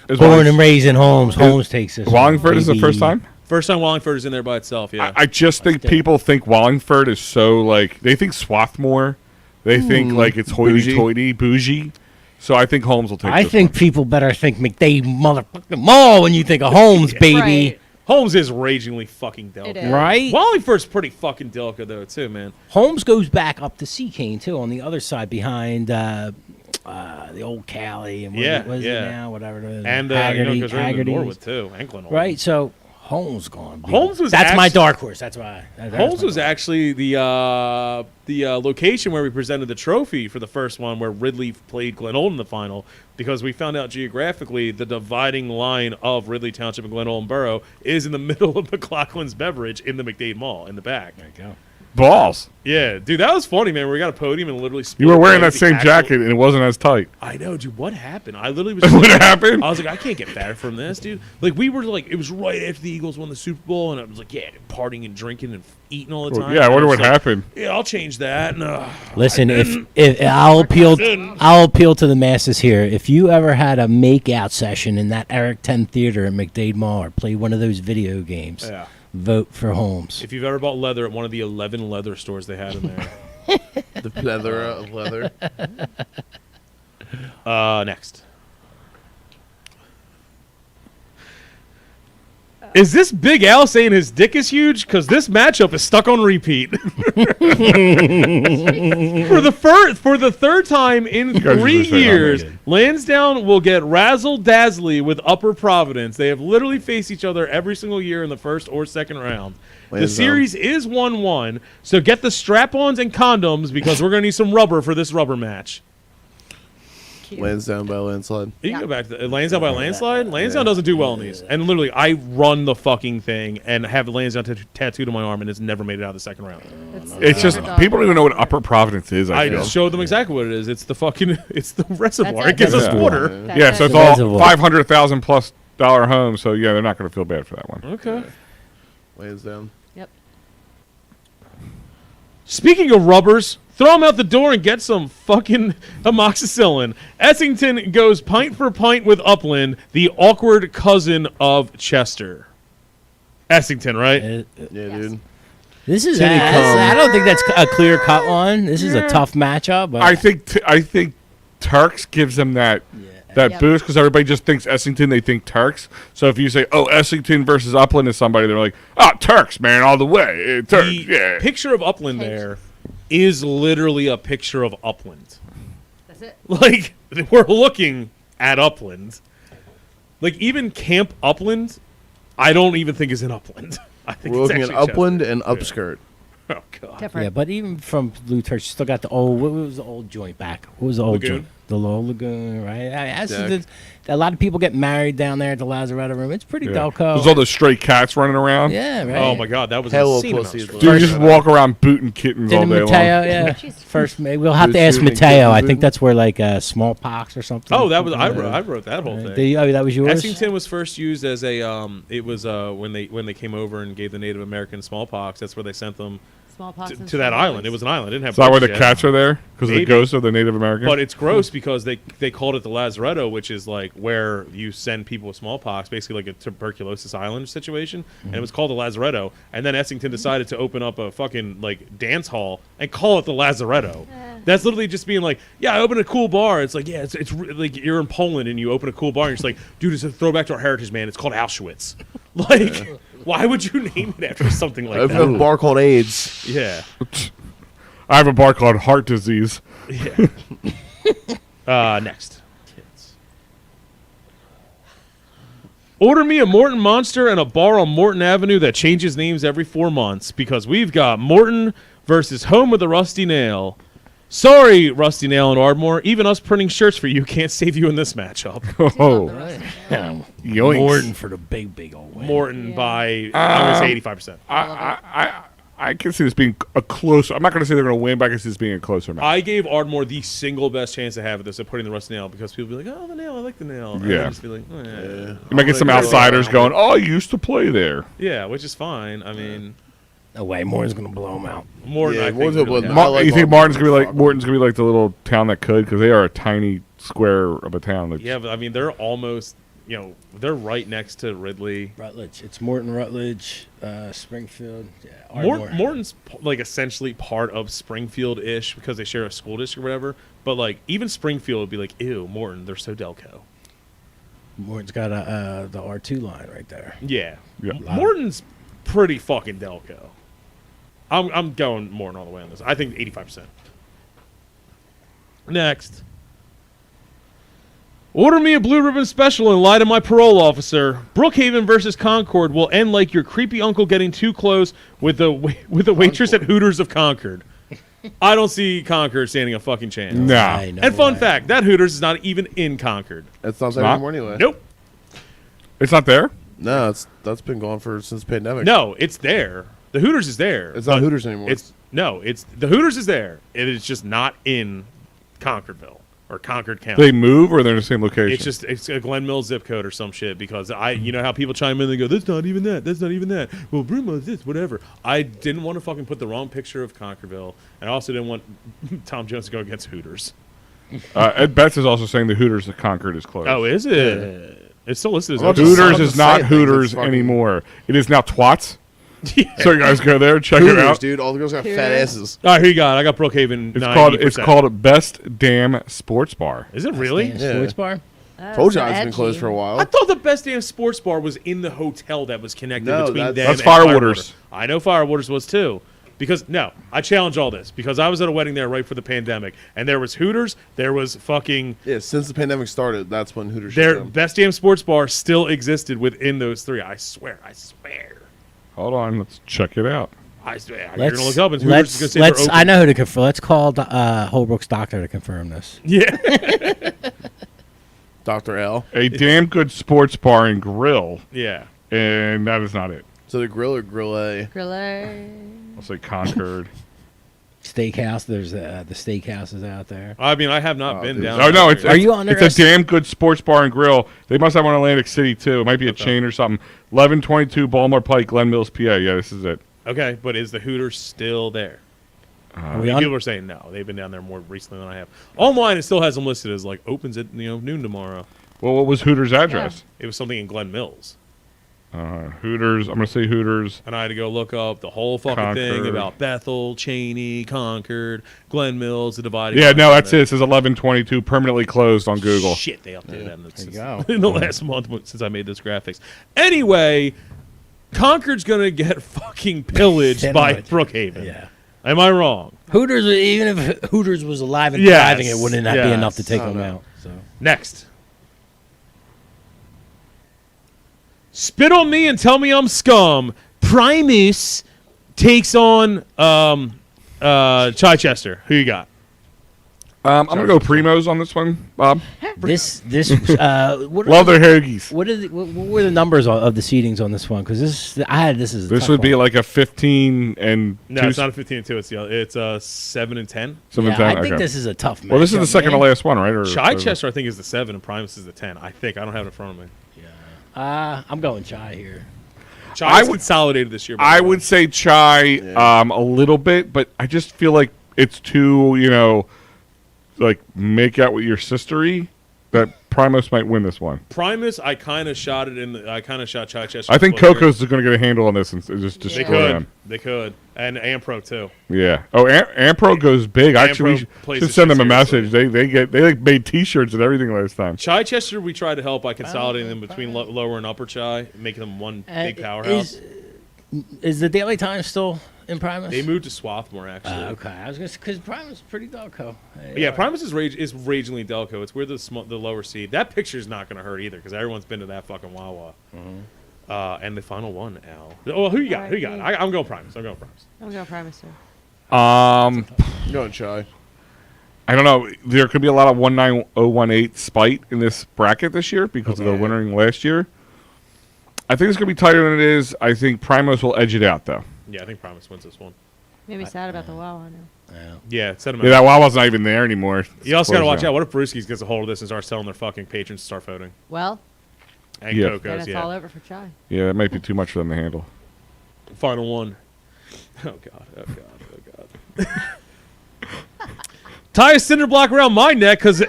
Born and raised in Holmes. Holmes takes this. Wallingford is the first time? First time Wallingford is in there by itself, yeah. I just think people think Wallingford is so, like, they think Swarthmore. They think, like, it's hoity-toity, bougie. So I think Holmes will take I this think one. people better think McDade motherfucking Mall when you think of Holmes, baby. Right. Holmes is ragingly fucking Delco. It is. Right? Wallingford's pretty fucking Delco, though, too, man. Holmes goes back up to Sea Cane, too, on the other side behind the old Cali and what is it now, whatever it is. And, Haggerty, because we're in Haggerty's. Norwood, too. And Glenolden. Right, so Holmes gone. Holmes was That's my actually- dark horse. That's why. Holmes was actually the location where we presented the trophy for the first one, where Ridley played Glenolden in the final, because we found out geographically the dividing line of Ridley Township and Glenolden Borough is in the middle of McLaughlin's Beverage in the McDade Mall in the back. There you go. Balls. Yeah, dude, that was funny, man. We got a podium and literally. You were wearing split that same the actual- jacket, and it wasn't as tight. I know, dude. What happened? I literally was. What happened? I was like, I can't get fatter from this, dude. Like, we were like, it was right after the Eagles won the Super Bowl, and I was like, yeah, partying and drinking and eating all the time. Yeah, I wonder And was what like, happened. Yeah, I'll change that. No. Listen, if I'll appeal to the masses here. If you ever had a make-out session in that Eric 10 Theater at McDade Mall or played one of those video games, Yeah. vote for Holmes. If you've ever bought leather at one of the 11 leather stores they had in there. The plethora of leather. Next. Is this Big Al saying his dick is huge? Because this matchup is stuck on repeat. For the third time in guys 3 usually say, "Oh, years, man." Lansdowne will get razzle-dazzly with Upper Providence. They have literally faced each other every single year in the first or second round. The Lansdowne. series is 1-1, so get the strap-ons and condoms because we're going to need some rubber for this rubber match. Lansdowne by landslide. You can go back to Lansdowne by landslide. Lansdowne doesn't do well in these. And literally, I run the fucking thing and have Lansdowne tattooed on my arm, and it's never made it out of the second round. It's just people don't even know what Upper Providence is. I I feel. showed them exactly what it is. It's the fucking, it's the reservoir. it. It gives That's us it. water. That's Yeah, so it. it's all Reservoir. $500,000+ home. So yeah, they're not going to feel bad for that one. Okay. Lansdowne. Yep. Speaking of rubbers, throw them out the door and get some fucking amoxicillin. Essington goes pint for pint with Upland, the awkward cousin of Chester. Essington, right? Yeah, Yes. dude. This is. Tinny Cum. I don't think that's a clear cut one. This is a tough matchup. But I think Turks gives them that Yep. boost because everybody just thinks Essington. They think Turks. So if you say, "Oh, Essington versus Upland is somebody," they're like, "Oh, Turks, man, all the way, Turks." The Yeah. picture of Upland there is literally a picture of Upland. Is it? Like, we're looking at Upland. Like, even Camp Upland, I don't even think is in Upland. I think We're it's looking at actually Upland Chester. and Upskirt. Oh, God. Different. Yeah, but even from Blue Church, you still got the old. What was the old joint back? What was the old Lagoon? joint? The old lagoon, right? Deck. A lot of people get married down there at the Lazaretto Room. It's pretty Yeah. Delco. There's all those stray cats running around. Yeah, right. Oh, my God. That was Hello, insane. pussy. amount of Dude, you stress. just walk around booting kittens all Didn't day Mateo, long. yeah. Jeez. First, we'll have to Who's ask shooting Mateo. I kittens? think that's where like smallpox or something. Oh, that was I wrote that whole thing. That was yours. Essington was first used as a it was when they came over and gave the Native American smallpox. That's where they sent them Smallpox and to that smallpox. island. It was an island. It didn't have Is that where the bugs yet. cats are there? Because of the Maybe. ghost of the Native American? But it's gross because they called it the Lazaretto, which is like where you send people with smallpox, basically like a tuberculosis island situation. And it was called the Lazaretto. And then Essington decided to open up a fucking like dance hall and call it the Lazaretto. That's literally just being like, yeah, I opened a cool bar. It's like, yeah, it's like you're in Poland and you open a cool bar and you're just like, dude, it's a throwback to our heritage, man. It's called Auschwitz. Like, why would you name it after something like I have a that? bar called AIDS. Yeah. I have a bar called Heart Disease. Yeah. Next. Kids. Order me a Morton Monster and a bar on Morton Avenue that changes names every 4 months because we've got Morton versus Home of the Rusty Nail. Sorry, Rusty Nail and Ardmore. Even us printing shirts for you can't save you in this matchup. Oh, Yeah. yoinks. Morton for the big old win. Morton Yeah. by, I'm going to say 85%. I can see this being a close. I'm not going to say they're going to win, but I can see this being a closer match. I gave Ardmore the single best chance to have at this at putting the Rusty Nail because people be like, oh, the nail, I like the nail. And Yeah. I'd just be like, You might get some outsiders going, oh, I used to play there. yeah, which is fine. I mean, No way, Morton's gonna blow them out. Morton, Yeah, I think, Morton's really a has. blood- I like You think Ardmore. Morton's going to be like the little town that could? Because they are a tiny square of a town. That's, Yeah, but I mean, they're almost, they're right next to Ridley. Rutledge. It's Morton, Rutledge, Springfield. Yeah, Ardmore. Morton's like essentially part of Springfield-ish because they share a school district or whatever. But like even Springfield would be like, ew, Morton, they're so Delco. Morton's got the R2 line right there. Yeah, Yeah. Morton's pretty fucking Delco. I'm going Morton all the way on this. I think 85%. Next. Order me a blue ribbon special and lie to my parole officer. Brookhaven versus Concord will end like your creepy uncle getting too close with the waitress at Hooters of Concord. I don't see Concord standing a fucking chance. Nah. Hey, no And fun way. fact, that Hooters is not even in Concord. It's not there not? anymore anyway. Nope. It's not there? No, that's been gone since the pandemic. No, it's there. The Hooters is there. It's not but Hooters anymore. It's the Hooters is there. It is just not in Concordville or Concord County. They move or they're in the same location? It's a Glen Mills zip code or some shit because you know how people chime in and they go, that's not even that, that's not even that. Well, Brumo's this, whatever. I didn't want to fucking put the wrong picture of Concordville, and I also didn't want Tom Jones to go against Hooters. Ed Betts is also saying the Hooters of Concord is closed. Oh, is it? It's still listed as Well, open. Hooters Hooters Some of is the not site things Hooters is fucking- anymore. It is now Twats. Yeah. So you guys go there, check it Hooters, out. dude. All the girls got fat Hooters. asses. All right, here you go. I got Brookhaven. It's called Best Damn Sports Bar. Is it really? Damn Yeah. Sports bar. Told So you it's been closed edgy. for a while. I thought the Best Damn Sports Bar was in the hotel that was connected No, between them that's and Firewaters. I know Firewaters was too. Because, no, I challenge all this. Because I was at a wedding there right for the pandemic. And there was Hooters. There was fucking... Yeah, since the pandemic started, that's when Hooters. Their shut down. Best Damn Sports Bar still existed within those three. I swear. Hold on, let's check it out. You're going to look up and Hooters is going to let's, say they're open. I know who to confirm. Let's call Holbrook's doctor to confirm this. Yeah. Dr. L. A damn good sports bar and grill, Yeah. and that is not it. So the grill or grill A. Griller. I'll say Concord. Steakhouse. There's the steakhouses out there. I mean, I have not been dude. down. Oh no, that it's area. Are you on it's their a damn good sports bar and grill. They must have one in Atlantic City too. It might be a chain or something. 1122 Baltimore Pike, Glen Mills, PA. Yeah, this is it. Okay, but is the Hooters still there? Are we on? People are saying no. They've been down there more recently than I have. Online, it still has them listed as like opens at noon tomorrow. Well, what was Hooters' address? It was something in Glen Mills, Hooters. I'm gonna say Hooters. and I had to go look up the whole fucking thing Concord. about Bethel, Cheney, Concord, Glen Mills, the dividing. Yeah, line no, on that's there. it. It says 1122 permanently closed on Google. Shit, they updated that in the, There you go. in the last month since I made those graphics. Anyway, Concord's gonna get fucking pillaged Hit by on it. Brookhaven. Yeah. Am I wrong? Hooters, even if Hooters was alive and Yes, thriving, it wouldn't be yes. enough to take Oh, them no. out. So Next. Spit on me and tell me I'm scum. Primus takes on Chichester. Who you got? I'm gonna go Primos on this one, Bob. this what Love their hoagies. What were the numbers of the seedings on this one? Because this is a This tough would be one. like a 15 and No, two, it's not a 15 and 2. It's 7 and 10. 7 Yeah, 10. I think Okay. this is a tough match. Well, this is the second to last one, right? Or Chichester, I think, is the 7 and Primus is the 10. I think. I don't have it in front of me. I'm going Chai here. Chai's consolidated this year. by I the way. would say Chai a little bit, but I just feel like it's too, like make out with your sistery. That Primus might win this one. Primus, I kind of shot it in. I kind of shot Chichester. I think in the foot here. Coco's going to get a handle on this and just They destroy could. them. They could. And Ampro too. Yeah. Oh, Ampro goes big. Actually, we plays should this send them a shit seriously. message. They like made T-shirts and everything last time. Chichester, we tried to help by consolidating them between lower and upper Chi, making them one big powerhouse. Is the Daily Times still in Primus? They moved to Swarthmore, actually. Okay, I was just because Primus is pretty Delco. Yeah, Primus is ragingly Delco. It's where the lower seed. That picture's not going to hurt either because everyone's been to that fucking Wawa. And the final one, Al. Oh, who you got? Who you got? I'm going Primus. I'm going Primus. I'm going Going Chai. I don't know. There could be a lot of 19018 spite in this bracket this year because of the winning last year. I think it's going to be tighter than it is. I think Primos will edge it out, though. Yeah, I think Primus wins this one. Made me sad about the Wawa now. Yeah, set him Yeah, that Wawa's not even there anymore. You also got to Closed watch now. out. What if Brewskis gets a hold of this and starts telling their fucking patrons to start voting? Well, And Yeah. then Coco's, it's yeah. all over for Chai. Yeah, that might be too much for them to handle. Final one. Oh, God. Oh, God. Oh, God. Tie a cinder block around my neck because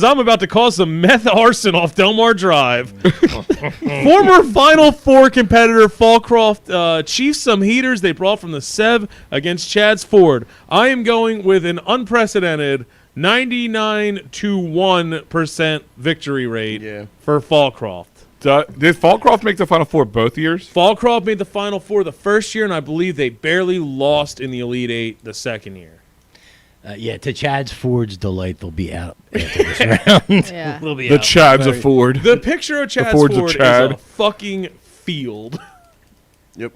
I'm about to cause some meth arson off Delmar Drive. Former Final Four competitor Fallcroft chiefs some heaters they brought from the Sev against Chad's Ford. I am going with an unprecedented 99-1% victory rate for Fallcroft. Did Fallcroft make the Final Four both years? Fallcroft made the Final Four the first year, and I believe they barely lost in the Elite Eight the second year. To Chad's Ford's delight, they'll be out after this round. Yeah. They'll be The out. Chad's a Ford. The picture of Chad's Ford's a Ford Chad. is a fucking field. Yep.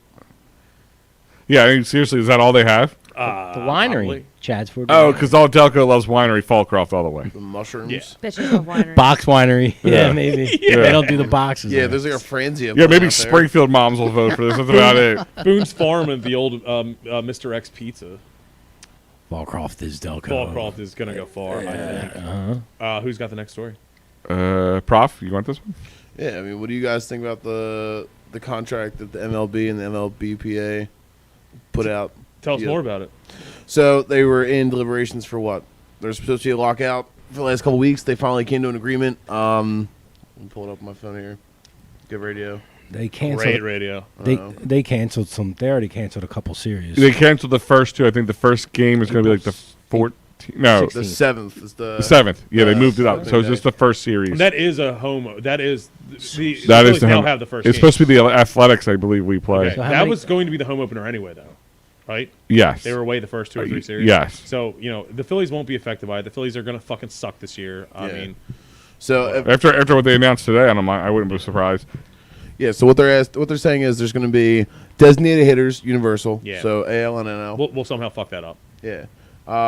Yeah, I mean, seriously, is that all they have? The winery, Probably. Chad's Ford. Oh, because all Delco loves winery, Fallcroft all the way. The mushrooms. Yeah. Bitches of winery. box winery. Yeah. Yeah, maybe. Yeah. They don't do the boxes. Yeah, though. there's like a Franzia. Yeah, maybe out there. Springfield moms will vote for this. That's about it. Boone's Farm and the old Mr. X Pizza. Fallcroft is Delco. Fallcroft is going to go far, I think. Who's got the next story? Prof, you want this one? Yeah, I mean, what do you guys think about the contract that the MLB and the MLBPA put out? Tell us more about it. So they were in deliberations for what? There's supposed to be a lockout for the last couple weeks. They finally came to an agreement. Let me pull it up on my phone here. Good radio. They canceled. Great radio. They canceled some. They already canceled a couple series. They canceled the first two. I think the first game is going to be like the 14th. No, The 7th is the 7th. Yeah, they moved it up. So it's just the first series. That is a home. That is the That Phillies is the now home. have the first. It's game. supposed to be the Athletics, I believe we play. Okay. So how That many- was going to be the home opener anyway, though, right? Yes. They were away the first 2 or 3 series. Yes. So the Phillies won't be affected by it. The Phillies are going to fucking suck this year. I Yeah. mean, So After what they announced today, I wouldn't be surprised. yeah, so what they're saying is there's going to be designated hitters, universal. Yeah. So AL and NL. we'll somehow fuck that up. Yeah.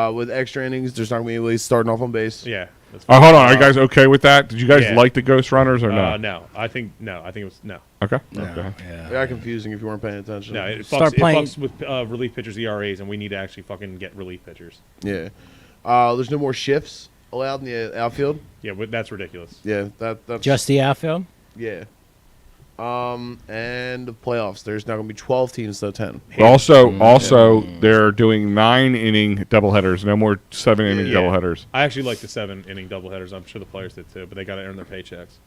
With extra innings, there's not going to be anybody starting off on base. Yeah. That's Hold on. Are you guys okay with that? Did you guys Yeah. like the Ghost Runners or no? No. I think it was no. Okay. No, Okay. yeah. Very confusing if you weren't paying attention. No, it Start playing- fucks with relief pitchers' ERAs, and we need to actually fucking get relief pitchers. Yeah. There's no more shifts allowed in the outfield. Yeah, that's ridiculous. Yeah, that's Just the outfield. yeah. And the playoffs. There's now going to be 12 teams instead of 10. Also, they're doing 9-inning doubleheaders. No more 7-inning Yeah. doubleheaders. I actually like the 7-inning doubleheaders. I'm sure the players did too, but they got to earn their paychecks.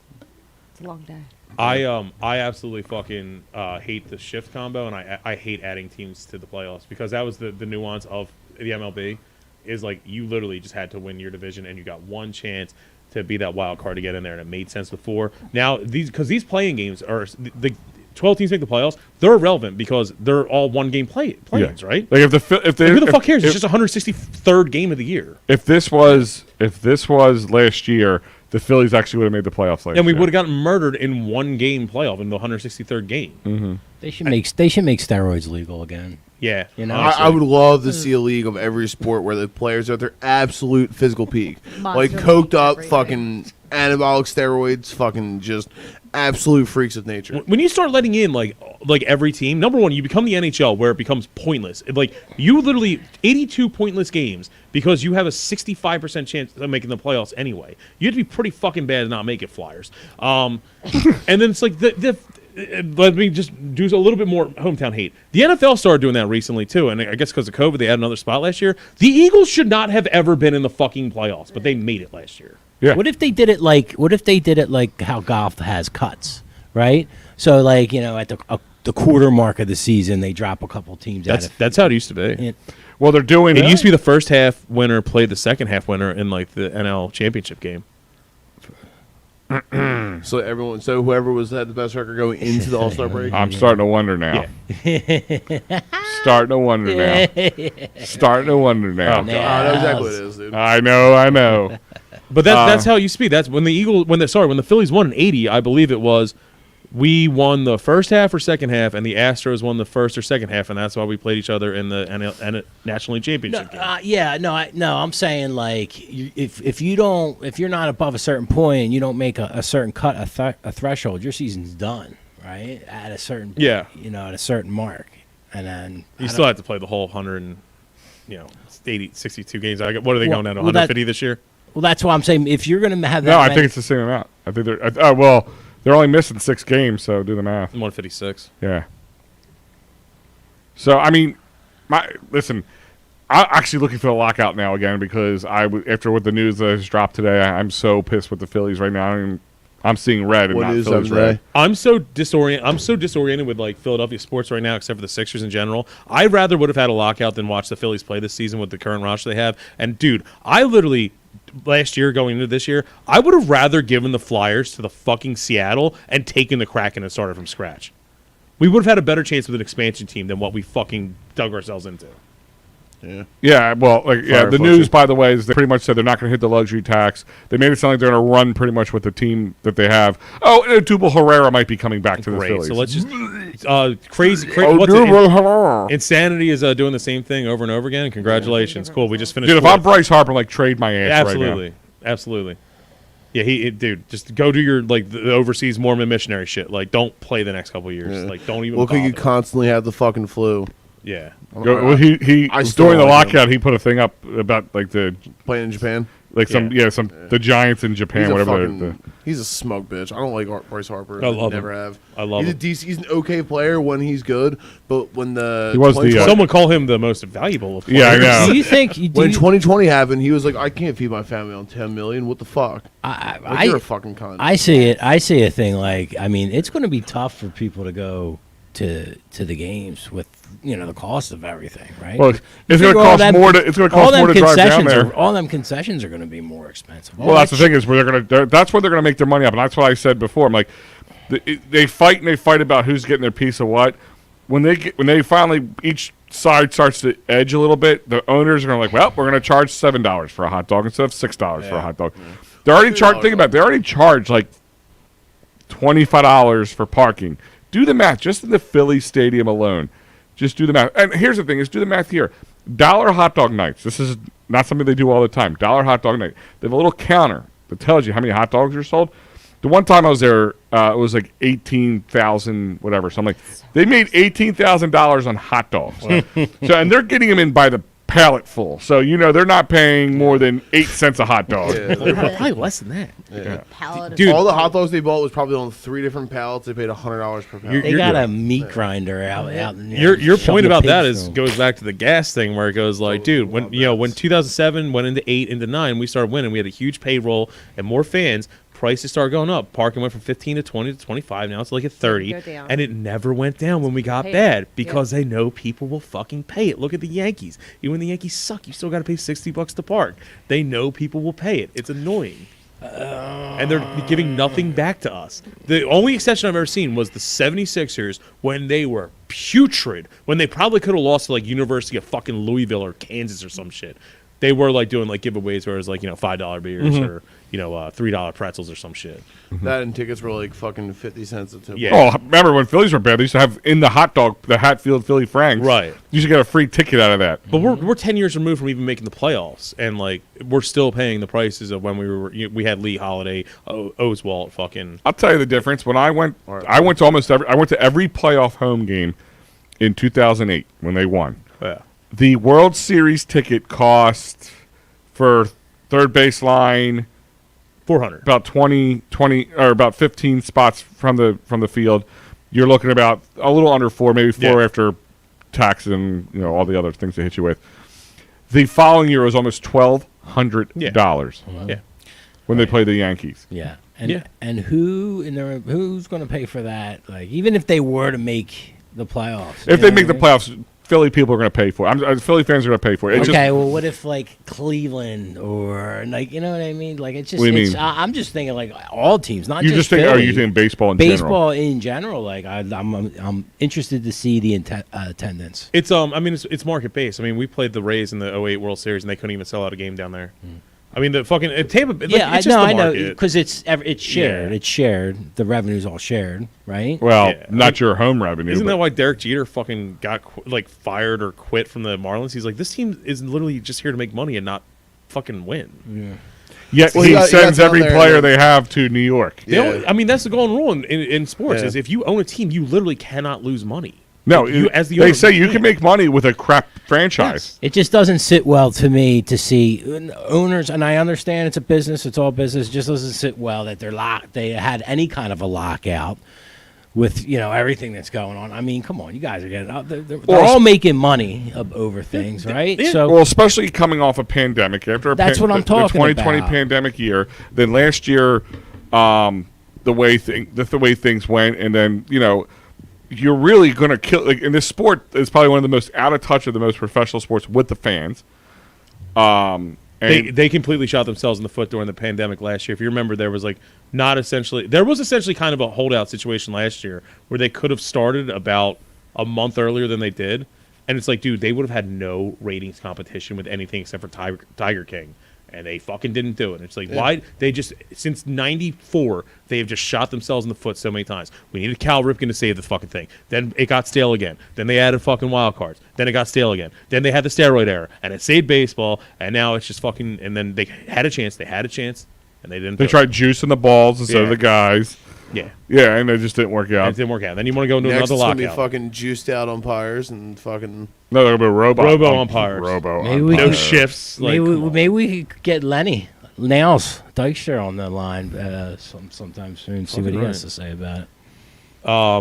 It's a long day. I absolutely fucking hate the shift combo, and I hate adding teams to the playoffs because that was the nuance of the MLB. Is like you literally just had to win your division, and you got one chance to be that wild card to get in there, and it made sense before. Now these playing games are 12 teams make the playoffs, they're irrelevant because they're all one-game play-ins, right? Like if Who the fuck cares? If, It's just 163rd game of the year. if this was last year, the Phillies actually would have made the playoffs last And we year. would have gotten murdered in one game playoff in the 163rd game. They should make steroids legal again. Yeah. You know? I would love to see a league of every sport where the players are at their absolute physical peak, like Monster coked league up, every day. fucking anabolic steroids, fucking just absolute freaks of nature. When you start letting in like every team, number one, you become the NHL where it becomes pointless. Like you literally 82 pointless games because you have a 65% chance of making the playoffs anyway. You have to be pretty fucking bad to not make it, Flyers. And then it's like let me just do a little bit more hometown hate. The NFL started doing that recently too, and I guess because of COVID, they had another spot last year. The Eagles should not have ever been in the fucking playoffs, but they made it last year. Yeah. What if they did it like how golf has cuts, right? So like, you know, at the quarter mark of the season, they drop a couple teams out of That's how it used to be. it. Well, they're doing It used to be the first half winner played the second half winner in like the NL championship game. So whoever had the best record going into the All-Star break. I'm starting to wonder now. Starting to wonder now. Starting to wonder now. Oh, I know exactly what it is, dude. I know. But that's how it used to be. That's when the Phillies won in '80, I believe it was. We won the first half or second half, and the Astros won the first or second half, and that's why we played each other in the National League Championship game. I'm saying like if you're not above a certain point and you don't make a certain cut, a threshold, your season's done, right? At a certain Yeah. at a certain mark, and then You still have to play the whole 62 games. What are they going down to? 150 this year? Well, that's why I'm saying if you're going to have that. No, I think it's the same amount. I think they're only missing 6 games, so do the math. 156. Yeah. So I mean, listen, I'm actually looking for the lockout now again because after what the news that has dropped today, I'm so pissed with the Phillies right now. I'm seeing red and What not news Phillies today? red. I'm so disoriented with like Philadelphia sports right now, except for the Sixers in general. I rather would have had a lockout than watch the Phillies play this season with the current roster they have. And dude, I literally last year going into this year, I would have rather given the Flyers to the fucking Seattle and taken the Kraken and started from scratch. We would have had a better chance with an expansion team than what we fucking dug ourselves into. Yeah. Yeah, well, the Firefly news, too. by the way, is they pretty much said they're not going to hit the luxury tax. They made it sound like they're going to run pretty much with the team that they have. Oh, and Odubel Herrera might be coming back to the Great. Phillies. So let's just crazy. Oh, What's it? Odubel Herrera. Insanity is doing the same thing over and over again. Congratulations, cool. We just finished. Dude, if I'm fourth. Bryce Harper, like, trade my ass right now. Absolutely. Yeah, dude, just go do your the overseas Mormon missionary shit. Like, don't play the next couple of years. Yeah. Like, don't even. Well, could you bother. constantly have the fucking flu? Yeah. Well, he I still during the like him. lockout, he put a thing up about like the Playing in Japan? the Giants in Japan, He's a whatever. fucking, he's a smug bitch. I don't like Bryce Harper. I love Never him. have. I love he's him. a decent, he's an okay player when he's good, but when the He was the, 2020 Someone call him the most valuable of Yeah, I players. know. Do you think? when 2020 happened, he was like, I can't feed my family on 10 million. What the fuck? Like, you're a fucking cunt. I see it. I see a thing like I mean, it's going to be tough for people to go to the games with the cost of everything, right? Well, it's You going to figure all cost them- more. It's going to all cost them more to drive down concessions there. all them concessions are going to be more expensive. Well, that's the thing is where that's where they're going to make their money up, and that's what I said before. I'm like, they fight about who's getting their piece of what. When they finally each side starts to edge a little bit, the owners are going to like, well, we're going to charge $7 for a hot dog instead of $6 for a hot dog. They're already charged. Think about it. They already charged like $25 for parking. Do the math just in the Philly Stadium alone. Just do the math. And here's the thing: is do the math here. $1 hot dog nights. This is not something they do all the time. $1 hot dog night. They have a little counter that tells you how many hot dogs are sold. The one time I was there, it was like 18,000 whatever. So I'm like, they made $18,000 on hot dogs. And they're getting them in by the pallet full. So they're not paying more than 8 cents a hot dog. Probably less than that. Pallet of Dude. All the hot dogs they bought was probably on 3 different pallets. They paid $100 per pallet. They got a meat grinder out. Your shoving point the about that pigs is through 'em. goes back to the gas thing where it goes like, dude, when 2007 went into 8 into 9, we started winning. We had a huge payroll and more fans. Prices started going up. Parking went from 15 to 20 to 25. Now it's like at 30, Go down. and it never went down when we got Pay it. bad because they know people will fucking pay it. Look at the Yankees. Even when the Yankees suck, you still got to pay $60 to park. They know people will pay it. It's annoying. And they're giving nothing back to us. The only exception I've ever seen was the 76ers when they were putrid, when they probably could have lost to like University of fucking Louisville or Kansas or some shit. They were like doing like giveaways where it was like, $5 beers or, $3 pretzels or some shit. That and tickets were like fucking 50 cents a tip. Yeah. Oh, remember when Phillies were bad? They used to have in the hot dog, the Hatfield Philly Franks. Right. You should get a free ticket out of that. But we're 10 years removed from even making the playoffs, and like we're still paying the prices of when we had Lee Holiday, Oswalt, fucking. I'll tell you the difference. When I went to every playoff home game in 2008 when they won. Yeah. The World Series ticket cost for third baseline 400. about 20 or about 15 spots from the field. You're looking about a little under 4, maybe 4 after tax and all the other things they hit you with. The following year was almost $1,200 when they played the Yankees. Yeah. And who's going to pay for that? Like, even if they were to make the playoffs. If they make the playoffs, Philly people are going to pay for it. Philly fans are going to pay for it. Well, what if like Cleveland or like, you know what I mean? Like, it's just. What do you mean? I'm just thinking like all teams, not You just think? Philly. Are you thinking baseball in general? Baseball in general, like I'm interested to see the attendance. It's it's market based. I mean, we played the Rays in the 08 World Series and they couldn't even sell out a game down there. I mean, the fucking Tampa. It's just I the know, market. because it's shared. Yeah. It's shared. The revenue's all shared, right? Well, not your home revenue. Isn't but that why Derek Jeter fucking got fired or quit from the Marlins? He's like, this team is literally just here to make money and not fucking win. Yet Well, he you sends got every down there player and- they have to New York. Yeah. I mean, that's the golden rule in sports: Yeah. is if you own a team, you literally cannot lose money. No, as the they owner, say you you can can't. make money with a crap franchise. It just doesn't sit well to me to see owners, and I understand it's a business; it's all business. It just doesn't sit well that they're locked. They had any kind of a lockout with everything that's going on. I mean, come on, you guys are getting they're all making money over things, right? So, Well, especially coming off a pandemic after That's what I'm talking the 2020 about. pandemic year. Then last year, the way things went, and then you're really going to kill. Like, in this sport, it's probably one of the most out of touch of the most professional sports with the fans. They completely shot themselves in the foot during the pandemic last year. If you remember, there was essentially kind of a holdout situation last year where they could have started about a month earlier than they did, and it's like, dude, they would have had no ratings competition with anything except for Tiger King. And they fucking didn't do it. It's like, why? They just, since 94, they have just shot themselves in the foot so many times. We needed Cal Ripken to save the fucking thing. Then it got stale again. Then they added fucking wild cards. Then it got stale again. Then they had the steroid era. And it saved baseball. And now it's just fucking, and then they had a chance. And they didn't They do tried juicing the balls instead of the guys. it. Yeah, and it just didn't work And out. it didn't work out. Then you want to go into Next, another it's gonna be lockout. fucking juiced out umpires and fucking. No, they're going to be Robo umpires. Maybe we No could- shifts. Like, maybe we could get Lenny Nails Dykstra on the line sometime soon. See what he has to say about it. Oh,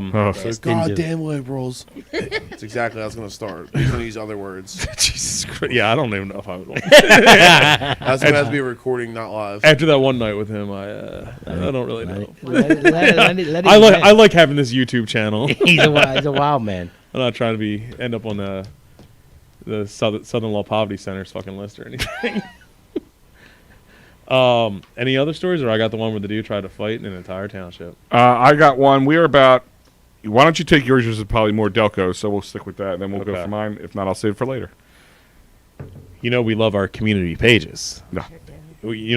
Goddamn liberals. That's exactly how it's gonna start. He's gonna use other words. Jesus Christ. Yeah, I don't even know if I would want That's gonna have to be a recording, not live. After that one night with him, I don't really know. Let I like having this YouTube channel. He's a wild man. I'm not trying to end up on the Southern Law Poverty Center's fucking list or anything. Any other stories, or I got the one where the dude tried to fight in an entire township? I got one. We're about. Why don't you take yours? Yours is probably more Delco, so we'll stick with that, and then we'll go Okay. for mine. If not, I'll save it for later. We love our community pages. No.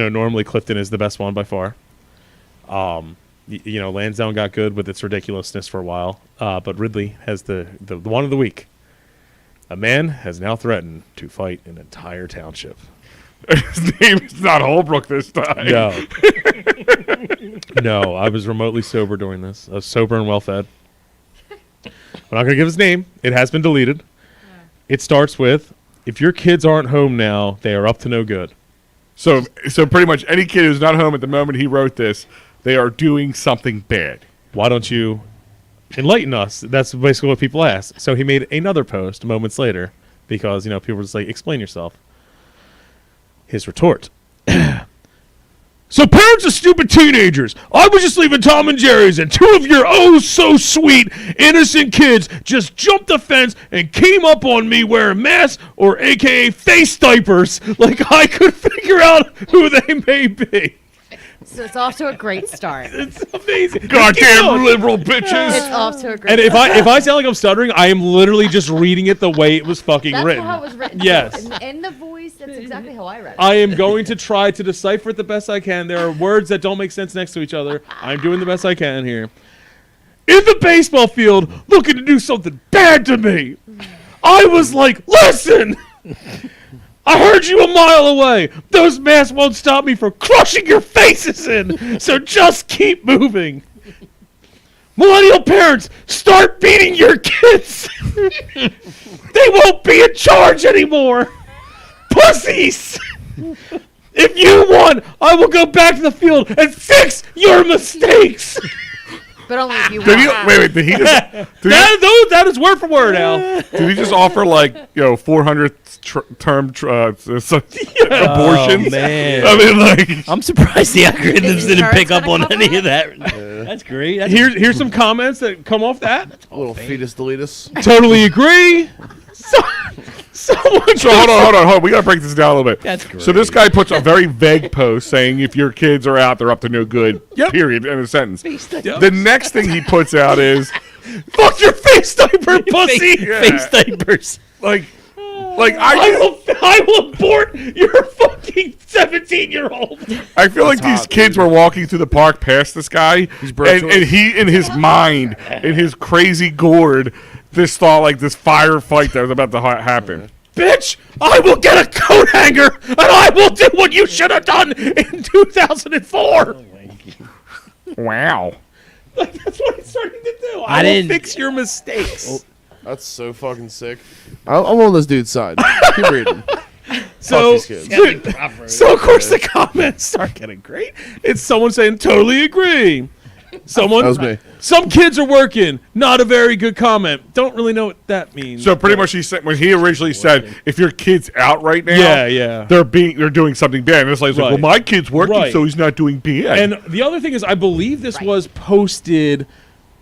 Normally Clifton is the best one by far. Lansdowne got good with its ridiculousness for a while, but Ridley has the one of the week. A man has now threatened to fight an entire township. His name is not Holbrook this time. No. No, I was remotely sober doing this. I was sober and well-fed. I'm not going to give his name. It has been deleted. It starts with, if your kids aren't home now, they are up to no good. So pretty much any kid who's not home at the moment he wrote this, they are doing something bad. Why don't you enlighten us? That's basically what people ask. So he made another post moments later because, people were just like, explain yourself. His retort. So parents of stupid teenagers, I was just leaving Tom and Jerry's and two of your oh-so-sweet innocent kids just jumped the fence and came up on me wearing masks or a.k.a. face diapers like I could figure out who they may be. So it's off to a great start. It's amazing. Goddamn liberal bitches. It's off to a great And start. if I sound like I'm stuttering, I am literally just reading it the way it was fucking That's written. how it was written. Yes. In the voice, that's exactly how I read it. I am going to try to decipher it the best I can. There are words that don't make sense next to each other. I'm doing the best I can here. In the baseball field, looking to do something bad to me. I was like, listen! I heard you a mile away. Those masks won't stop me from crushing your faces in. So just keep moving. Millennial parents, start beating your kids. They won't be in charge anymore. Pussies. If you won, I will go back to the field and fix your mistakes. But only if you Did he, want. wait, did he just, That is word for word, Al. did he just offer like 400 term abortions? Oh, man. I mean, like, I'm surprised the algorithms Is didn't pick insurance up gonna on cover any it? of that. That's great. That's Here's some comments that come off that. A little fetus deletus. Totally agree. Someone so hold on. We gotta break this down a little bit. That's great. So this guy puts a very vague post saying if your kids are out, they're up to no good. Yep. Period. In a sentence. Yep. The next thing he puts out is fuck your face diaper, pussy. face diapers. like I will abort your fucking 17-year-old. I feel like these hot, kids dude. were walking through the park past this guy, pro-choice. and he, in his mind, in his crazy gourd, this thought like this firefight that was about to happen. Bitch, I will get a coat hanger and I will do what you should have done in 2004. Wow. Like, that's what he's starting to do. I I will didn't- fix your mistakes. That's so fucking sick. I'm on this dude's side. Keep reading. So, these kids. so of course the comments start getting great. It's someone saying totally agree. Someone, That was me. some kids are working. Not a very good comment. Don't really know what that means. So pretty much he said when he originally said if your kid's out right now, Yeah. they're doing something bad. And it's like, Right. well, my kid's working, Right. so he's not doing bad. And the other thing is, I believe this Right. was posted.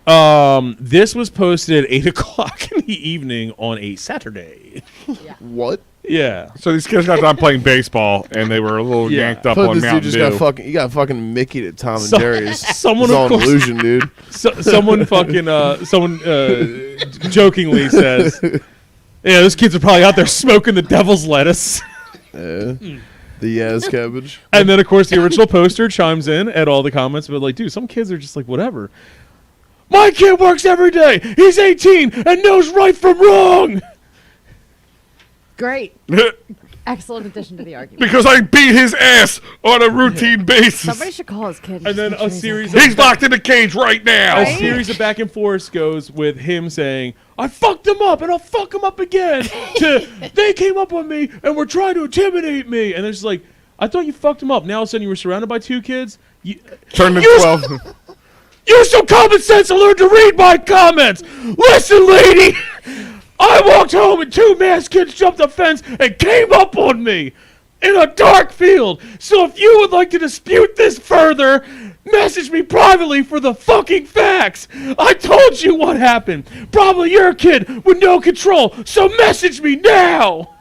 This was posted at 8:00 in the evening on a Saturday. What? Yeah. so these kids got done playing baseball, and they were a little Yeah. yanked I up feel like on this dude Mountain just Dew. got fucking. You got fucking Mickey'd at Tom and So- Jerry's. someone It's all of an course- illusion, dude. Someone fucking jokingly says, "Yeah, those kids are probably out there smoking the devil's lettuce." Yeah. The Yaz cabbage. And then, of course, the original poster chimes in at all the comments, but like, dude, some kids are just like, whatever. My kid works every day. He's 18 and knows right from wrong. Great. Excellent addition to the argument. Because I beat his ass on a routine basis. Somebody should call his kid. And then just a make sure series he's of He's locked in the cage right now. a series of back and forth goes with him saying, I fucked him up and I'll fuck him up again. To they came up on me and were trying to intimidate me. And it's just like, I thought you fucked him up. Now all of a sudden you were surrounded by two kids. Turn to You- 12. Use some common sense and learn to read my comments. Listen, lady. I walked home and two masked kids jumped the fence and came up on me in a dark field. So if you would like to dispute this further, message me privately for the fucking facts. I told you what happened. Probably your kid with no control. So message me now.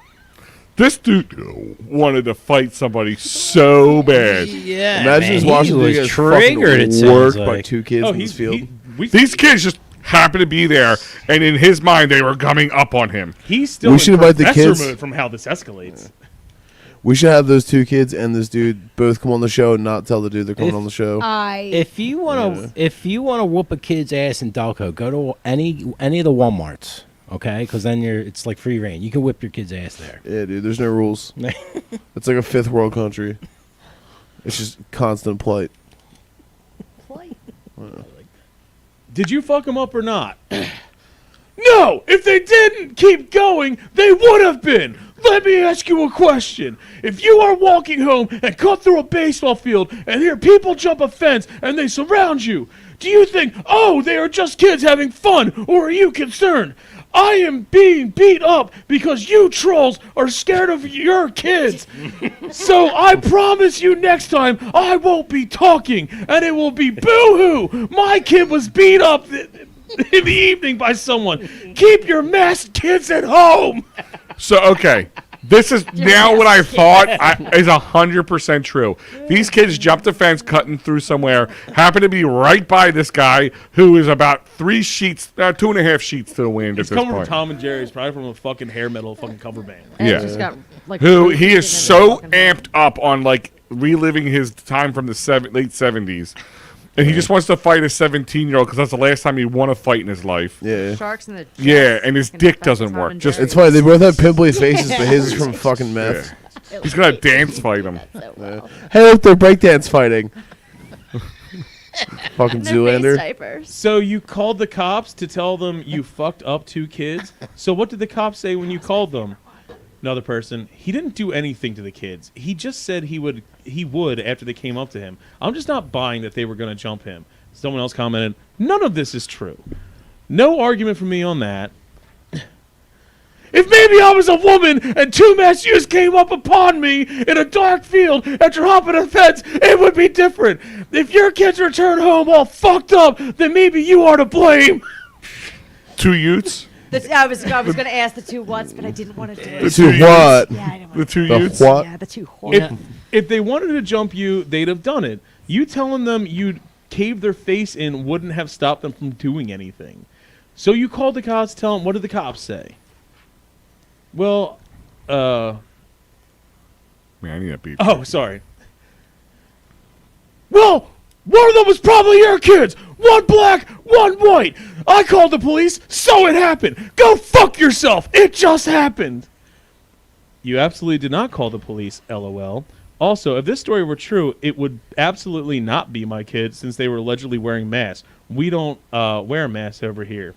This dude wanted to fight somebody so bad. Yeah. Imagine just watching he the was guys triggered. It fucking sounds worked by like. two kids in this field. These kids just happened to be there, and in his mind, they were coming up on him. He's still We in should invite the professor kids. mode from how this escalates. We should have those two kids and this dude both come on the show and not tell the dude they're coming on the show. If you wanna, whoop a kid's ass in Delco, go to any of the WalMarts, okay? Because then it's like free reign. You can whip your kid's ass there. Yeah, dude, there's no rules. It's like a fifth world country. It's just constant plight. Did you fuck him up or not? No! If they didn't keep going, they would have been! Let me ask you a question. If you are walking home and cut through a baseball field and hear people jump a fence and they surround you, do you think, oh, they are just kids having fun, or are you concerned? I am being beat up because you trolls are scared of your kids. So I promise you next time I won't be talking and it will be boo-hoo. My kid was beat up in the evening by someone. Keep your masked kids at home. So, okay. This is now what I thought is 100% true. These kids jumped the fence, cutting through somewhere, happened to be right by this guy who is about 3 sheets, 2.5 sheets to the wind It's at this coming from point. Tom and Jerry's, probably from a fucking hair metal fucking cover band. And Yeah. he's got, like, Who three he is kids in so his fucking home. amped up on like reliving his time from the late 70s. And he just wants to fight a 17-year-old because that's the last time he won a fight in his life. Yeah. Sharks in the Yeah, and his fucking dick fucking doesn't Tom work. and Just- Jerry. It's funny. They both have pimply faces, but his is from fucking meth. He's gonna dance fight him. Hey, look, they're breakdance fighting. Fucking They're face Zoolander. diapers. So you called the cops to tell them you fucked up 2 kids? So what did the cops say when you called them? Another person, he didn't do anything to the kids. He just said he would after they came up to him. I'm just not buying that they were going to jump him. Someone else commented, none of this is true. No argument from me on that. If maybe I was a woman and 2 mass youths came up upon me in a dark field after hopping a fence, it would be different. If your kids return home all fucked up, then maybe you are to blame. 2 youths? I was going to ask the 2 whats, but I didn't want to do The it. To two what? Yeah, I didn't The want 2 The youths? what? Yeah, the 2 horny. If they wanted to jump you, they'd have done it. You telling them you'd cave their face in wouldn't have stopped them from doing anything. So you called the cops, tell them, what did the cops say? Well, Man, I need a beep. oh, sorry. Well, one of them was probably your kids. 1 black, 1 white. I called the police, so it happened. Go fuck yourself. It just happened. You absolutely did not call the police, LOL. Also, if this story were true, it would absolutely not be my kids since they were allegedly wearing masks. We don't wear masks over here.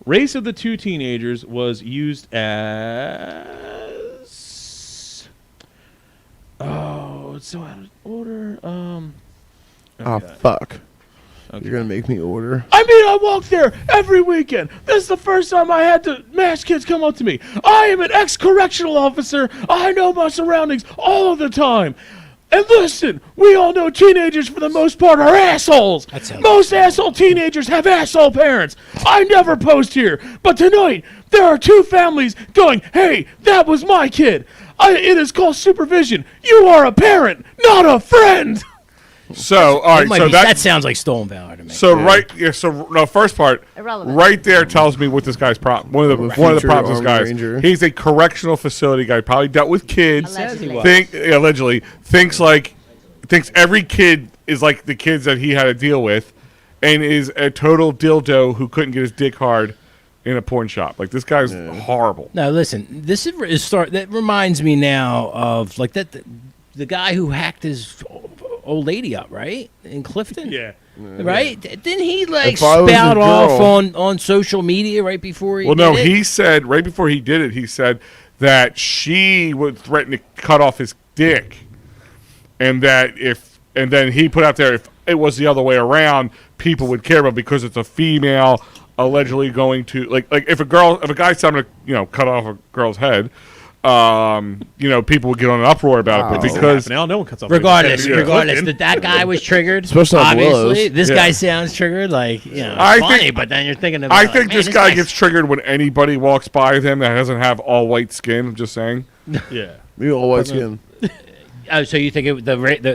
Race of the 2 teenagers was used as... Oh, it's so out of order. Oh, okay. fuck. Okay. You're going to make me order? I mean, I walk there every weekend. This is the first time I had the masked kids come up to me. I am an ex-correctional officer. I know my surroundings all of the time. And listen, we all know teenagers for the most part are assholes. Most asshole teenagers have asshole parents. I never post here, but tonight there are 2 families going, hey, that was my kid. It is called supervision. You are a parent, not a friend. So, all right, so that sounds like stolen valor to me. So no, first part, Irrelevant. right there tells me what this guy's problem. One of the Future problems this guy Army Ranger. is. He's a correctional facility guy. Probably dealt with kids. Allegedly. Allegedly thinks every kid is like the kids that he had to deal with, and is a total dildo who couldn't get his dick hard in a porn shop. Like this guy's horrible. Now listen, this is that reminds me now of like the guy who hacked his old lady up, right, in Clifton. Yeah. Right? Didn't he like If I was a spout off girl- on social media right before he? Well, no, did it? he said right before he did it, he said that she would threaten to cut off his dick, and that and then he put out there if it was the other way around, people would care, but because it's a female allegedly going to like if a guy's trying to cut off a girl's head, people would get on an uproar about it, but because Now no one cuts off. Regardless, their dick. that guy was triggered. Especially on obviously, Willows. this Yeah. guy sounds triggered. Like I funny, think- but then you're thinking about. I think man, this guy guy's- gets triggered when anybody walks by them that doesn't have all white skin. I'm just saying. Yeah. Me all white skin. Oh, so you think it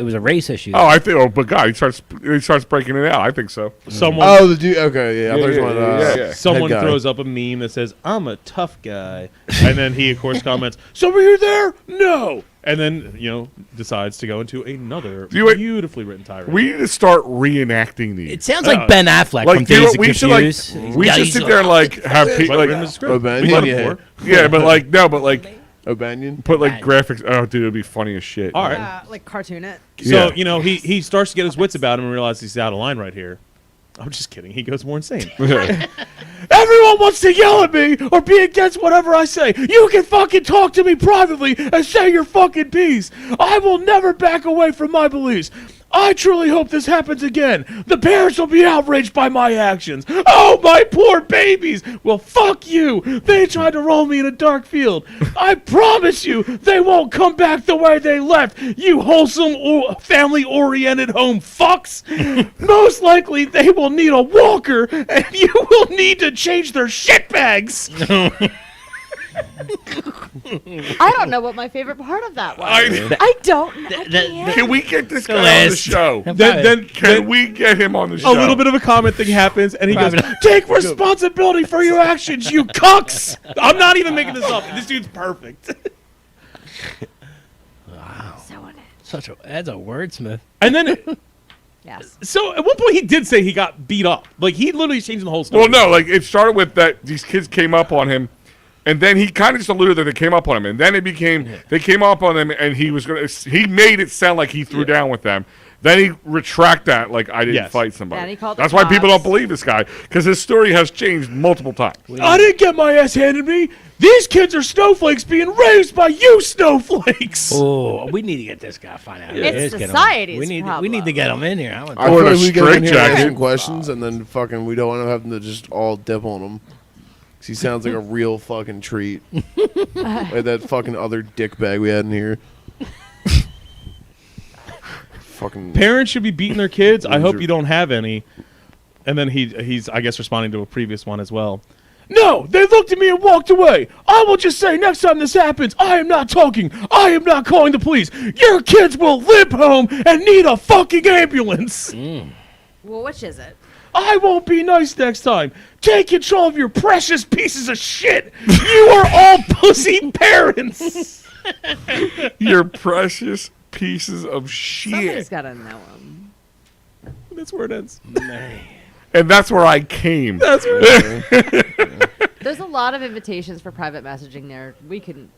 was a race issue? Oh, I think. Oh, but God, he starts breaking it out. I think so. Someone Oh, the dude. Okay, yeah. I thought you yeah, wanted yeah. Someone head guy. throws up a meme that says, I'm a tough guy. And then he, of course, comments, so were you there? No. And then, decides to go into another beautifully written tirade. We need to start reenacting these. It sounds like Ben Affleck from you know, Days of we should Confused. we should sit there and have Right, we're in the script. O'Banion, We did it yeah. before. yeah, but O'Banion. put graphics. Oh, dude, it'd be funny as shit. All right. Like cartoon it. So, Yeah. he starts to get his wits about him and realizes he's out of line right here. I'm just kidding. He goes more insane. Everyone wants to yell at me or be against whatever I say. You can fucking talk to me privately and say your fucking piece. I will never back away from my beliefs. I truly hope this happens again. The parents will be outraged by my actions. Oh, my poor babies. Well, fuck you. They tried to roll me in a dark field. I promise you they won't come back the way they left, you wholesome family-oriented home fucks. Most likely they will need a walker and you will need to change their shit bags. I don't know what my favorite part of that was. I don't. I can't. Can we get this guy on the last- show? Then Can we get him on the show? a little bit of a comment thing happens, and he goes, Private- "Take responsibility for your actions, you cucks." I'm not even making this up. This dude's perfect. That's a wordsmith. And then, Yes. so at one point he did say he got beat up. Like he literally changed the whole story. Well, no, like it started with that these kids came up on him, and then he kind of just alluded that they came up on him, and then it became they came up on him, and he was gonna. He made it sound like he threw down with them. Then he retract that like I didn't Yes. fight somebody. And he called the That's why people cops. don't believe this guy because his story has changed multiple times. I didn't get my ass handed me. These kids are snowflakes being raised by you snowflakes. Oh, we need to get this guy. Find out. who It's it is, get him- society's We need problem. to get him in here. I Or feel the like we get him in here and ask straitjacket. him questions, and then fucking we don't want to have them to just all dip on him. 'Cause he sounds like a real fucking treat. Like that fucking other dick bag we had in here. Fucking Parents should be beating their kids. I hope Loser. you don't have any. And then he's I guess responding to a previous one as well. No, they looked at me and walked away. I will just say next time this happens, I am not talking. I am not calling the police. Your kids will limp home and need a fucking ambulance. Well, which is it? I won't be nice next time. Take control of your precious pieces of shit. You are all pussy parents. Your precious pieces of Somebody's shit, got to know him. That's where it ends. and that's where I came. That's where it ends. There's a lot of invitations for private messaging there. We can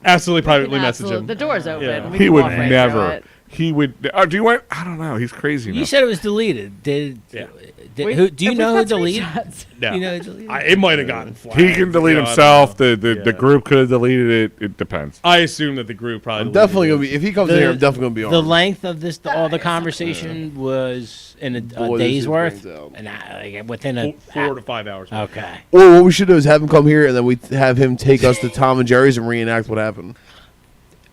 Absolutely privately can message absolute- him. The door's open. Yeah. We He can would walk right through never. it. He would. Do you want? I don't know. He's crazy. You now. said it was deleted. Did We- who? Do you if know who we've got deleted? screenshots. No. You know who deleted? It might have gotten flagged. He can delete Yeah, I don't himself. know. The Yeah. group could have deleted it. It depends. I assume that the group probably. I'm definitely gonna be. If he comes in here, I'm definitely gonna be on. The length of this, all the conversation was in a Boy, this day's shit worth, brings out. and like within a 4 to 5 hours. Okay. Or what we should do is have him come here, and then we have him take us to Tom and Jerry's and reenact what happened.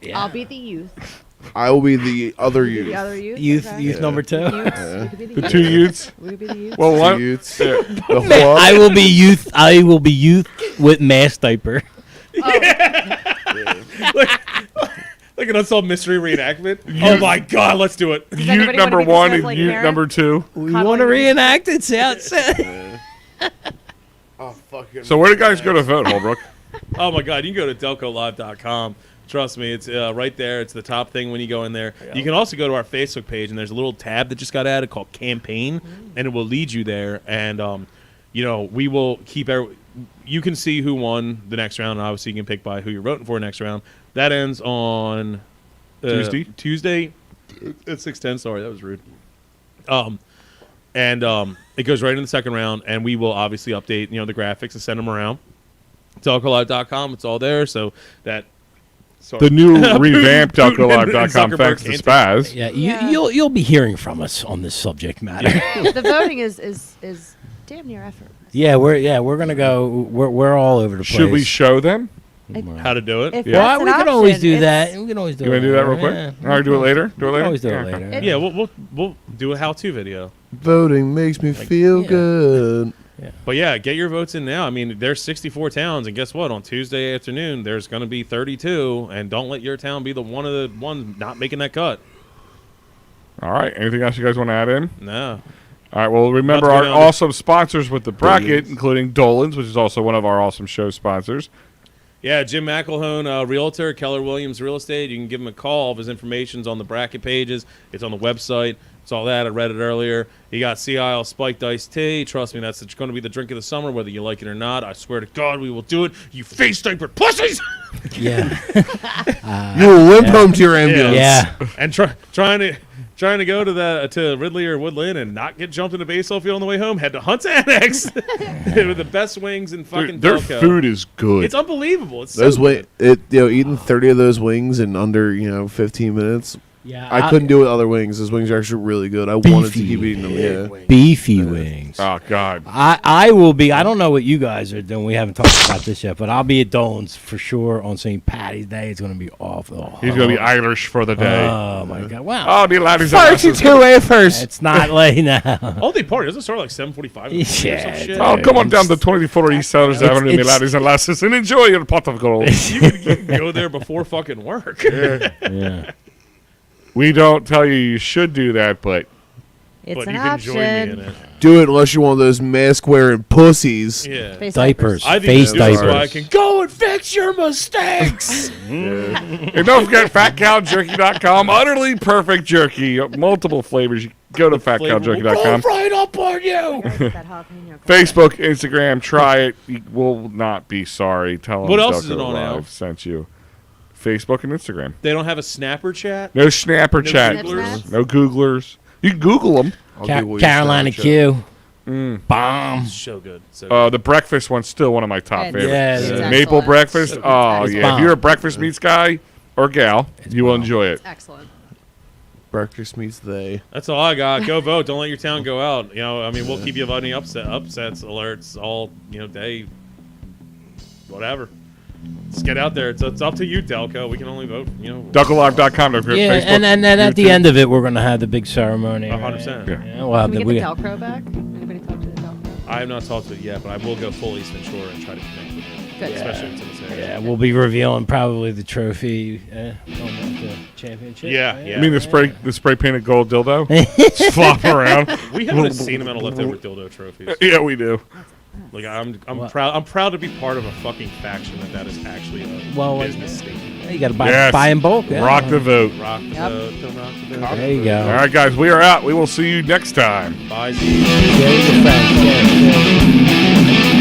Yeah. I'll be the youth. I will be the other The youth. other youth. Youth, okay. youth number two. Youths. We could be The the two youths. We could be the youth. Well, The one. youths. Yeah. The what? I will be youth. I will be youth with mass diaper. Like an unsolved mystery reenactment. Oh my god, let's do it. Youth anybody number wanna be one the and snowflake youth parent? number two. We Cuddling want to with- reenact it. See how it said. Oh, fucking. So where do guys go to vote, Holbrook? Oh my god, you can go to delcolive.com. Trust me, it's right there. It's the top thing when you go in there. You can also go to our Facebook page, and there's a little tab that just got added called Campaign, and it will lead you there. And we will keep you can see who won the next round, and obviously you can pick by who you're voting for next round. That ends on Tuesday at 6:10. Sorry, that was rude. It goes right in the second round, and we will obviously update the graphics and send them around. Delcolive.com, it's all there, so that. Sorry. The new revamped Putin and DelcoLive.com, Zuckerberg thanks to can't Spaz. Yeah, Yeah. you'll be hearing from us on this subject matter. The voting is damn near effort. we're gonna go. We're all over the place. Should we show them? How to do it? If Yeah. that's Well, an we can always option, do it's- that. We can always do You it. want to do that real quick? Yeah. All right, do it later. Do it later. Always do it Yeah, later. okay. Yeah, we'll do a how-to video. Voting makes me feel yeah. good. But yeah, get your votes in now. I mean, there's 64 towns, and guess what? On Tuesday afternoon, there's going to be 32, and don't let your town be the one of the ones not making that cut. All right. Anything else you guys want to add in? No. All right. Well, remember Not to our go down to- awesome sponsors with the bracket, Dolan's. including Dolan's, which is also one of our awesome show sponsors. Yeah, Jim McElhone, realtor, Keller Williams Real Estate. You can give him a call. All of his information's on the bracket pages. It's on the website. It's all that. I read it earlier. You got Sea Isle Spiked Iced Tea. Trust me, that's going to be the drink of the summer, whether you like it or not. I swear to God, we will do it. You face-diapered pussies! Yeah. You will limp home to your ambulance. Yeah. And trying to go to Ridley or Woodland and not get jumped in a baseball field on the way home. Head to Hunt's Annex. They were the best wings in fucking Their Delco. food is good. It's unbelievable. It's Those so good. eating 30 of those wings in under 15 minutes. Yeah, I couldn't do it with other wings. Those wings are actually really good. I wanted to keep eating them. Yeah. beefy wings. Oh God. I will be. I don't know what you guys are doing. We haven't talked about this yet, but I'll be at Dolan's for sure on St. Patty's Day. It's going to be awful. He's gonna be Irish for the day. Oh my God! Wow. Oh, the laddies and lasses. 32 wafers. It's not late now. All day party doesn't start like 7:45. Yeah, Oh, come on down to 24 East Sellers Avenue, the laddies and lasses, and enjoy your pot of gold. You can go there before fucking work. Yeah. We don't tell you should do that, but It's But an you can join me in option. it. Do it unless you're one of those mask-wearing pussies. Yeah. Face Diapers. I think Face this is why I diapers. can go and fix your mistakes. and don't forget fatcowjerky.com. Utterly perfect jerky, multiple flavors. You go to fatcowjerky.com. right up on you. That jalapeno. Facebook, Instagram, try it. You will not be sorry. Tell them What else is Delco it on now? Live sent you. Facebook and Instagram. They don't have a snapper chat. No snapper chat. Googlers? No Googlers. You can Google them. Carolina Q. Bomb. So good. So good. The breakfast one's still one of my top It's- favorites. Yeah, it's yeah. excellent. Maple breakfast. It's Oh, excellent. yeah. If you're a breakfast meats guy or gal, you will bomb. enjoy it. It's excellent. Breakfast meets they. That's all I got. Go vote. Don't let your town go out. You know, I mean, we'll keep you voting upsets, alerts all day, whatever. Just get out there. It's up to you, Delco. We can only vote. DelcoLive.com. Don't forget Yeah, Facebook, and then at the YouTube. end of it, we're going to have the big ceremony. 100%. Right? Yeah. Yeah, we'll have Can the, we get the Delco back? Anybody talk to the Delco? I have not talked to it yet, but I will go full Eastern Shore and try to connect with it, Good. especially with this area. yeah, we'll be revealing probably the trophy on the championship. Yeah, right? yeah. You mean the spray painted gold dildo? Just flopping around. We haven't seen amount of leftover dildo trophies. Yeah, we do. Like I'm What? proud. I'm proud to be part of a fucking faction that is actually a Well, business statement. You got to Yes. buy in bulk. Yeah. Rock the vote. Rock Yep. the rock the There you go. All right, guys, we are out. We will see you next time. Bye. Share with your friends. Share, share.